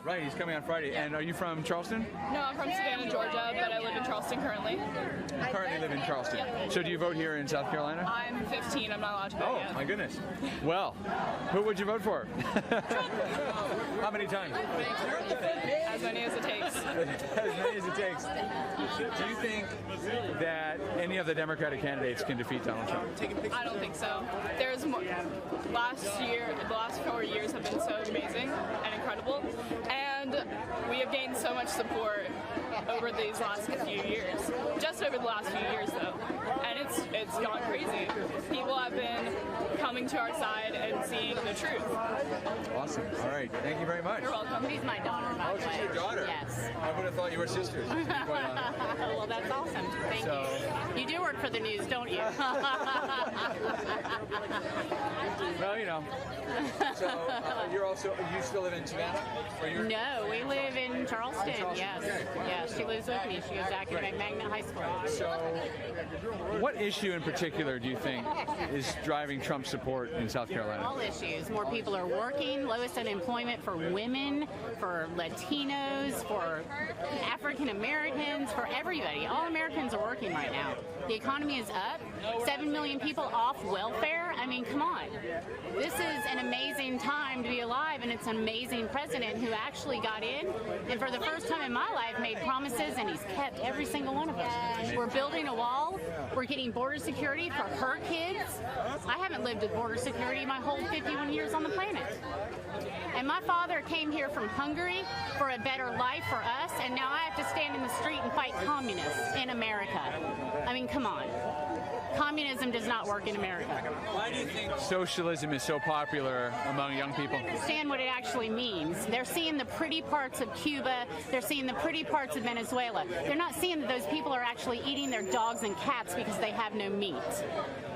[SPEAKER 18] Right, he's coming on Friday. And are you from Charleston?
[SPEAKER 12] No, I'm from Savannah, Georgia, but I live in Charleston currently.
[SPEAKER 18] You currently live in Charleston.
[SPEAKER 12] Yeah.
[SPEAKER 18] So do you vote here in South Carolina?
[SPEAKER 12] I'm 15. I'm not allowed to vote yet.
[SPEAKER 18] Oh, my goodness. Well, who would you vote for? How many times?
[SPEAKER 12] As many as it takes.
[SPEAKER 18] As many as it takes. Do you think that any of the Democratic candidates can defeat Donald Trump?
[SPEAKER 12] I don't think so. There's more. The last 4 years have been so amazing and incredible, and we have gained so much support over these last few years. Just over the last few years, though, and it's gone crazy. People have been coming to our side and seeing the truth.
[SPEAKER 18] Awesome. All right. Thank you very much.
[SPEAKER 12] You're welcome.
[SPEAKER 23] She's my daughter, by the way.
[SPEAKER 18] She's your daughter?
[SPEAKER 23] Yes.
[SPEAKER 18] I would have thought you were sisters. To be quite honest.
[SPEAKER 23] Well, that's awesome. Thank you. You do work for the news, don't you?
[SPEAKER 18] Well, you know. So you still live in Savannah?
[SPEAKER 23] No, we live in Charleston. Yes.
[SPEAKER 18] Okay.
[SPEAKER 23] Yes, she lives with me. She goes to academic Magnet High School.
[SPEAKER 18] So what issue in particular do you think is driving Trump's support in South Carolina?
[SPEAKER 23] All issues. More people are working, lowest unemployment for women, for Latinos, for African Americans, for everybody. All Americans are working right now. The economy is up. 7 million people off welfare. I mean, come on. This is an amazing time to be alive, and it's an amazing president who actually got in and for the first time in my life made promises, and he's kept every single one of them. We're building a wall. We're getting border security for her kids. I haven't lived with border security my whole 51 years on the planet. And my father came here from Hungary for a better life for us, and now I have to stand in the street and fight communists in America. I mean, come on. Communism does not work in America.
[SPEAKER 18] Why do you think socialism is so popular among young people?
[SPEAKER 23] I don't understand what it actually means. They're seeing the pretty parts of Cuba. They're seeing the pretty parts of Venezuela. They're not seeing that those people are actually eating their dogs and cats because they have no meat.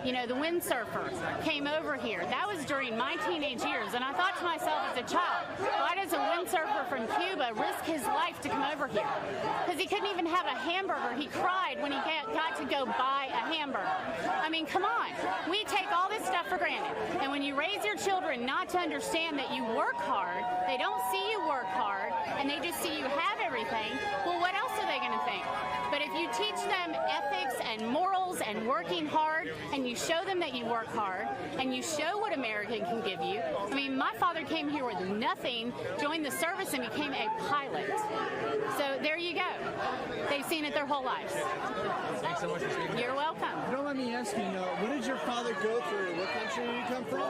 [SPEAKER 23] You know, the windsurfer came over here. That was during my teenage years, and I thought to myself as a child, why does a windsurfer from Cuba risk his life to come over here? Because he couldn't even have a hamburger. He cried when he got to go buy a hamburger. I mean, come on. We take all this stuff for granted. And when you raise your children not to understand that you work hard, they don't see you work hard, and they just see you have everything, well, what else are they going to think? But if you teach them ethics and morals and working hard, and you show them that you work hard, and you show what America can give you. I mean, my father came here with nothing, joined the service, and became a pilot. So there you go. They've seen it their whole lives.
[SPEAKER 18] Thanks so much for speaking.
[SPEAKER 23] You're welcome.
[SPEAKER 20] Don't let me ask you, what did your father go through? What country did he come from?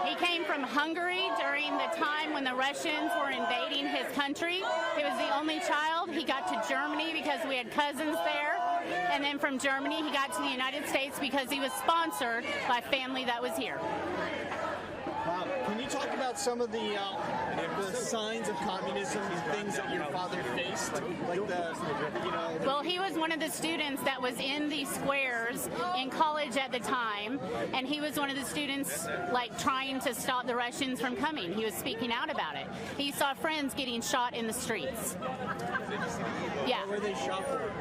[SPEAKER 23] He came from Hungary during the time when the Russians were invading his country. He was the only child. He got to Germany because we had cousins there. And then from Germany, he got to the United States because he was sponsored by family that was here.
[SPEAKER 20] Wow. Can you talk about some of the signs of communism, the things that your father faced, like
[SPEAKER 23] Well, he was one of the students that was in the squares in college at the time, and he was one of the students like trying to stop the Russians from coming. He was speaking out about it. He saw friends getting shot in the streets. Yeah.
[SPEAKER 20] What were they shot for?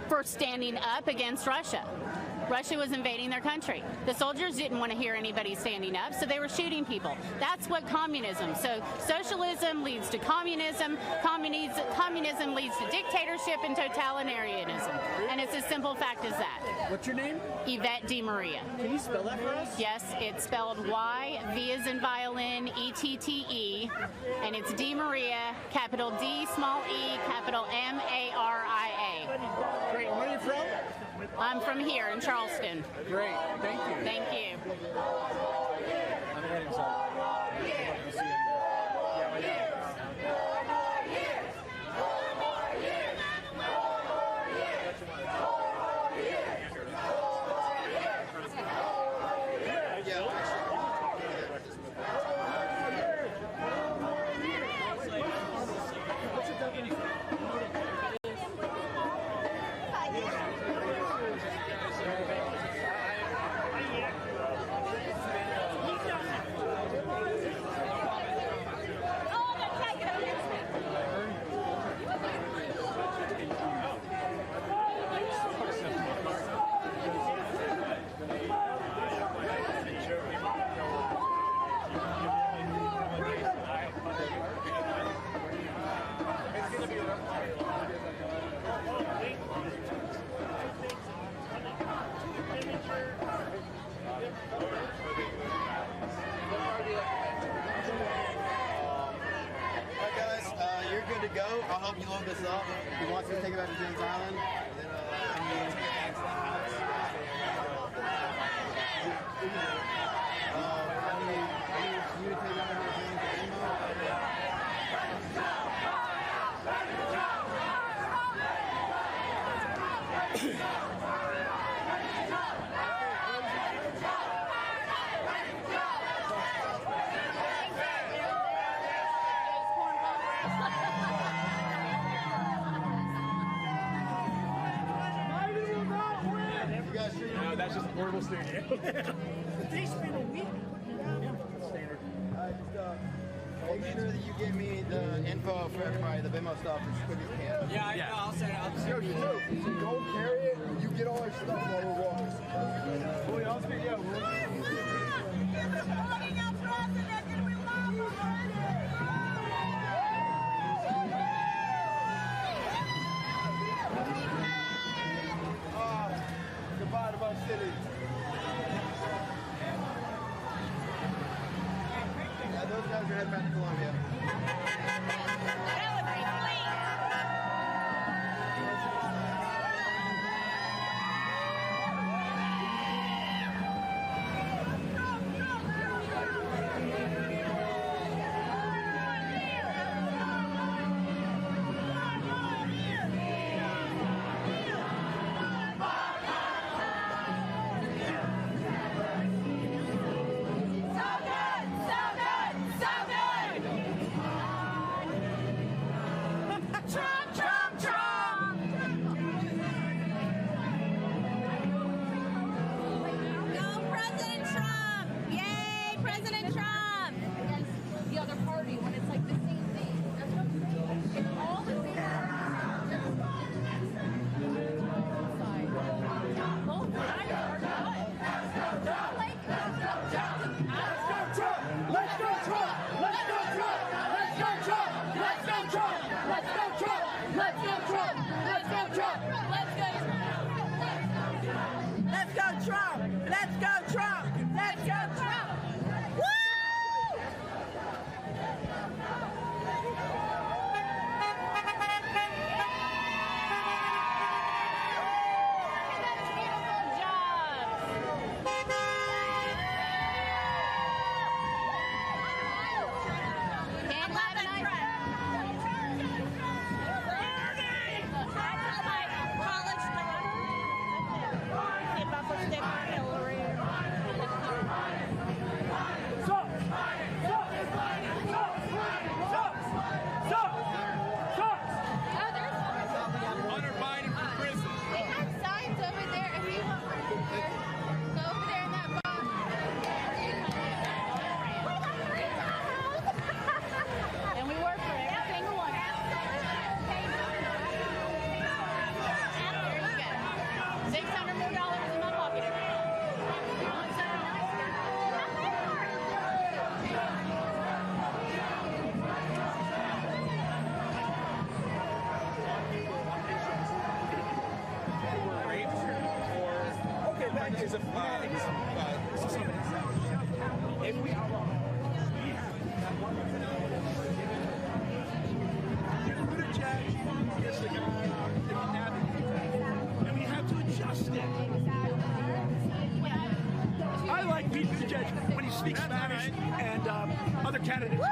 [SPEAKER 23] For standing up against Russia. Russia was invading their country. The soldiers didn't want to hear anybody standing up, so they were shooting people. That's what communism. So socialism leads to communism. Communism leads to dictatorship and totalitarianism. And it's as simple fact as that.
[SPEAKER 20] What's your name?
[SPEAKER 23] Yvette DiMaria.
[SPEAKER 20] Can you spell that for us?
[SPEAKER 23] Yes, it's spelled Y, V as in violin, E-T-T-E, and it's DiMaria, capital D, small e, capital M-A-R-I-A.
[SPEAKER 20] Great. Where are you from?
[SPEAKER 23] I'm from here in Charleston.
[SPEAKER 20] Great. Thank you.
[SPEAKER 23] Thank you.
[SPEAKER 20] I'm heading south.
[SPEAKER 17] I'll help you load this up. He wants me to take it back to James Island.
[SPEAKER 3] That's just a portable studio.
[SPEAKER 20] They spend a week.
[SPEAKER 17] Yeah, standard. Make sure that you give me the info for everybody, the Venmo stuff, as quick as you can.
[SPEAKER 20] Yeah, I'll send it.
[SPEAKER 16] Yo, don't carry it. You get all our stuff while we're walking.
[SPEAKER 17] Goodbye to my city. Yeah, those guys are heading back to Columbia.
[SPEAKER 20] is a if we and we have to adjust it. I like Pete Buttigieg when he speaks Spanish and other candidates.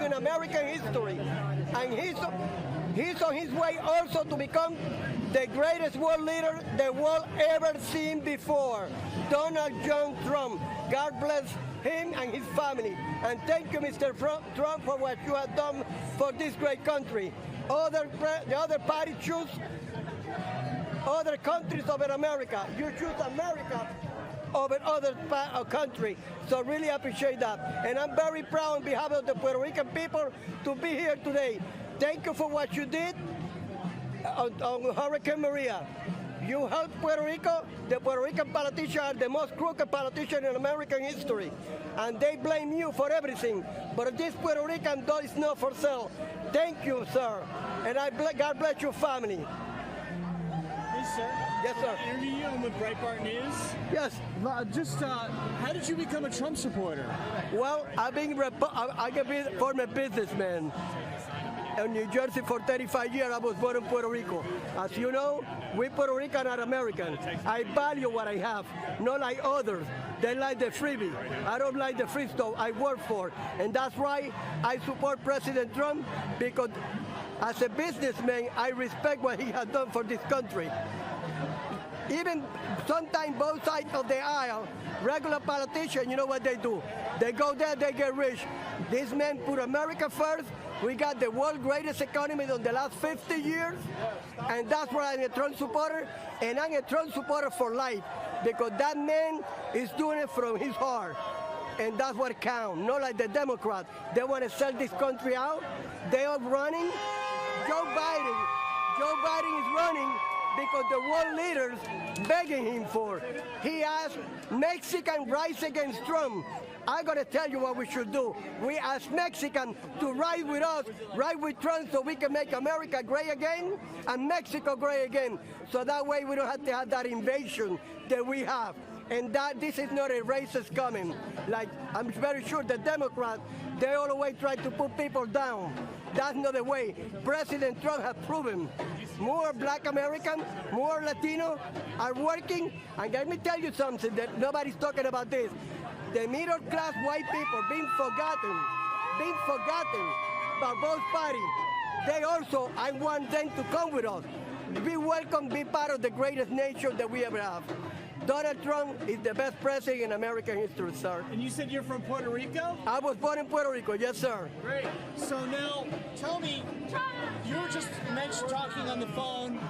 [SPEAKER 19] In American history, and he's on his way also to become the greatest world leader the world ever seen before, Donald John Trump. God bless him and his family, and thank you, Mr. Trump, for what you have done for this great country. The other party choose other countries over America. You choose America over other country. So really appreciate that. And I'm very proud on behalf of the Puerto Rican people to be here today. Thank you for what you did on Hurricane Maria. You helped Puerto Rico. The Puerto Rican politicians are the most crooked politicians in American history. And they blame you for everything. But this Puerto Rican doll is not for sale. Thank you, sir. And God bless your family.
[SPEAKER 20] Hey, sir.
[SPEAKER 19] Yes, sir.
[SPEAKER 20] Interview you on with Breitbart News.
[SPEAKER 19] Yes.
[SPEAKER 20] Just how did you become a Trump supporter?
[SPEAKER 19] Well, I've been a former businessman. In New Jersey for 35 years. I was born in Puerto Rico. As you know, we Puerto Rican are American. I value what I have, not like others. They like the freebie. I don't like the free stuff I work for. And that's why I support President Trump, because as a businessman, I respect what he has done for this country. Even sometimes both sides of the aisle, regular politicians, you know what they do? They go there, they get rich. This man put America first. We got the world's greatest economy in the last 50 years, and that's why I'm a Trump supporter, and I'm a Trump supporter for life, because that man is doing it from his heart, and that's what counts, not like the Democrats. They want to sell this country out. They are running. Joe Biden is running because the world leaders begging him for. He asked Mexican rise against Trump. I gotta tell you what we should do. We ask Mexicans to ride with us, ride with Trump, so we can make America great again and Mexico great again. So that way we don't have to have that invasion that we have. And that this is not a racist coming. Like, I'm very sure the Democrats, they always try to put people down. That's not the way. President Trump has proven more Black Americans, more Latino are working. And let me tell you something that nobody's talking about this. The middle class white people being forgotten by both parties. They also, I want them to come with us. Be welcome, be part of the greatest nation that we ever have. Donald Trump is the best president in American history, sir.
[SPEAKER 20] And you said you're from Puerto Rico?
[SPEAKER 19] I was born in Puerto Rico, yes, sir.
[SPEAKER 20] Great. So now, tell me, you were just talking on the phone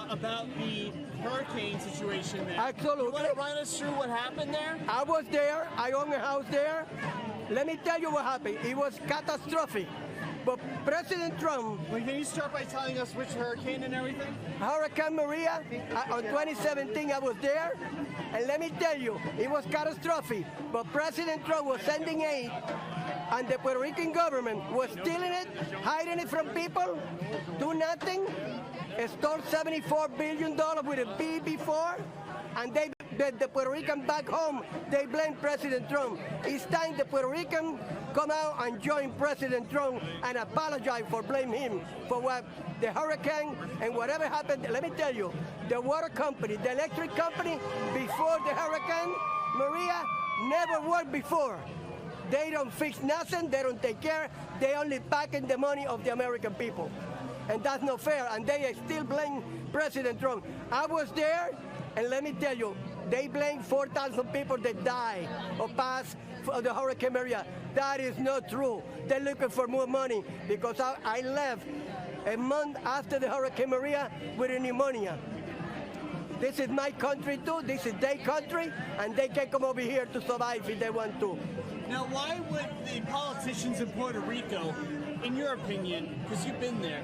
[SPEAKER 20] about the hurricane situation there.
[SPEAKER 19] Absolutely.
[SPEAKER 20] You want to run us through what happened there?
[SPEAKER 19] I was there. I own a house there. Let me tell you what happened. It was catastrophic. But President Trump...
[SPEAKER 20] Well, can you start by telling us which hurricane and everything?
[SPEAKER 19] Hurricane Maria, on 2017 I was there, and let me tell you, it was catastrophic. But President Trump was sending aid, and the Puerto Rican government was stealing it, hiding it from people, do nothing, stole $74 billion with a B before, and the Puerto Rican back home, they blame President Trump. It's time the Puerto Rican come out and join President Trump and apologize for blaming him for what the hurricane and whatever happened. Let me tell you, the water company, the electric company, before the hurricane, Maria, never worked before. They don't fix nothing, they don't take care, they only pack in the money of the American people. And that's not fair, and they still blame President Trump. I was there, and let me tell you, they blame 4,000 people that died or passed for the Hurricane Maria. That is not true. They're looking for more money because I left a month after the Hurricane Maria with a pneumonia. This is my country too. This is their country, and they can come over here to survive if they want to.
[SPEAKER 20] Now, why would the politicians in Puerto Rico, in your opinion, because you've been there,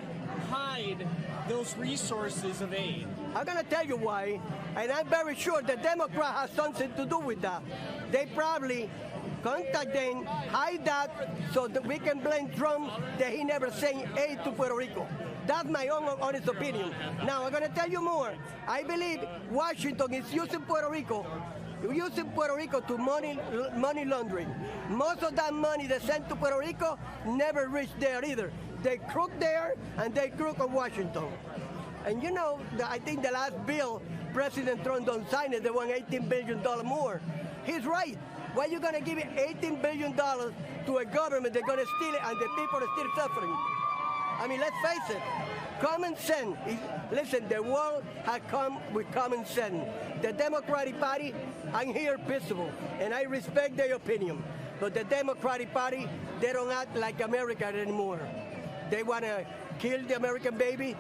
[SPEAKER 20] hide those resources of aid?
[SPEAKER 19] I'm going to tell you why, and I'm very sure the Democrat has something to do with that. They probably contact them, hide that, so that we can blame Trump that he never sent aid to Puerto Rico. That's my own honest opinion. Now, I'm going to tell you more. I believe Washington is using Puerto Rico to money laundering. Most of that money they sent to Puerto Rico never reached there either. They crook there, and they crook on Washington. And you know, I think the last bill, President Trump don't sign it, they want $18 billion more. He's right. Why are you going to give $18 billion to a government that's going to steal it and the people are still suffering? I mean, let's face it. Common sense. Listen, the world has come with common sense. The Democratic Party, I'm here peaceful, and I respect their opinion. But the Democratic Party, they don't act like America anymore. They want to kill the American baby.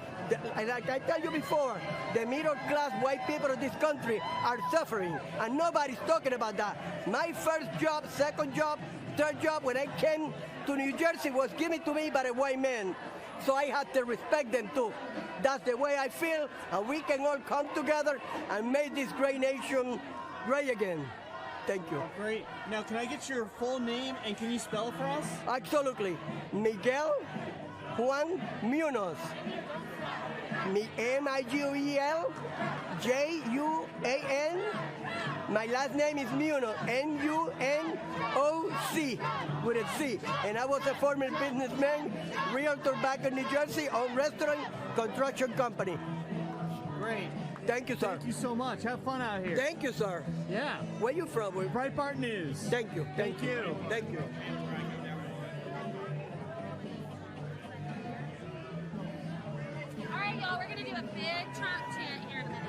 [SPEAKER 19] Like I tell you before, the middle class white people of this country are suffering, and nobody's talking about that. My first job, second job, third job when I came to New Jersey was given to me by a white man. So I had to respect them too. That's the way I feel, and we can all come together and make this great nation great again. Thank you.
[SPEAKER 20] Great. Now, can I get your full name and can you spell it for us?
[SPEAKER 19] Absolutely. Miguel Juan Munoz. M-I-G-U-E-L J-U-A-N. My last name is Munoz, M-U-N-O-C, with a C. And I was a former businessman, realtor back in New Jersey, own restaurant, construction company.
[SPEAKER 1] Great.
[SPEAKER 19] Thank you, sir.
[SPEAKER 1] Thank you so much. Have fun out here.
[SPEAKER 19] Thank you, sir.
[SPEAKER 1] Yeah.
[SPEAKER 19] Where you from?
[SPEAKER 1] Breitbart News.
[SPEAKER 19] Thank you.
[SPEAKER 1] Thank you.
[SPEAKER 19] Thank you.
[SPEAKER 14] All right, y'all, we're going to do a big Trump chant here in a minute.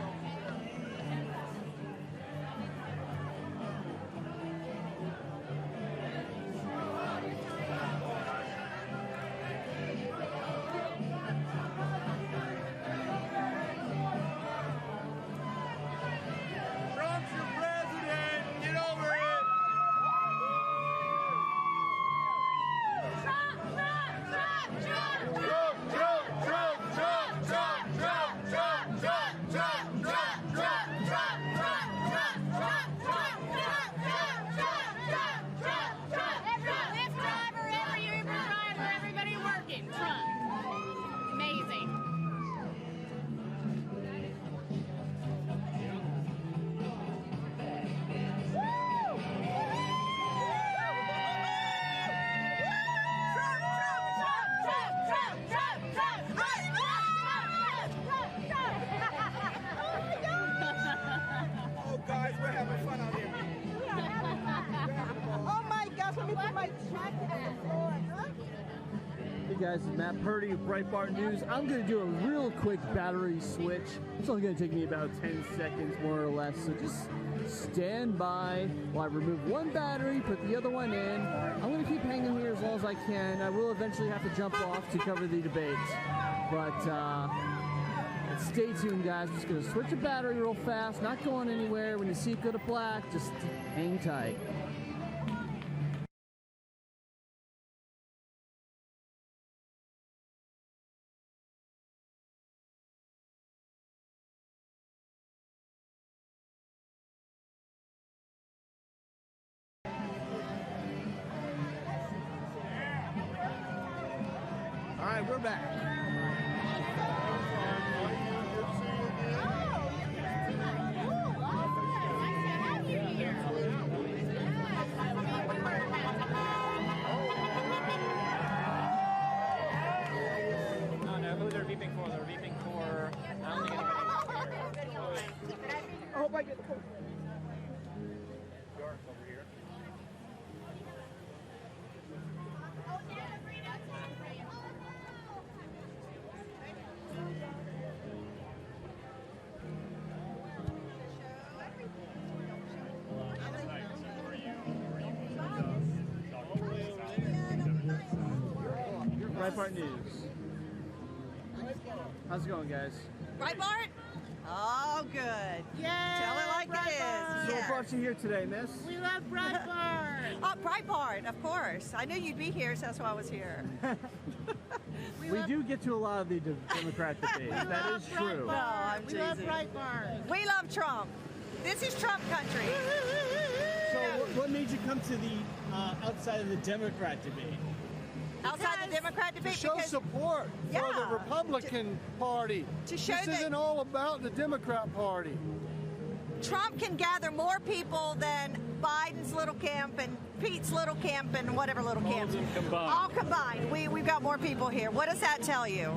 [SPEAKER 15] Trump's your president. Get over it. Trump, Trump, Trump, Trump, Trump, Trump, Trump, Trump, Trump, Trump, Trump, Trump, Trump, Trump, Trump, Trump,
[SPEAKER 23] Lyft driver, every Uber driver, everybody working. Trump. Amazing.
[SPEAKER 15] Oh, guys, we're having fun out here.
[SPEAKER 5] Oh my gosh, let me put my check on the floor. Huh?
[SPEAKER 1] Hey guys, it's Matt Purdy with Breitbart News. I'm going to do a real quick battery switch. It's only going to take me about 10 seconds, more or less. So just stand by while I remove one battery, put the other one in. I'm going to keep hanging here as long as I can. I will eventually have to jump off to cover the debate. But stay tuned, guys. I'm just going to switch a battery real fast, not going anywhere. When you see it go to black, just hang tight. All right, we're back.
[SPEAKER 6] No, who they're beeping for? They're beeping for. I don't think anybody.
[SPEAKER 5] I hope I get.
[SPEAKER 1] Breitbart News. How's it going, guys?
[SPEAKER 9] Breitbart? Oh, good.
[SPEAKER 5] Yeah.
[SPEAKER 9] Tell it like it is.
[SPEAKER 1] So what brought you here today, miss?
[SPEAKER 5] We love Breitbart.
[SPEAKER 9] Oh, Breitbart, of course. I knew you'd be here, so that's why I was here.
[SPEAKER 1] We do get to a lot of the Democrat debates. That is true.
[SPEAKER 9] No, I'm
[SPEAKER 5] We love
[SPEAKER 9] teasing.
[SPEAKER 5] Breitbart.
[SPEAKER 9] We love Trump. This is Trump country.
[SPEAKER 20] So, what made you come to the outside of the Democrat debate?
[SPEAKER 9] Outside the Democrat debate,
[SPEAKER 16] To show
[SPEAKER 9] because
[SPEAKER 16] support for
[SPEAKER 9] Yeah.
[SPEAKER 16] the Republican Party.
[SPEAKER 9] to show
[SPEAKER 16] This
[SPEAKER 9] that-
[SPEAKER 16] isn't all about the Democrat Party.
[SPEAKER 9] Trump can gather more people than Biden's little camp and Pete's little camp and whatever little camp. All combined. We've got more people here. What does that tell you?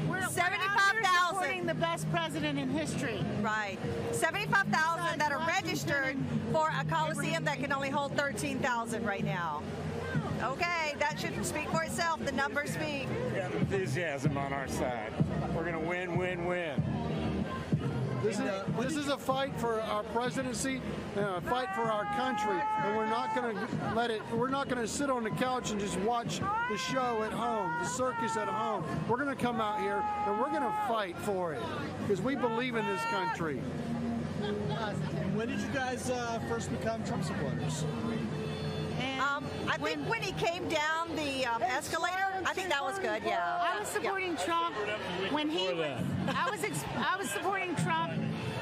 [SPEAKER 5] We're out here
[SPEAKER 9] 75,000.
[SPEAKER 5] supporting the best president in history.
[SPEAKER 9] Right. 75,000 that are registered for a Coliseum that can only hold 13,000 right now. Okay, that should speak for itself. The numbers speak.
[SPEAKER 3] We have enthusiasm on our side. We're going to win, win, win.
[SPEAKER 16] This is a fight for our presidency, a fight for our country, and we're not going to let it. We're not going to sit on the couch and just watch the show at home, the circus at home. We're going to come out here and we're going to fight for it because we believe in this country.
[SPEAKER 20] When did you guys first become Trump supporters?
[SPEAKER 9] I think when he came down the escalator, I think that was good. Yeah.
[SPEAKER 23] I was supporting Trump when he. I was supporting Trump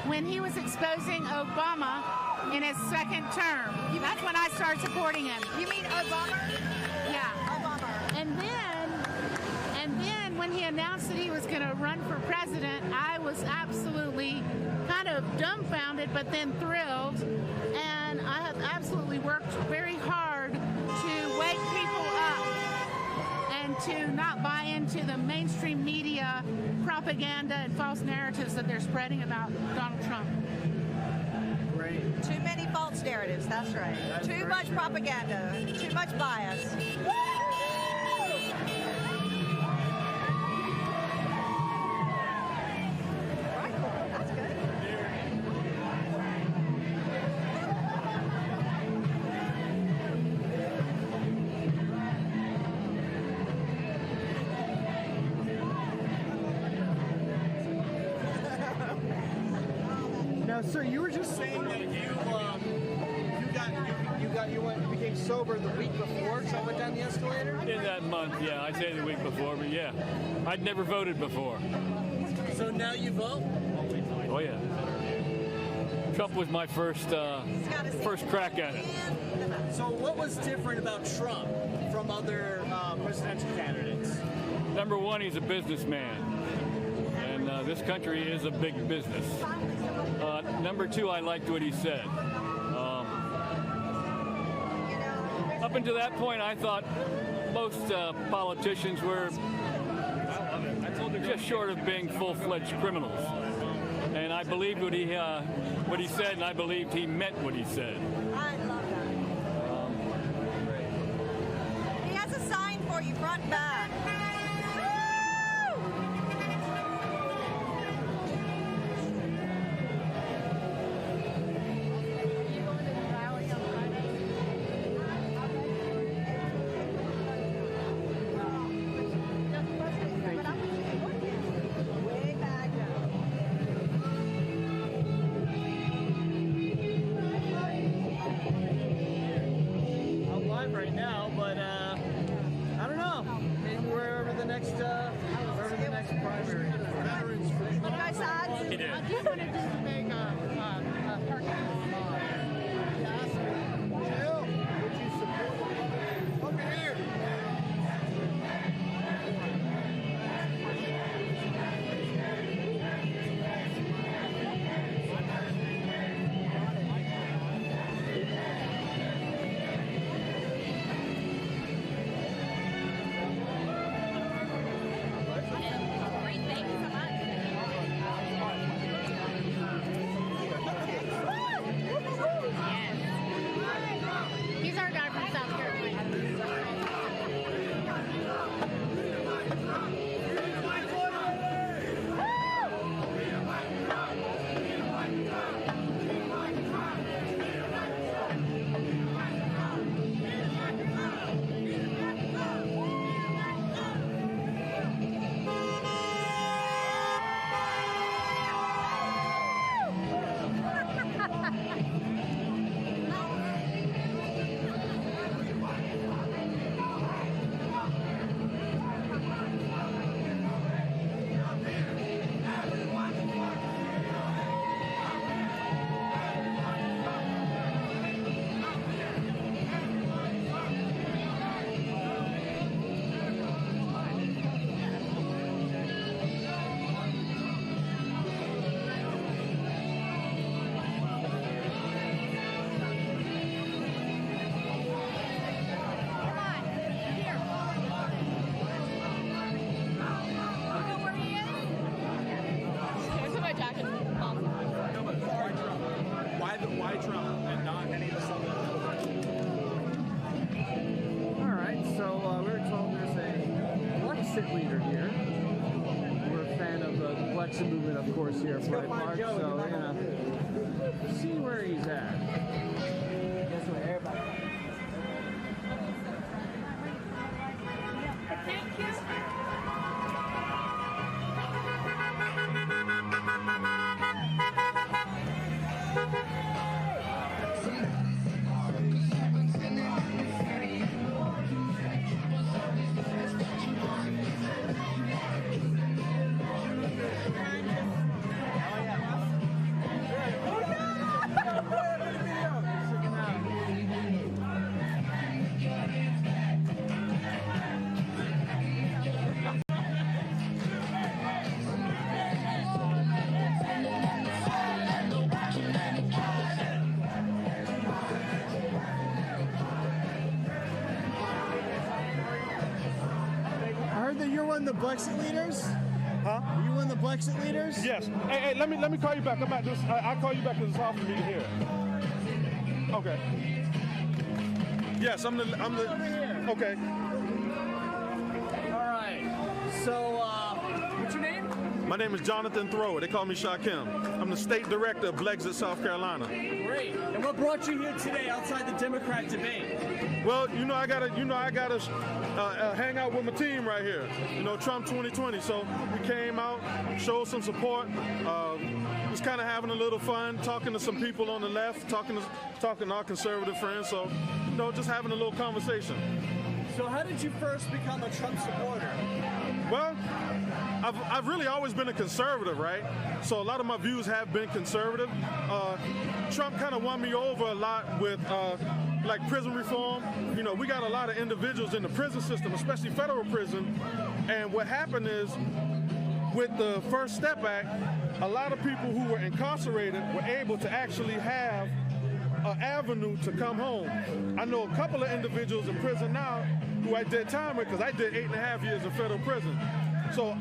[SPEAKER 23] when he was exposing Obama in his second term. That's when I started supporting him.
[SPEAKER 9] You mean Obama?
[SPEAKER 23] Yeah.
[SPEAKER 9] Obama.
[SPEAKER 23] And then when he announced that he was going to run for president, I was absolutely kind of dumbfounded, but then thrilled. And I have absolutely worked very hard to wake people up and to not buy into the mainstream media propaganda and false narratives that they're spreading about Donald Trump.
[SPEAKER 1] Great.
[SPEAKER 9] Too many false narratives, that's right. Too much propaganda, too much bias.
[SPEAKER 1] Now, sir, you were just
[SPEAKER 20] saying that you became sober the week before Trump went down the escalator?
[SPEAKER 3] In that month, yeah. I'd say the week before, but yeah. I'd never voted before.
[SPEAKER 20] So now you vote?
[SPEAKER 3] Oh, yeah. Trump was my first crack at it.
[SPEAKER 20] So what was different about Trump from other presidential candidates?
[SPEAKER 3] Number one, he's a businessman. And this country is a big business. Number two, I liked what he said. Up until that point, I thought most politicians were just short of being full-fledged criminals. And I believed what he said, and I believed he meant what he said.
[SPEAKER 9] I love that. He has a sign for you, front and back.
[SPEAKER 20] Why Trump and not any of the stuff?
[SPEAKER 1] All right, so we were told there's a Brexit leader here. We're a fan of election movement, of course, here at Breitbart. So, see where he's at.
[SPEAKER 5] That's what everybody.
[SPEAKER 10] Thank you.
[SPEAKER 20] You're one of the Brexit leaders?
[SPEAKER 2] Huh?
[SPEAKER 20] Are you one of the Brexit leaders?
[SPEAKER 2] Yes. Hey, let me call you back. I'm at this. I'll call you back because it's hard for me to hear. Okay. Yes, I'm the. Okay.
[SPEAKER 20] All right. So, what's your name?
[SPEAKER 2] My name is Jonathan Thrower. They call me Shakim. I'm the state director of Brexit, South Carolina.
[SPEAKER 20] Great. And what brought you here today outside the Democrat debate?
[SPEAKER 2] Well, I gotta hang out with my team right here. Trump 2020. So we came out, showed some support. Was kind of having a little fun, talking to some people on the left, talking to our conservative friends. So, just having a little conversation.
[SPEAKER 20] So how did you first become a Trump supporter?
[SPEAKER 2] Well, I've really always been a conservative, right? So a lot of my views have been conservative. Trump kind of won me over a lot with like prison reform. We got a lot of individuals in the prison system, especially federal prison. And what happened is, with the First Step Act, a lot of people who were incarcerated were able to actually have an avenue to come home. I know a couple of individuals in prison now who I did time with because I did 8.5 years in federal prison. So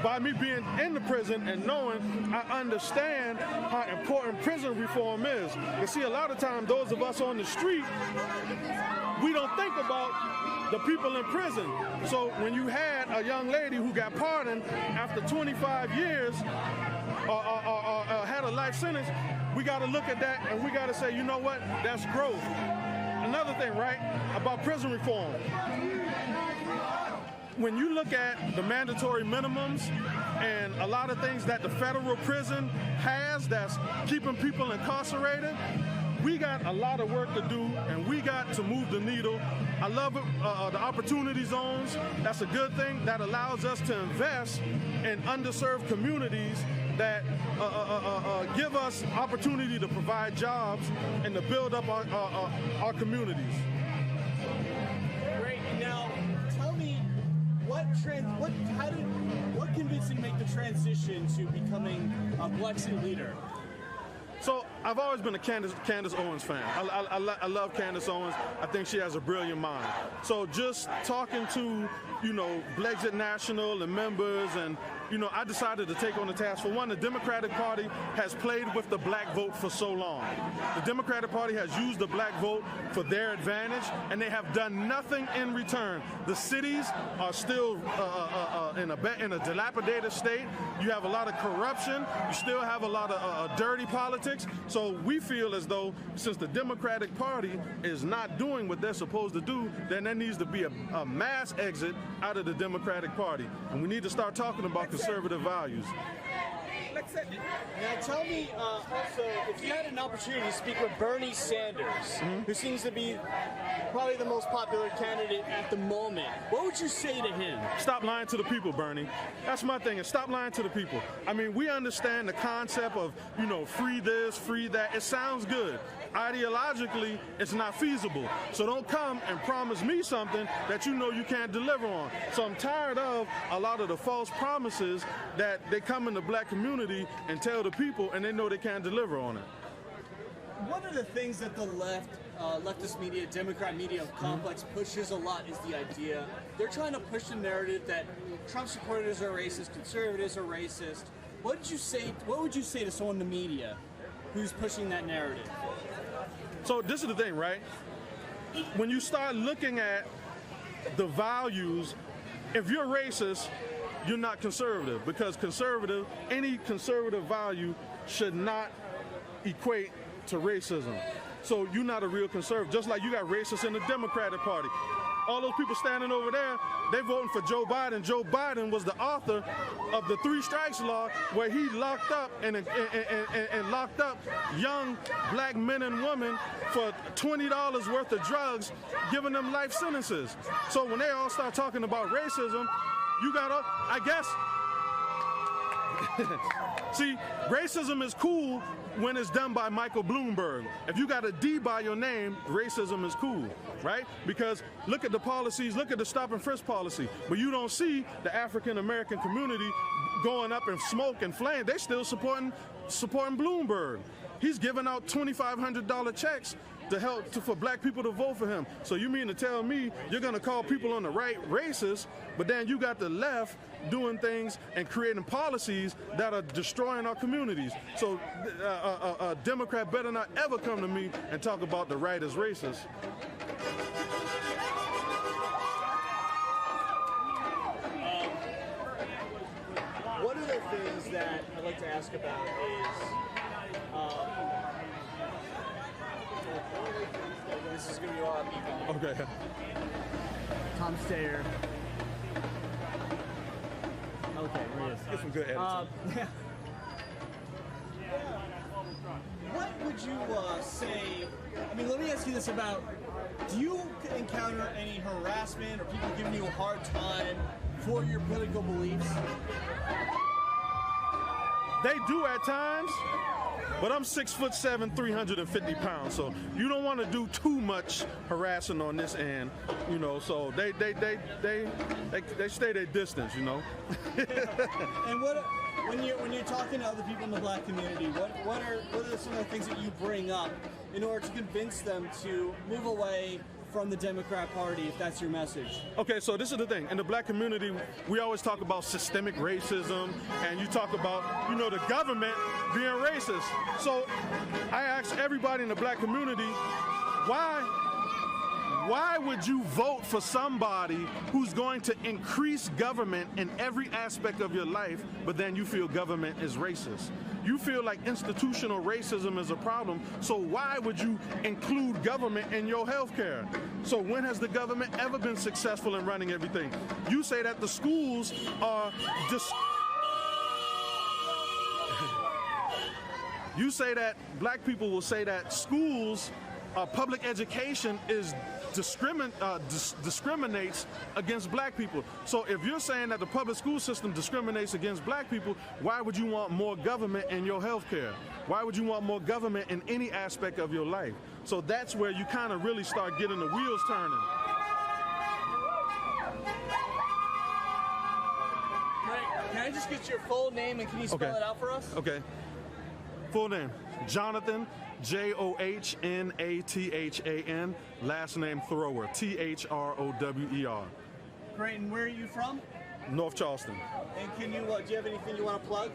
[SPEAKER 2] by me being in the prison and knowing, I understand how important prison reform is. You see, a lot of times those of us on the street, we don't think about the people in prison. So when you had a young lady who got pardoned after 25 years or had a life sentence, we got to look at that and we got to say, you know what, that's growth. Another thing, right, about prison reform. When you look at the mandatory minimums and a lot of things that the federal prison has that's keeping people incarcerated, we got a lot of work to do and we got to move the needle. I love it, the opportunity zones. That's a good thing. That allows us to invest in underserved communities that give us opportunity to provide jobs and to build up our communities.
[SPEAKER 20] Great. Now, tell me, what convinced you to make the transition to becoming a Brexit leader?
[SPEAKER 2] So I've always been a Candace Owens fan. I love Candace Owens. I think she has a brilliant mind. So just talking to, Brexit National and members and, I decided to take on the task. For one, the Democratic Party has played with the black vote for so long. The Democratic Party has used the black vote for their advantage, and they have done nothing in return. The cities are still in a dilapidated state. You have a lot of corruption. You still have a lot of dirty politics. So we feel as though since the Democratic Party is not doing what they're supposed to do, then there needs to be a mass exit out of the Democratic Party. And we need to start talking about conservative values.
[SPEAKER 20] Now tell me also, if you had an opportunity to speak with Bernie Sanders, who seems to be probably the most popular candidate at the moment, what would you say to him?
[SPEAKER 2] Stop lying to the people, Bernie. That's my thing, is stop lying to the people. I mean, we understand the concept of, free this, free that. It sounds good. Ideologically, it's not feasible. So don't come and promise me something that you can't deliver on. So I'm tired of a lot of the false promises that they come in the black community and tell the people and they know they can't deliver on it.
[SPEAKER 20] One of the things that the leftist media, Democrat media complex pushes a lot is the idea. They're trying to push the narrative that Trump supporters are racist, conservatives are racist. What would you say to someone in the media who's pushing that narrative?
[SPEAKER 2] So this is the thing, right? When you start looking at the values, if you're racist, you're not conservative, because any conservative value should not equate to racism. So you're not a real conservative. Just like you got racists in the Democratic Party. All those people standing over there, they voting for Joe Biden. Joe Biden was the author of the 3 strikes law, where he locked up and locked up young black men and women for $20 worth of drugs, giving them life sentences. So when they all start talking about racism, you gotta, I guess, see, racism is cool when it's done by Michael Bloomberg. If you got a D by your name, racism is cool, right? Because look at the policies, look at the stop and frisk policy, but you don't see the African American community going up in smoke and flame. They still supporting Bloomberg. He's giving out $2,500 checks to help for black people to vote for him. So you mean to tell me you're gonna call people on the right racist, but then you got the left doing things and creating policies that are destroying our communities? So a Democrat better not ever come to me and talk about the right as racist.
[SPEAKER 20] One of the things that I'd like to ask about is this is going to be all me.
[SPEAKER 2] Okay.
[SPEAKER 1] Tom Steyer. Okay, there he is.
[SPEAKER 2] Get some good editing.
[SPEAKER 20] What would you say? I mean, let me ask you this about: do you encounter any harassment or people giving you a hard time for your political beliefs?
[SPEAKER 2] They do at times, but I'm 6'7", 350 pounds, so you don't want to do too much harassing on this end, you know. So they stay their distance, you know.
[SPEAKER 20] And when you're talking to other people in the black community, what are some of the things that you bring up in order to convince them to move away from the Democrat Party, if that's your message?
[SPEAKER 2] Okay, so this is the thing. In the black community, we always talk about systemic racism, and you talk about, you know, the government being racist. So I ask everybody in the black community, why would you vote for somebody who's going to increase government in every aspect of your life, but then you feel government is racist? You feel like institutional racism is a problem, so why would you include government in your health care? So when has the government ever been successful in running everything? You say that the schools are you say that black people will say that schools, public education is discriminates against black people. So if you're saying that the public school system discriminates against black people, why would you want more government in your health care? Why would you want more government in any aspect of your life? So that's where you kind of really start getting the wheels turning.
[SPEAKER 20] Right. Can I just get your full name and can you spell it out for us?
[SPEAKER 2] Okay. Full name, Jonathan, Jonathan, last name Thrower, Thrower.
[SPEAKER 20] Great, and where are you from?
[SPEAKER 2] North Charleston.
[SPEAKER 20] And can you, do you have anything you want to plug?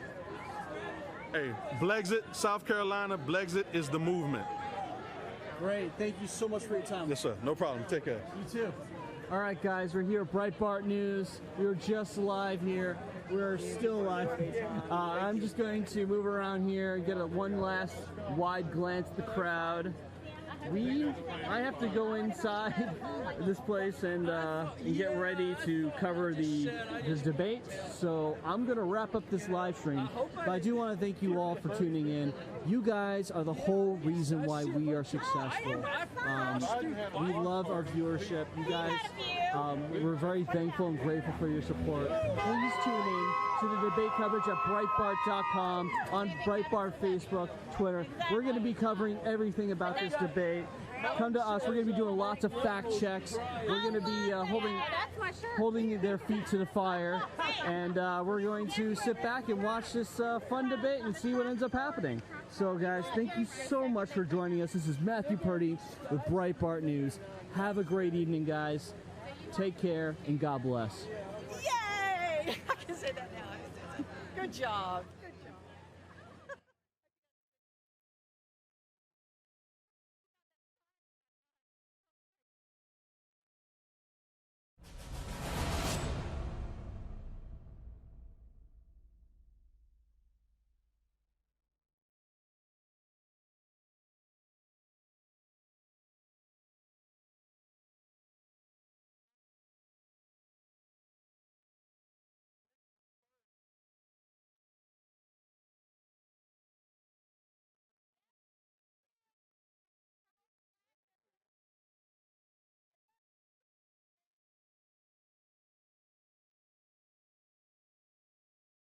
[SPEAKER 2] Hey, Blexit, South Carolina, Blexit is the movement.
[SPEAKER 20] Great, thank you so much for your time.
[SPEAKER 2] Yes, sir, no problem, take care.
[SPEAKER 20] You too.
[SPEAKER 1] All right, guys, we're here at Breitbart News. We were just live here. We're still live. I'm just going to move around here, get one last wide glance at the crowd. I have to go inside this place and get ready to cover this debate. So I'm going to wrap up this live stream. But I do want to thank you all for tuning in. You guys are the whole reason why we are successful. We love our viewership. You guys, we're very thankful and grateful for your support. Please tune in to the debate coverage at Breitbart.com, on Breitbart Facebook, Twitter. We're going to be covering everything about this debate. Come to us. We're going to be doing lots of fact checks. We're going to be holding their feet to the fire. And we're going to sit back and watch this fun debate and see what ends up happening. So, guys, thank you so much for joining us. This is Matthew Purdy with Breitbart News. Have a great evening, guys. Take care, and God bless.
[SPEAKER 9] Yay! I can say that now. Good job.